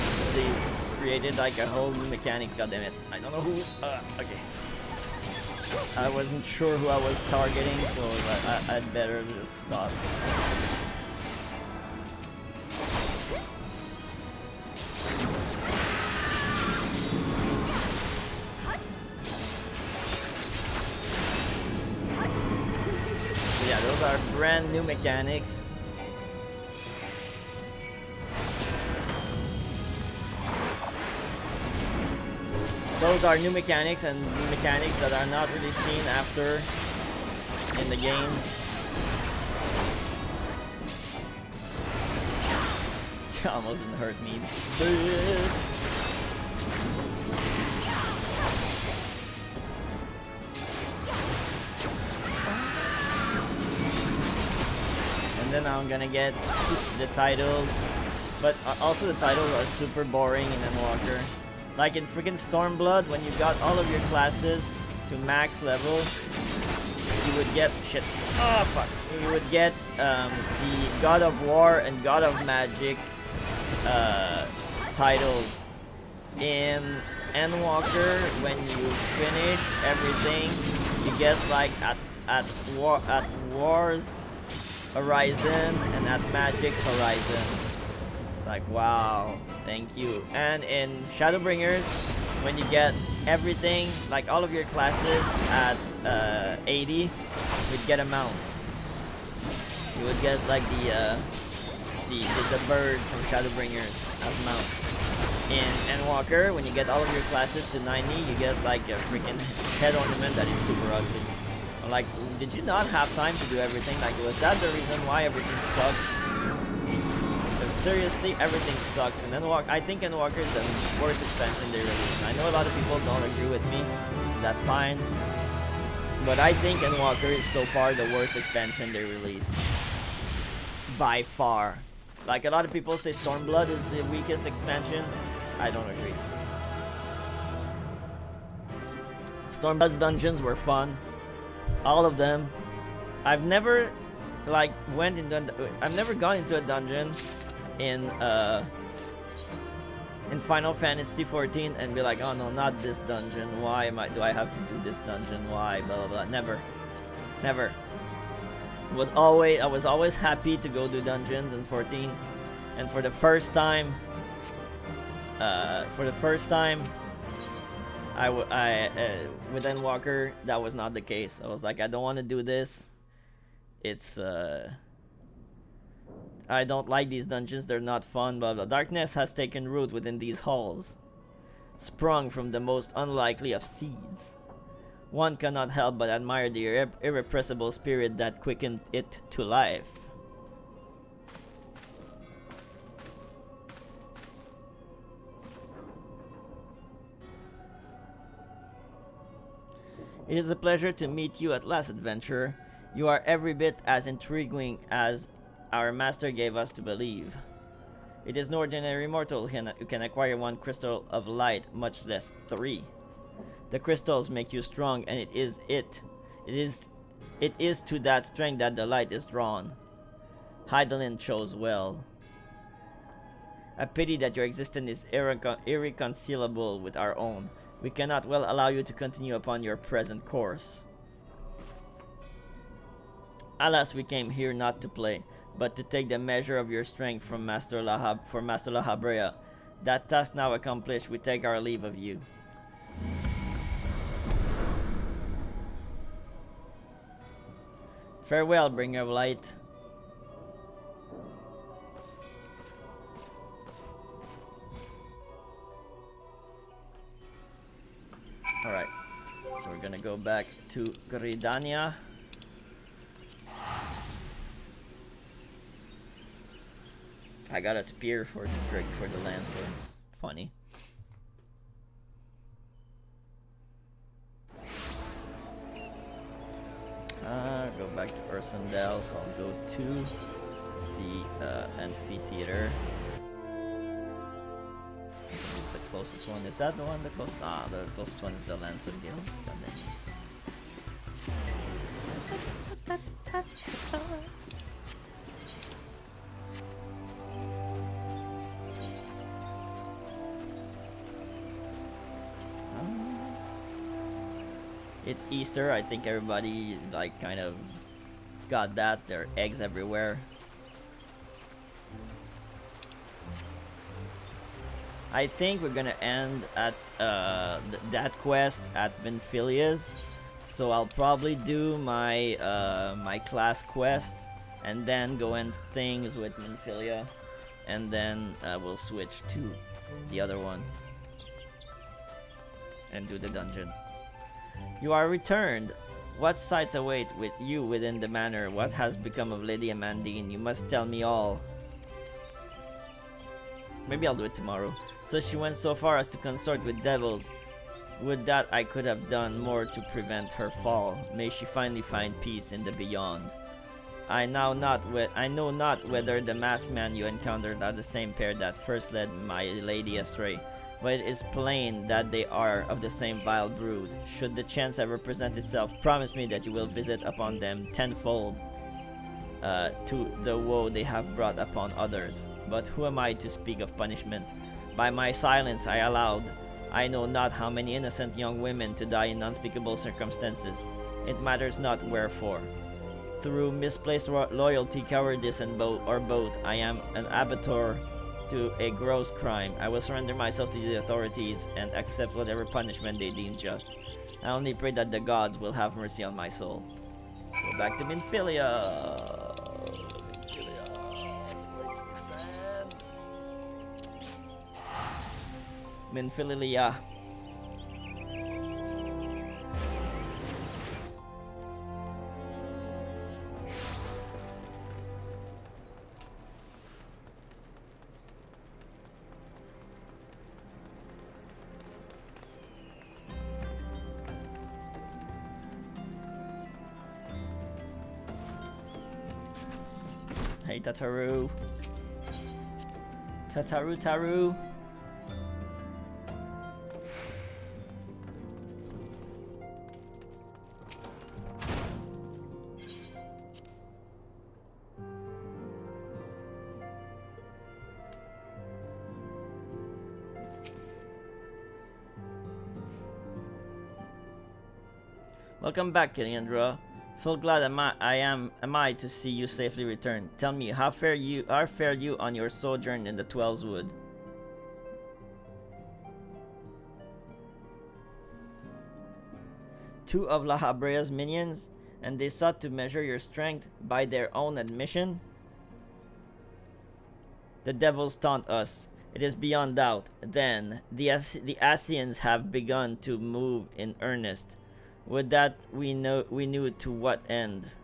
created like a whole new mechanics. God damn it! I don't know who. Okay. I wasn't sure who I was targeting, so I'd better just stop. Yeah, those are brand new mechanics. Those are new mechanics and mechanics that are not really seen after in the game. You almost didn't hurt me, bitch. And then I'm gonna get the titles, but also the titles are super boring in Endwalker. Like in freaking Stormblood, when you got all of your classes to max level, you would get shit. Oh fuck! You would get the God of War and God of Magic titles. In Endwalker, when you finish everything, you get like at War's Horizon and at Magic's Horizon. It's like, wow, thank you. And in Shadowbringers, when you get everything, like all of your classes at 80, you'd get a mount. You would get like the bird from Shadowbringers as mount. In Endwalker, when you get all of your classes to 90, you get like a freaking head ornament that is super ugly. Like, did you not have time to do everything? Like, was that the reason why everything sucks? Seriously, everything sucks. And Endwalker, I think Endwalker is the worst expansion they released. I know a lot of people don't agree with me. That's fine. But I think Endwalker is so far the worst expansion they released. By far. Like, a lot of people say Stormblood is the weakest expansion. I don't agree. Stormblood's dungeons were fun. All of them. I've never, like, I've never gone into a dungeon in Final Fantasy XIV and be like, oh no, not this dungeon. Why do I have to do this dungeon? Why? Blah blah blah. Never. I was always happy to go do dungeons in 14, and for the first time, with Endwalker, that was not the case. I was like, I don't want to do this. It's I don't like these dungeons, they're not fun, blah blah. Darkness has taken root within these halls, sprung from the most unlikely of seeds. One cannot help but admire the irrepressible spirit that quickened it to life. It is a pleasure to meet you at last, adventurer. You are every bit as intriguing as our master gave us to believe. It is no ordinary mortal who can acquire one crystal of light, much less 3. The crystals make you strong, and it is to that strength that the light is drawn. Hydaelyn chose well. A pity that your existence is irreconcilable with our own. We cannot well allow you to continue upon your present course. Alas, we came here not to play, but to take the measure of your strength from Master Lahabrea. That task now accomplished, we take our leave of you. Farewell, bringer of light. Alright, so we're gonna go back to Gridania. I got a spear for the lancer. Funny. Go back to Ursendel, so I'll go to the amphitheater. Who's the closest one? Is that the one? The closest one is the Lancer Guild. It's Easter. I think everybody like kind of got that. There are eggs everywhere. I think we're gonna end at that quest at Vinphilia's. So I'll probably do my my class quest and then go end things with Vinphilia, and then we'll switch to the other one and do the dungeon. You are returned. What sights await with you within the manor? What has become of Lady Amandine? You must tell me all. Maybe I'll do it tomorrow. So she went so far as to consort with devils. Would that I could have done more to prevent her fall. May she finally find peace in the beyond. I know not whether the masked man you encountered are the same pair that first led my lady astray, but it is plain that they are of the same vile brood. Should the chance ever present itself, promise me that you will visit upon them tenfold to the woe they have brought upon others. But who am I to speak of punishment? By my silence I allowed I know not how many innocent young women to die in unspeakable circumstances. It matters not wherefore. Through misplaced loyalty, cowardice, and both, I am an abettor to a gross crime. I will surrender myself to the authorities and accept whatever punishment they deem just. I only pray that the gods will have mercy on my soul. Go back to Vinphilia. Vinphilia. Hey, Tataru. Taru. Welcome back, Kiliandra. Full glad am I to see you safely return. Tell me, how fared you on your sojourn in the 12's Wood? Two of La Habrea's minions, and they sought to measure your strength by their own admission? The devils taunt us. It is beyond doubt. Then, the Asians have begun to move in earnest. Would that we knew to what end.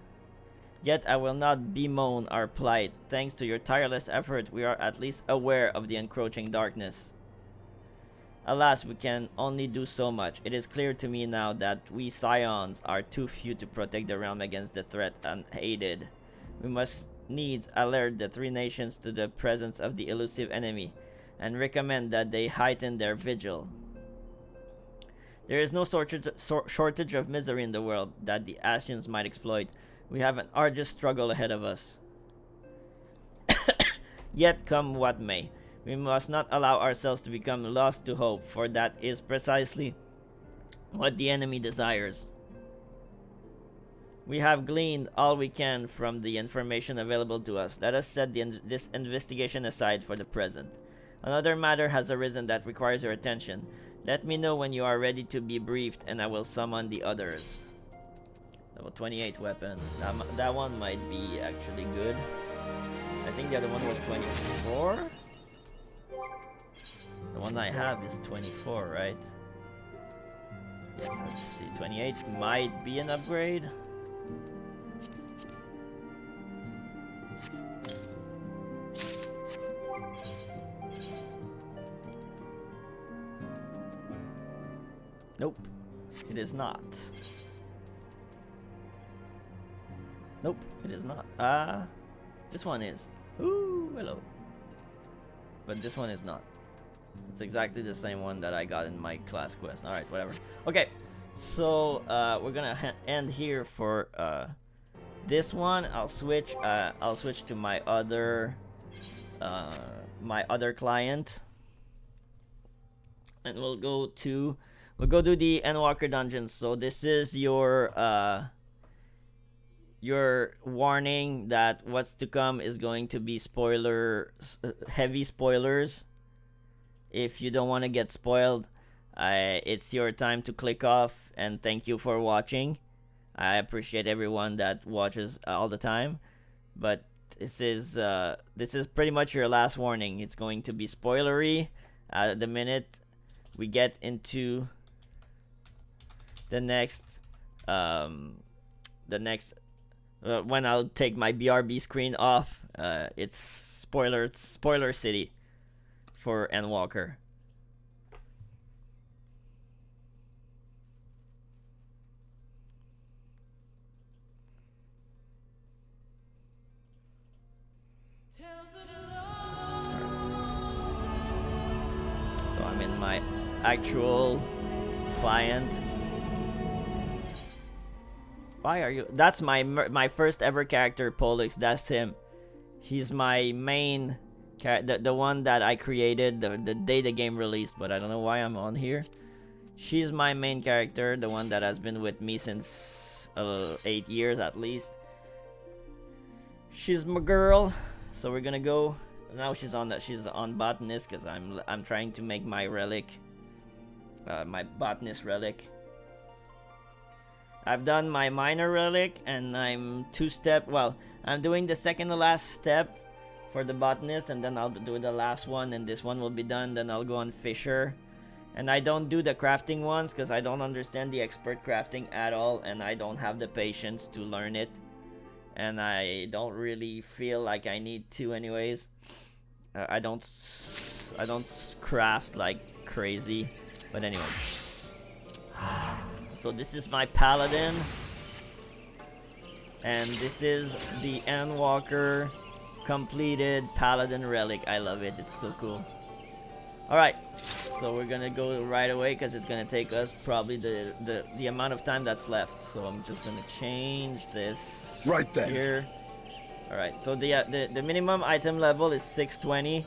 Yet I will not bemoan our plight. Thanks to your tireless effort, we are at least aware of the encroaching darkness. Alas, we can only do so much. It is clear to me now that we Scions are too few to protect the realm against the threat unaided. We must needs alert the three nations to the presence of the elusive enemy, and recommend that they heighten their vigil. There is no shortage of misery in the world that the Asians might exploit. We have an arduous struggle ahead of us. Yet come what may, we must not allow ourselves to become lost to hope, for that is precisely what the enemy desires. We have gleaned all we can from the information available to us. Let us set this investigation aside for the present. Another matter has arisen that requires your attention. Let me know when you are ready to be briefed, and I will summon the others. Level 28 weapon. That one might be actually good. I think the other one was 24? The one I have is 24, right? Let's see, 28 might be an upgrade. Nope, it is not. Nope, it is not. This one is. Ooh, hello. But this one is not. It's exactly the same one that I got in my class quest. Alright, whatever. Okay, so we're gonna end here for this one. I'll switch to my other client, and we'll go to we'll go do the Endwalker dungeons. So this is your warning that what's to come is going to be heavy spoilers. If you don't want to get spoiled, it's your time to click off, and thank you for watching. I appreciate everyone that watches all the time, but this is pretty much your last warning. It's going to be spoilery the minute we get into the next when I'll take my BRB screen off. It's spoiler city for Endwalker. So I'm in my actual client. Why are you? That's my first ever character, Pollux. That's him. He's my main character, the one that I created the day the game released. But I don't know why I'm on here. She's my main character, the one that has been with me since 8 years at least. She's my girl. So we're gonna go. Now she's on botanist because I'm trying to make my relic, my botanist relic. I've done my minor relic and I'm I'm doing the second to last step for the botanist, and then I'll do the last one, and this one will be done. Then I'll go on Fisher, and I don't do the crafting ones because I don't understand the expert crafting at all, and I don't have the patience to learn it, and I don't really feel like I need to anyways. I don't craft like crazy, but anyway. So this is my paladin, and this is the Endwalker completed paladin relic. I love it. It's so cool. All right, so we're gonna go right away because it's gonna take us probably the amount of time that's left. So I'm just gonna change this right then here. Alright, so the minimum item level is 620.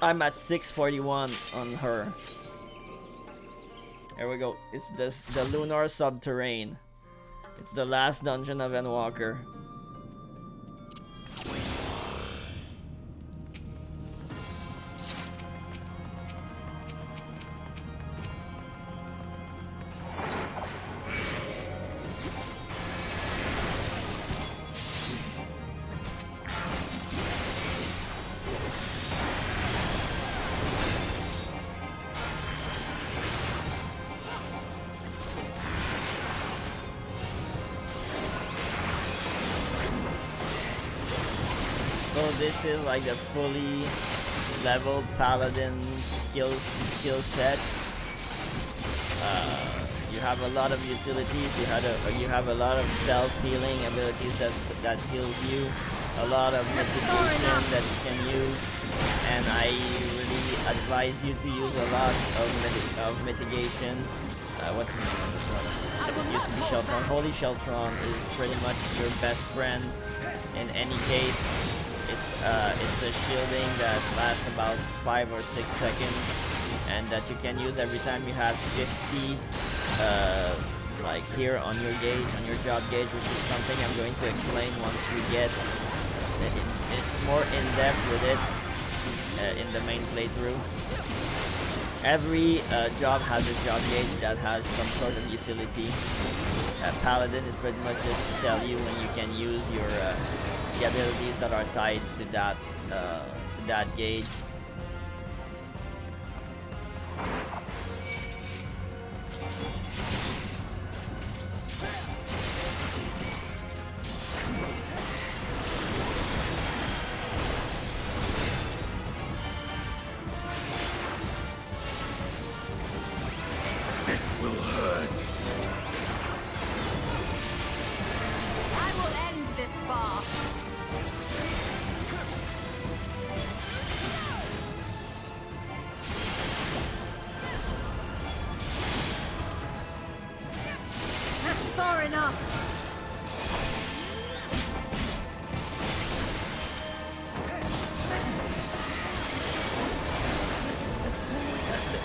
I'm at 641 on her. There we go. It's the Lunar Subterrane. It's the last dungeon of Endwalker. So this is like the fully leveled paladin skill set. You have a lot of utilities. You have a lot of self-healing abilities that heals you. A lot of mitigation that you can use, and I really advise you to use a lot of mitigation. What's the name of this one? It used to be Sheltron. Holy Sheltron is pretty much your best friend in any case. It's a shielding that lasts about 5 or 6 seconds, and that you can use every time you have 50 like here on your gauge, on your job gauge, which is something I'm going to explain once we get more in depth with it in the main playthrough. Every job has a job gauge that has some sort of utility. Paladin is pretty much just to tell you when you can use your the abilities that are tied to that gauge. This will hurt. I will end this farce. That's far enough.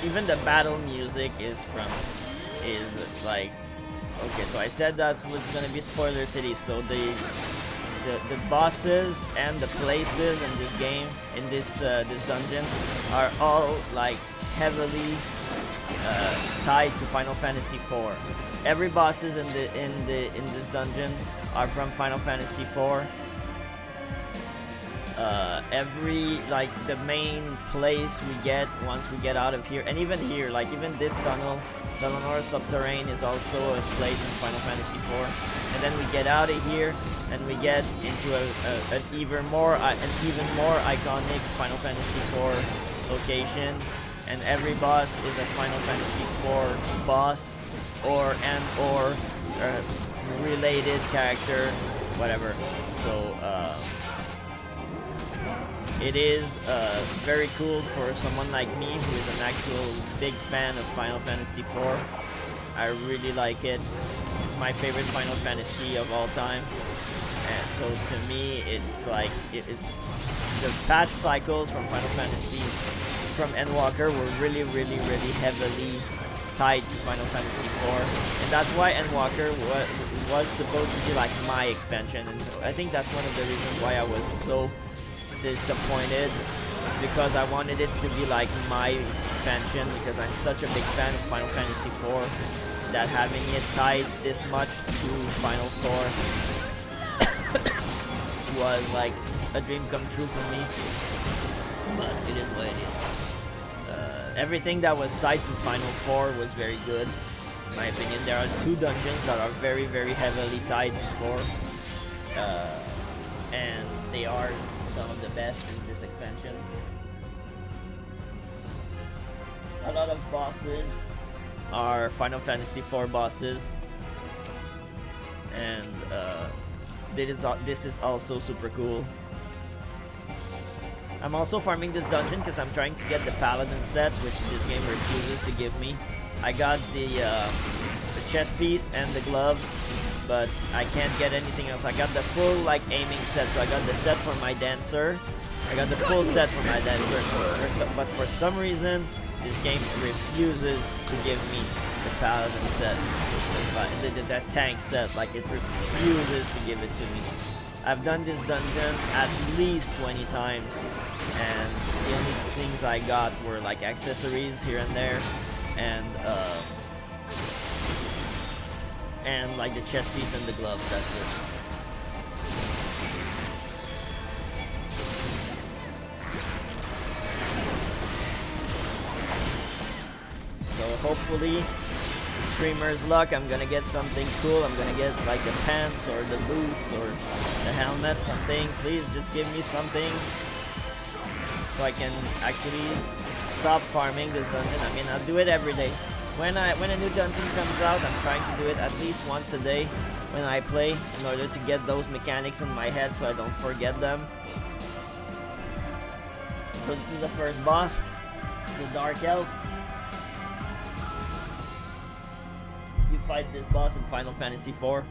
Even the battle music music is like, okay, so I said that was gonna be spoiler city, so the bosses and the places in this game, in this dungeon, are all like heavily tied to Final Fantasy IV. Every bosses in this dungeon are from Final Fantasy IV. Every, like, the main place we get once we get out of here, and even here, like even this tunnel, the Lenore Subterrane, is also a place in Final Fantasy IV. And then we get out of here and we get into an even more iconic Final Fantasy IV location, and every boss is a Final Fantasy IV boss or related character, whatever. So it is very cool for someone like me who is an actual big fan of Final Fantasy IV. I really like it. It's my favorite Final Fantasy of all time. And so to me, it's like the patch cycles from Final Fantasy from Endwalker were really heavily tied to Final Fantasy IV, and that's why Endwalker was supposed to be like my expansion. And I think that's one of the reasons why I was so disappointed, because I wanted it to be like my expansion, because I'm such a big fan of Final Fantasy IV, that having it tied this much to Final 4 was like a dream come true for me. But it is what it is. Everything that was tied to Final 4 was very good, in my opinion. There are 2 dungeons that are very heavily tied to 4, and they are some of the best in this expansion. A lot of bosses are Final Fantasy IV bosses, and this is also super cool. I'm also farming this dungeon because I'm trying to get the Paladin set, which this game refuses to give me. I got the chest piece and the gloves, but I can't get anything else. I got the full like aiming set, so I got the set for my dancer. I got the full set for my dancer, but for some reason this game refuses to give me the Paladin set, that tank set. Like, it refuses to give it to me. I've done this dungeon at least 20 times, and the only things I got were like accessories here and there, and like the chest piece and the gloves. That's it. So hopefully, streamer's luck, I'm gonna get something cool. I'm gonna get like the pants or the boots or the helmet, something. Please just give me something so I can actually stop farming this dungeon. I mean, I'll do it every day. When a new dungeon comes out, I'm trying to do it at least once a day when I play, in order to get those mechanics in my head so I don't forget them. So this is the first boss, the Dark Elf. You fight this boss in Final Fantasy IV.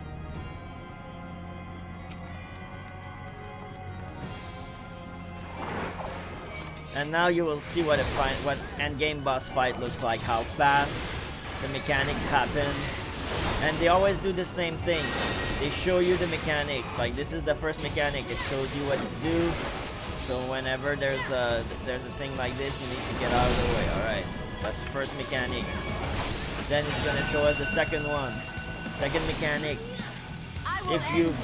And now you will see what endgame boss fight looks like, how fast the mechanics happen. And they always do the same thing. They show you the mechanics. Like, this is the first mechanic. It shows you what to do. So whenever there's a thing like this, you need to get out of the way. Alright, that's the first mechanic. Then it's gonna show us the second one. Second mechanic. If you've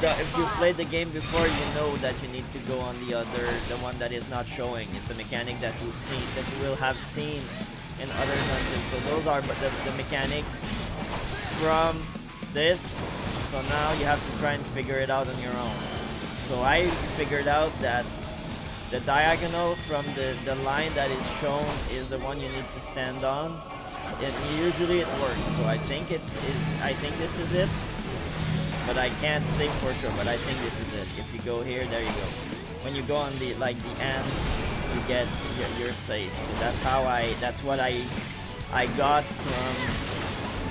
played the game before, you know that you need to go on the one that is not showing. It's a mechanic that you will have seen in other dungeons. So those are the mechanics from this. So now you have to try and figure it out on your own. So I figured out that the diagonal from the line that is shown is the one you need to stand on. And usually it works. So I think this is it. But I can't say for sure, but I think this is it. If you go here, there you go. When you go on the end, you're safe. So that's what I got from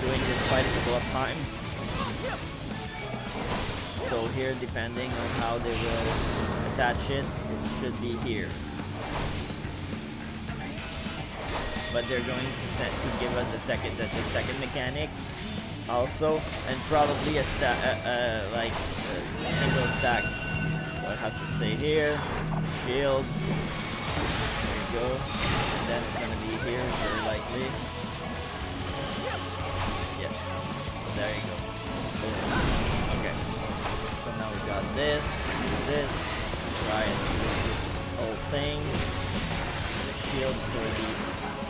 doing this fight a couple of times. So here, depending on how they will attach it, it should be here. but they're going to give us the second mechanic also, and probably a single stacks. So I have to stay here, shield. There you go, and then it's gonna be here very likely. Yes, there you go. Okay, so now we got this, try and do this whole thing. The shield for the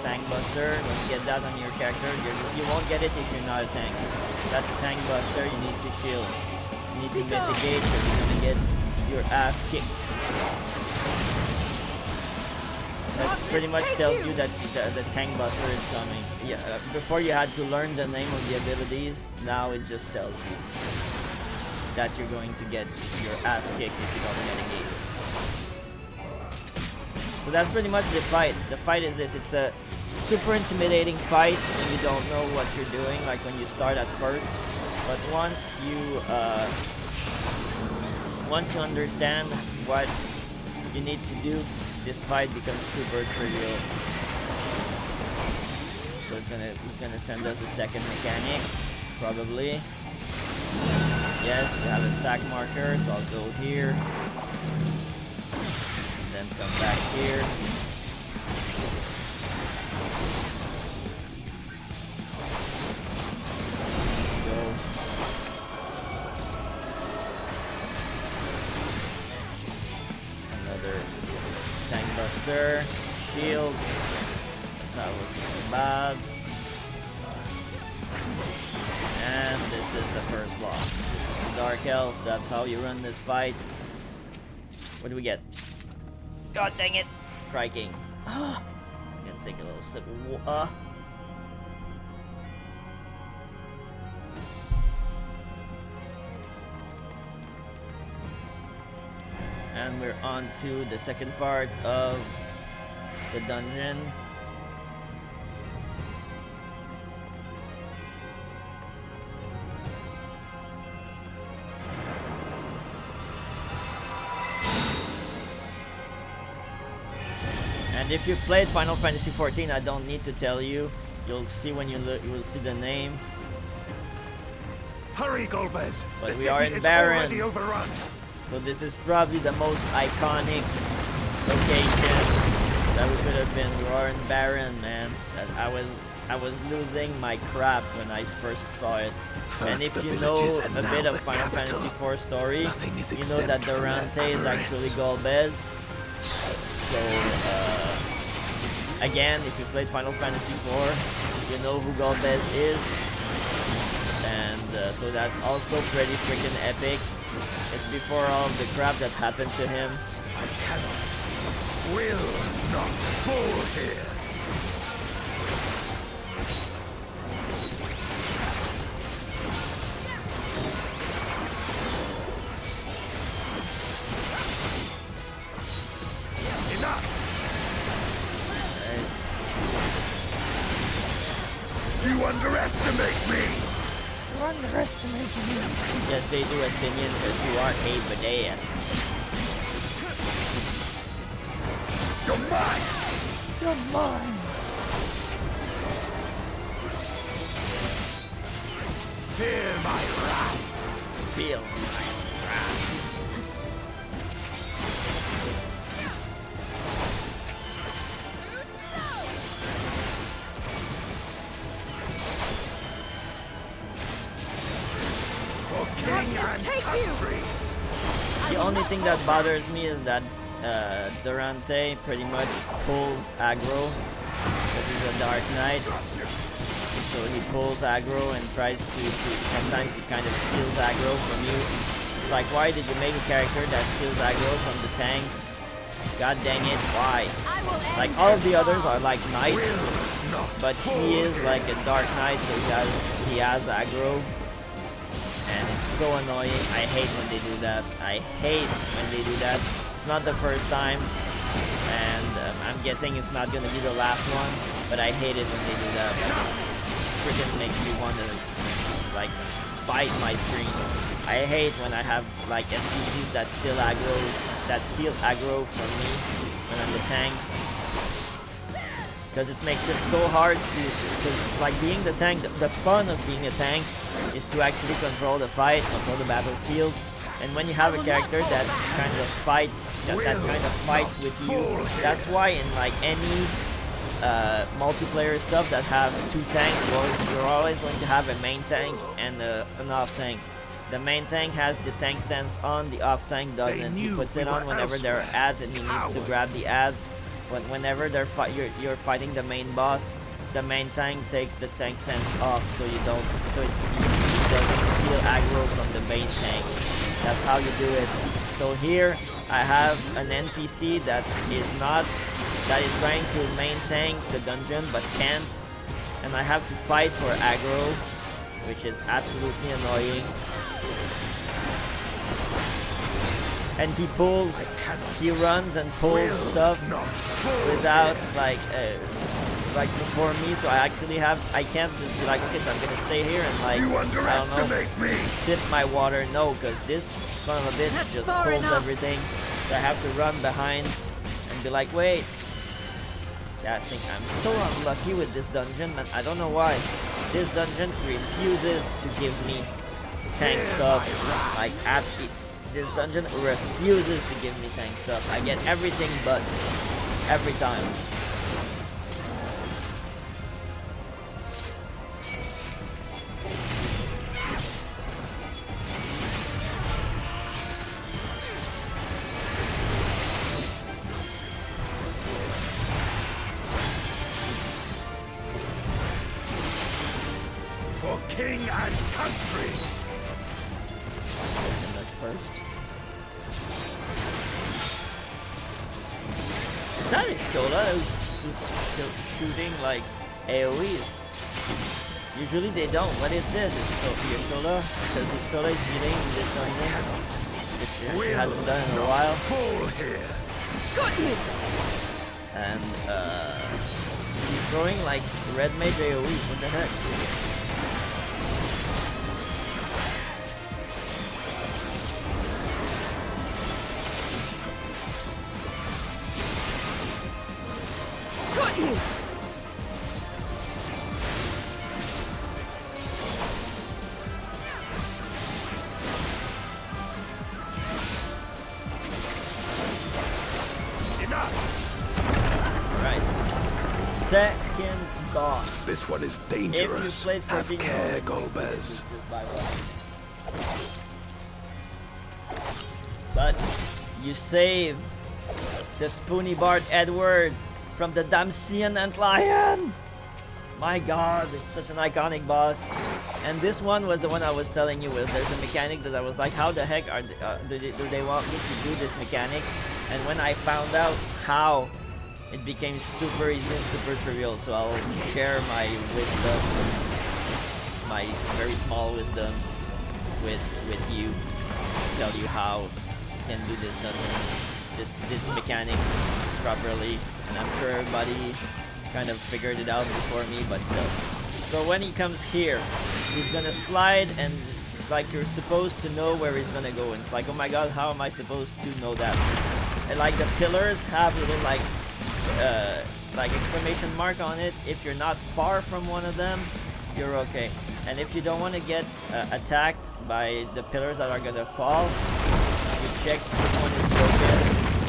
tank buster. When you get that on your character, you won't get it if you're not a tank. That's a tank buster, you need to shield. You need to mitigate, or you're gonna get your ass kicked. That pretty much tells you that the tank buster is coming. Yeah, before you had to learn the name of the abilities, now it just tells you that you're going to get your ass kicked if you don't mitigate. So that's pretty much the fight. The fight is this. It's a super intimidating fight when you don't know what you're doing, like when you start at first. But once you understand what you need to do, this fight becomes super trivial. So it's gonna send us a second mechanic, probably. Yes, we have a stack marker, so I'll go here. And then come back here. Go. Another tank buster. Shield. That's not looking so bad. And this is the first boss. Dark Elf, that's how you run this fight. What do we get? God dang it! Striking. I'm gonna take a little sip of water. And we're on to the second part of the dungeon. And if you've played Final Fantasy XIV, I don't need to tell you. You'll see when you will see the name. Hurry, Golbez! But the we are city in is Baron. already overrun. So this is probably the most iconic location that we could have been. We are in Baron, man. I was losing my crap when I first saw it. And if you know a bit of Final Fantasy IV story, you know that Durante is actually Golbez. So, again, if you played Final Fantasy IV, you know who Golbez is. And so that's also pretty freaking epic. It's before all the crap that happened to him. I cannot, will not fall here. You underestimate me! You're underestimating me. Yes, they do, Estinian, because you are a badass. You're mine! You're mine! Feel my wrath! Feel my wrath. The only thing that bothers me is that Durante pretty much pulls aggro. This is a Dark Knight, so he pulls aggro and tries to sometimes he kind of steals aggro from you. It's like, why did you make a character that steals aggro from the tank? God dang it, why? Like, all of the others are like knights, but he is like a Dark Knight, so he has aggro. And it's so annoying. I hate when they do that. I hate when they do that. It's not the first time, and I'm guessing it's not gonna be the last one. But I hate it when they do that. It freaking makes me want to like bite my screen. I hate when I have like NPCs that steal aggro from me when I'm the tank. because it makes it so hard to, like being the tank. The fun of being a tank is to actually control the fight, control the battlefield. And when you have a character that kind of fights, that kind of fights with you, that's why in like any multiplayer stuff that have two tanks, well, you're always going to have a main tank and an off tank. The main tank has the tank stance on, the off tank doesn't. He puts it on whenever there are ads and he needs to grab the ads. Whenever you're fighting the main boss, the main tank takes the tank stance off, so you don't, so he doesn't steal aggro from the main tank. That's how you do it. So here I have an NPC that is trying to main tank the dungeon but can't, and I have to fight for aggro, which is absolutely annoying. And he runs and pulls stuff without like before me, so I can't just be like, okay, so I'm gonna stay here and like, I don't know, sip my water. No, because this son of a bitch just pulls everything, so I have to run behind and be like, wait. Yeah, I think I'm so unlucky with this dungeon, man. I don't know why. This dungeon refuses to give me tank stuff. Like, this dungeon refuses to give me tank stuff. I get everything but every time. For king and country. And that's first. Is that Ishtola who's shooting like AoEs? Usually they don't. What is this? It's Ishtola? Because Ishtola is healing in this dungeon, which she hasn't done in a while. And she's throwing like red mage AoEs. What the heck? Second boss. This one is dangerous. If you played Have 14 care, Golbez. But you save the spoony bard Edward from the Damsian Antlion. My god, it's such an iconic boss. And this one was the one I was telling you with. There's a mechanic that I was like, how the heck do they want me to do this mechanic? And when I found out how, it became super easy and super trivial. So I'll share my wisdom, my very small wisdom with you. Tell you how you can do this mechanic properly. And I'm sure everybody kind of figured it out before me, but still. So when he comes here, he's gonna slide, and like you're supposed to know where he's gonna go. And it's like, oh my god, how am I supposed to know that? And like the pillars have little like exclamation mark on it. If you're not far from one of them, you're okay. And if you don't want to get attacked by the pillars that are gonna fall, you check which one is broken,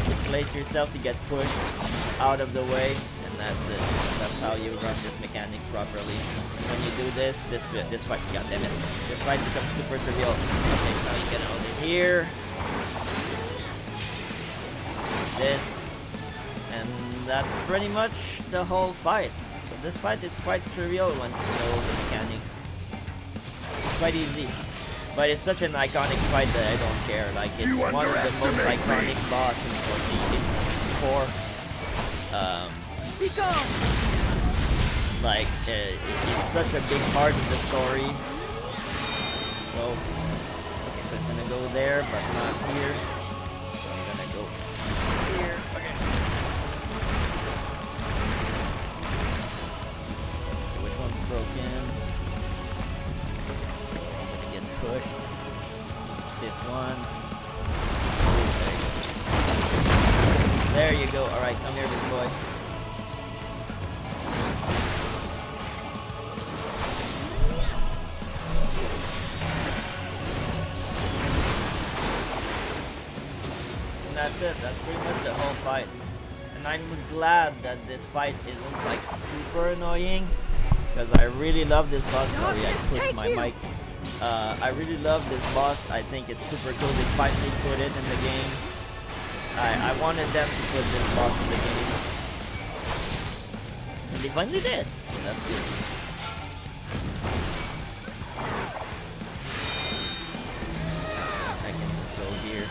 you place yourself to get pushed out of the way, and that's it. That's how you run this mechanic properly. When you do this fight, goddammit, this fight becomes super trivial. Okay, now you get over here. This, and that's pretty much the whole fight. So this fight is quite trivial once you know the mechanics. It's quite easy. But it's such an iconic fight that I don't care. Like, it's one of the most iconic boss in 4. Like, it's such a big part of the story. So, okay, so it's gonna go there, but not here. So I'm gonna go here. Okay. Which one's broken? So I'm gonna get pushed. This one. There you go. Alright, come here, big boy. that's it. That's pretty much the whole fight. And I'm glad that this fight isn't like super annoying, because I really love this boss. Sorry, I pushed my mic. I really love this boss. I think it's super cool. They finally put it in the game. I wanted them to put this boss in the game, and they finally did. So that's good. I can just go here.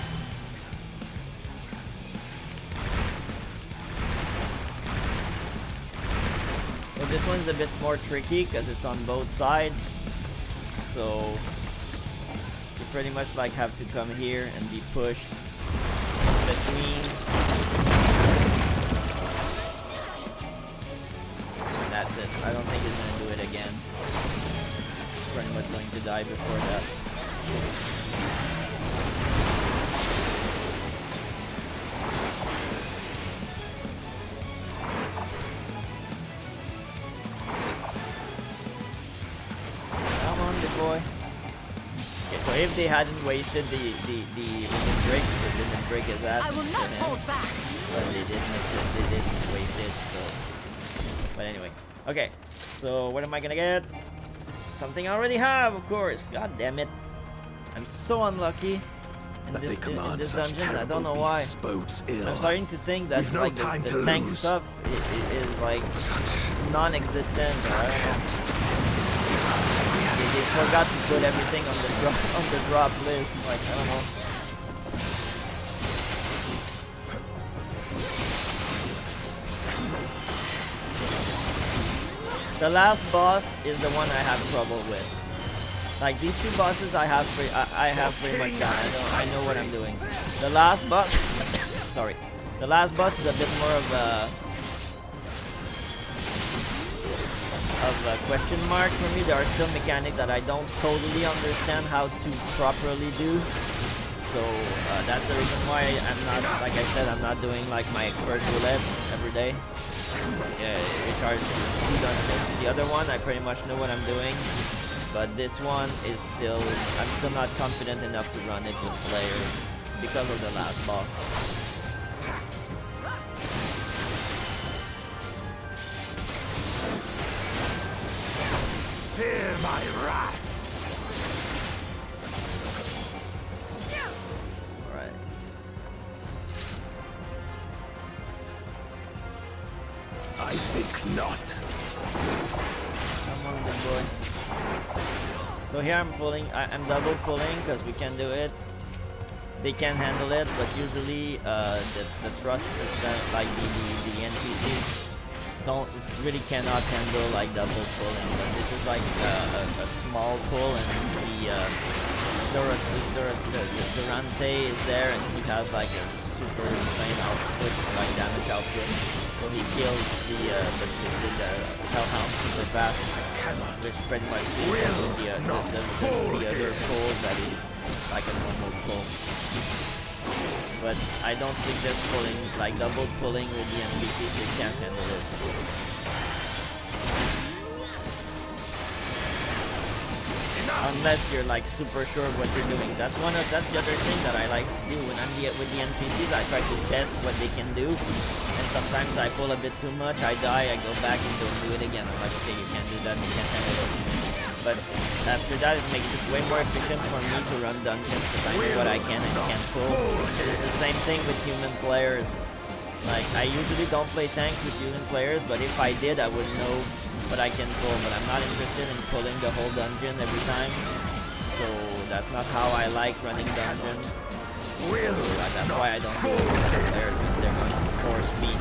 So this one's a bit more tricky because it's on both sides. So you pretty much like have to come here and be pushed between. And that's it. I don't think he's gonna do it again. He's pretty much going to die before that. Boy. Okay, so if they hadn't wasted the break, they didn't break his ass. I will not hold back. But they didn't waste it. So, but anyway, okay. So what am I gonna get? Something I already have, of course. God damn it! I'm so unlucky in this dungeon. I don't know why. I'm starting to think that like the tank stuff is like non-existent. Or I don't know. They forgot to put everything on the drop list. Like I don't know. The last boss is the one I have trouble with. Like these two bosses, I have pretty much done. I know what I'm doing. The last boss, sorry, the last boss is a bit more of a question mark for me. There are still mechanics that I don't totally understand how to properly do. So that's the reason why I'm not, like I said, I'm not doing like my expert roulette every day. Which are two dungeons. The other one, I pretty much know what I'm doing. But this one is still, I'm still not confident enough to run it with players because of the last boss. Fear my wrath. Right. I think not. Come on, good boy. So here I'm pulling, I'm double pulling because we can do it. They can handle it, but usually the thrust system, like the NPCs, really cannot handle like double pulling. But this is like a small pull, and the Durante is there, and he has like a super insane output, like damage output. So he kills the Hellhound super fast, which pretty much is the other pull that is like a normal pull. But I don't see this pulling, like double pulling with the NPCs, they can't handle it. Unless you're like super sure of what you're doing. That's the other thing that I like to do when I'm with the NPCs. I try to test what they can do, and sometimes I pull a bit too much, I die, I go back and don't do it again. I'm like, okay, you can't do that, you can't handle it. But after that, it makes it way more efficient for me to run dungeons because I know what I can and can't pull. It's the same thing with human players. Like, I usually don't play tanks with human players, but if I did, I would know what I can pull. But I'm not interested in pulling the whole dungeon every time. So that's not how I like running dungeons. That's why I don't do it with other players, because they're going to force me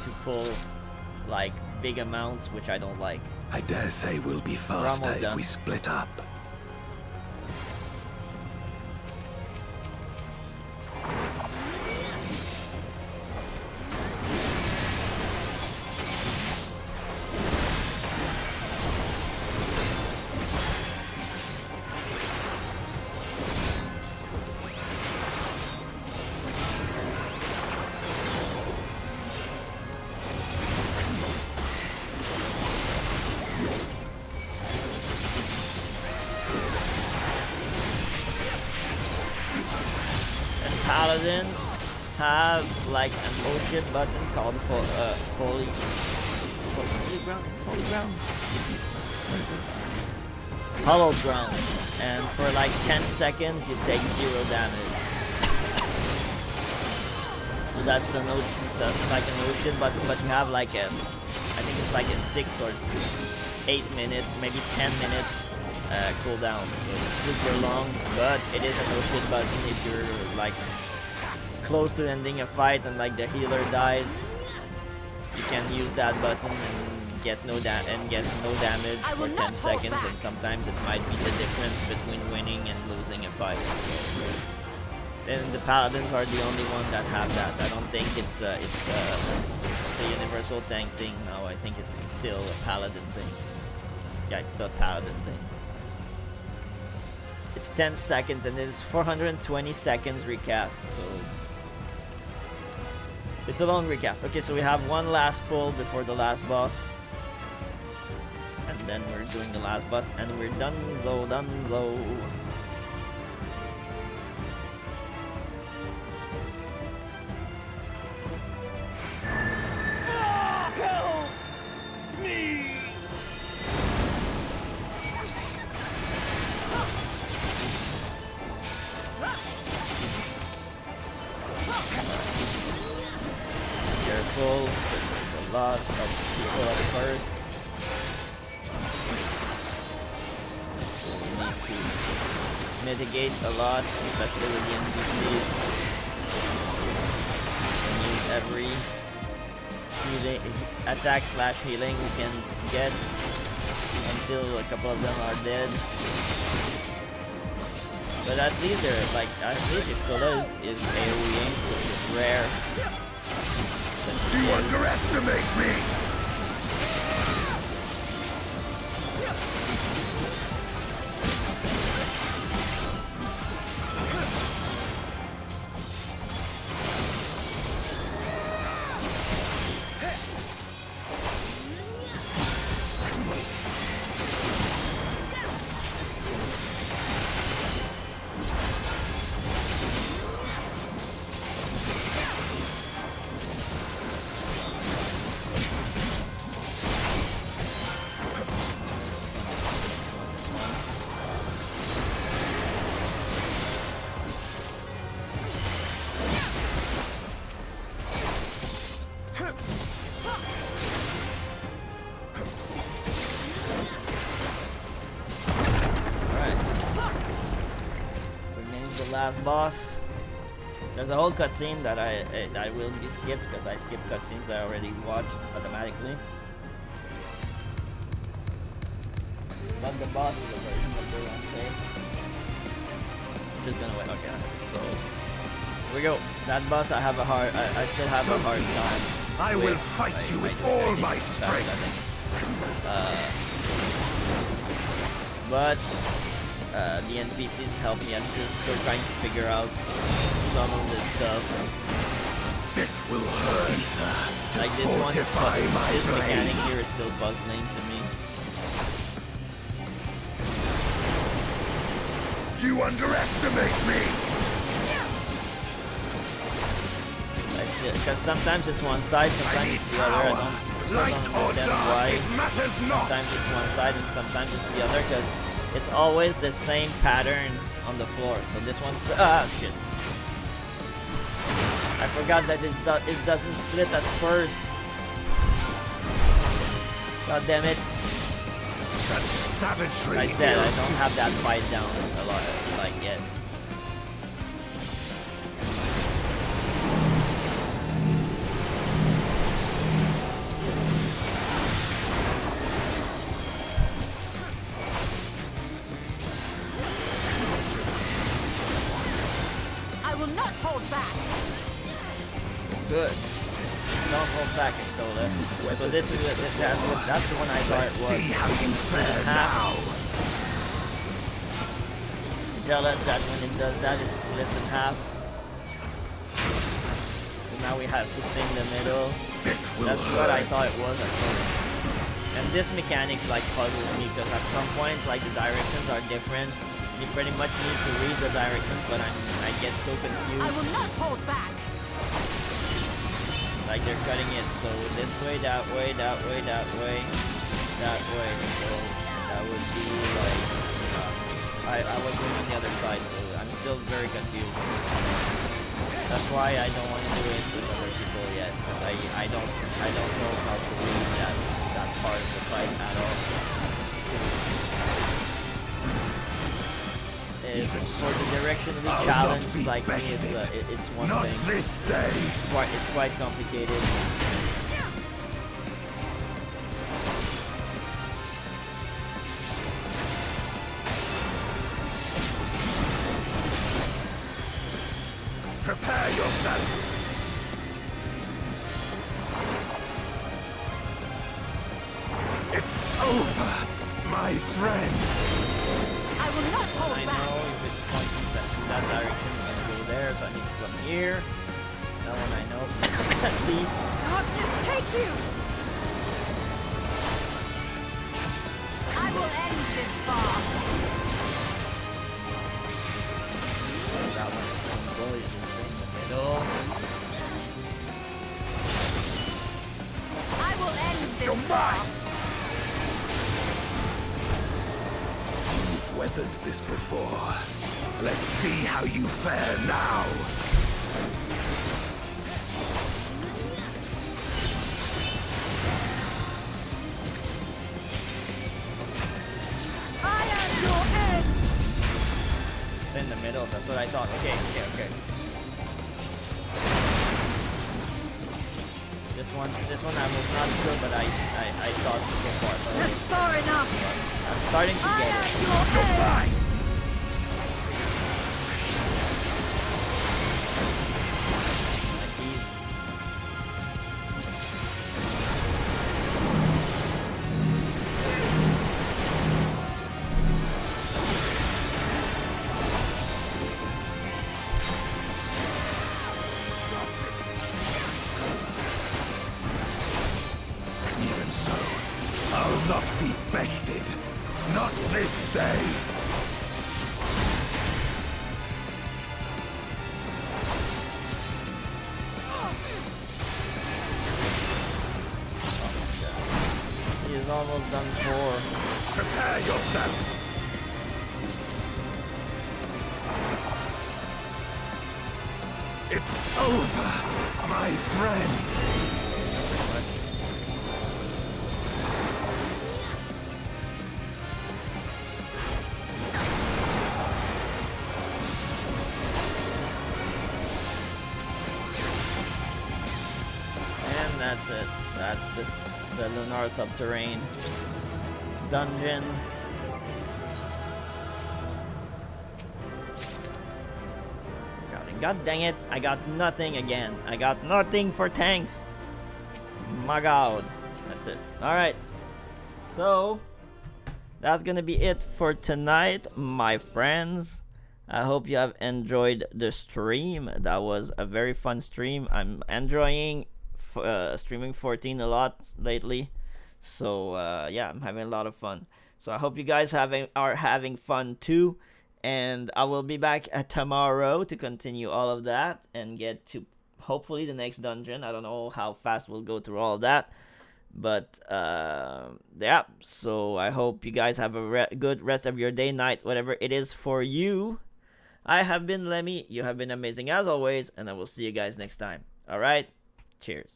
to pull like big amounts, which I don't like. I dare say we'll be faster if we split up. Paladins, have like an motion button called holy ground. Is it holy ground? Hollow ground, and for like 10 seconds you take 0 damage. So that's an so it's like an ocean button, but you have like a, I think it's like a 6 or 8 minute, maybe 10 minute cooldown. So it's super long, but it is an ocean button if you're like close to ending a fight and like the healer dies. You can use that button and get no damage for 10 seconds, and sometimes it might be the difference between winning and losing a fight. Then the paladins are the only one that have that. I don't think it's a universal tank thing. No, I think it's still a paladin thing. Yeah, it's still a paladin thing. It's 10 seconds and then it's 420 seconds recast, so it's a long recast. Okay, so we have one last pull before the last boss. And then we're doing the last boss and we're donezo. Help me! Careful, there's a lot of people at first. So we need to mitigate a lot, especially with the NPCs. And use every attack / healing we can get until a couple of them are dead. But at least they're like, at least Iskola is AoEing, which is rare. You underestimate me! Last boss. There's a whole cutscene that I will be skipped because I skipped cutscenes that I already watched automatically. But the boss is a version of the one thing. Just gonna wait. Okay, so here we go. That boss I have a hard. I still have a hard time. I will fight you with all my strength. But the NPCs help me. I'm just still trying to figure out some of this stuff. This will hurt. Like this one, this mechanic here is still puzzling to me. You underestimate me. Because sometimes it's one side, sometimes it's the other. I don't understand why. Sometimes it's one side and sometimes it's the other. Because it's always the same pattern on the floor. But this one's shit. I forgot that it doesn't split at first. God damn it! Such savagery. Like I said, I don't have that fight down a lot, like yet. Hold back. Good. Don't hold back, Iskola. So this is that's the one I thought it was. See how you fare now. To tell us that when it does that, it splits in half. So now we have to stay in the middle. This will That's hurt. what I thought it was. And this mechanic like puzzles me because at some point like the directions are different. You pretty much need to read the directions, but I get so confused. I will not hold back. like they're cutting it. So this way, that way, that way, that way, that way. So that would be like I was going on the other side. So I'm still very confused. That's why I don't want to do it with other people yet. Cause I don't know how to read that part of the fight at all. Even so, for the directionally I'll challenge not be like me, bested. it's one Not thing. this day. It's quite complicated. Prepare yourself. It's over, my friend. I will not hold I back. know if it comes that direction, it's gonna go there, so I need to come here. That one I know at least. Darkness, take you. I will end this fast. That one is simple. You just stay in the middle. I will end this You're mine. fast. You've weathered this before. Let's see how you fare now. I am your end. Stay in the middle. That's what I thought. Okay. This one I was not sure, but I thought so far. That's far enough. I'm starting to I get am it. your You're end. mine. Like these. Even so, I'll not be bested. Not this day. He is almost done for. Prepare yourself. It's over, my friend. And that's it. That's the Lunar Subterrane dungeon. Scouting. God dang it! I got nothing again. I got nothing for tanks. My God. That's it. All right. So that's gonna be it for tonight, my friends. I hope you have enjoyed the stream. That was a very fun stream. I'm enjoying streaming 14 a lot lately, so yeah, I'm having a lot of fun. So I hope you guys are having fun too, and I will be back tomorrow to continue all of that and get to hopefully the next dungeon. I don't know how fast we'll go through all of that, but yeah, so I hope you guys have a good rest of your day, night, whatever it is for you. I have been Lemmy. You have been amazing as always, and I will see you guys next time. All right, cheers.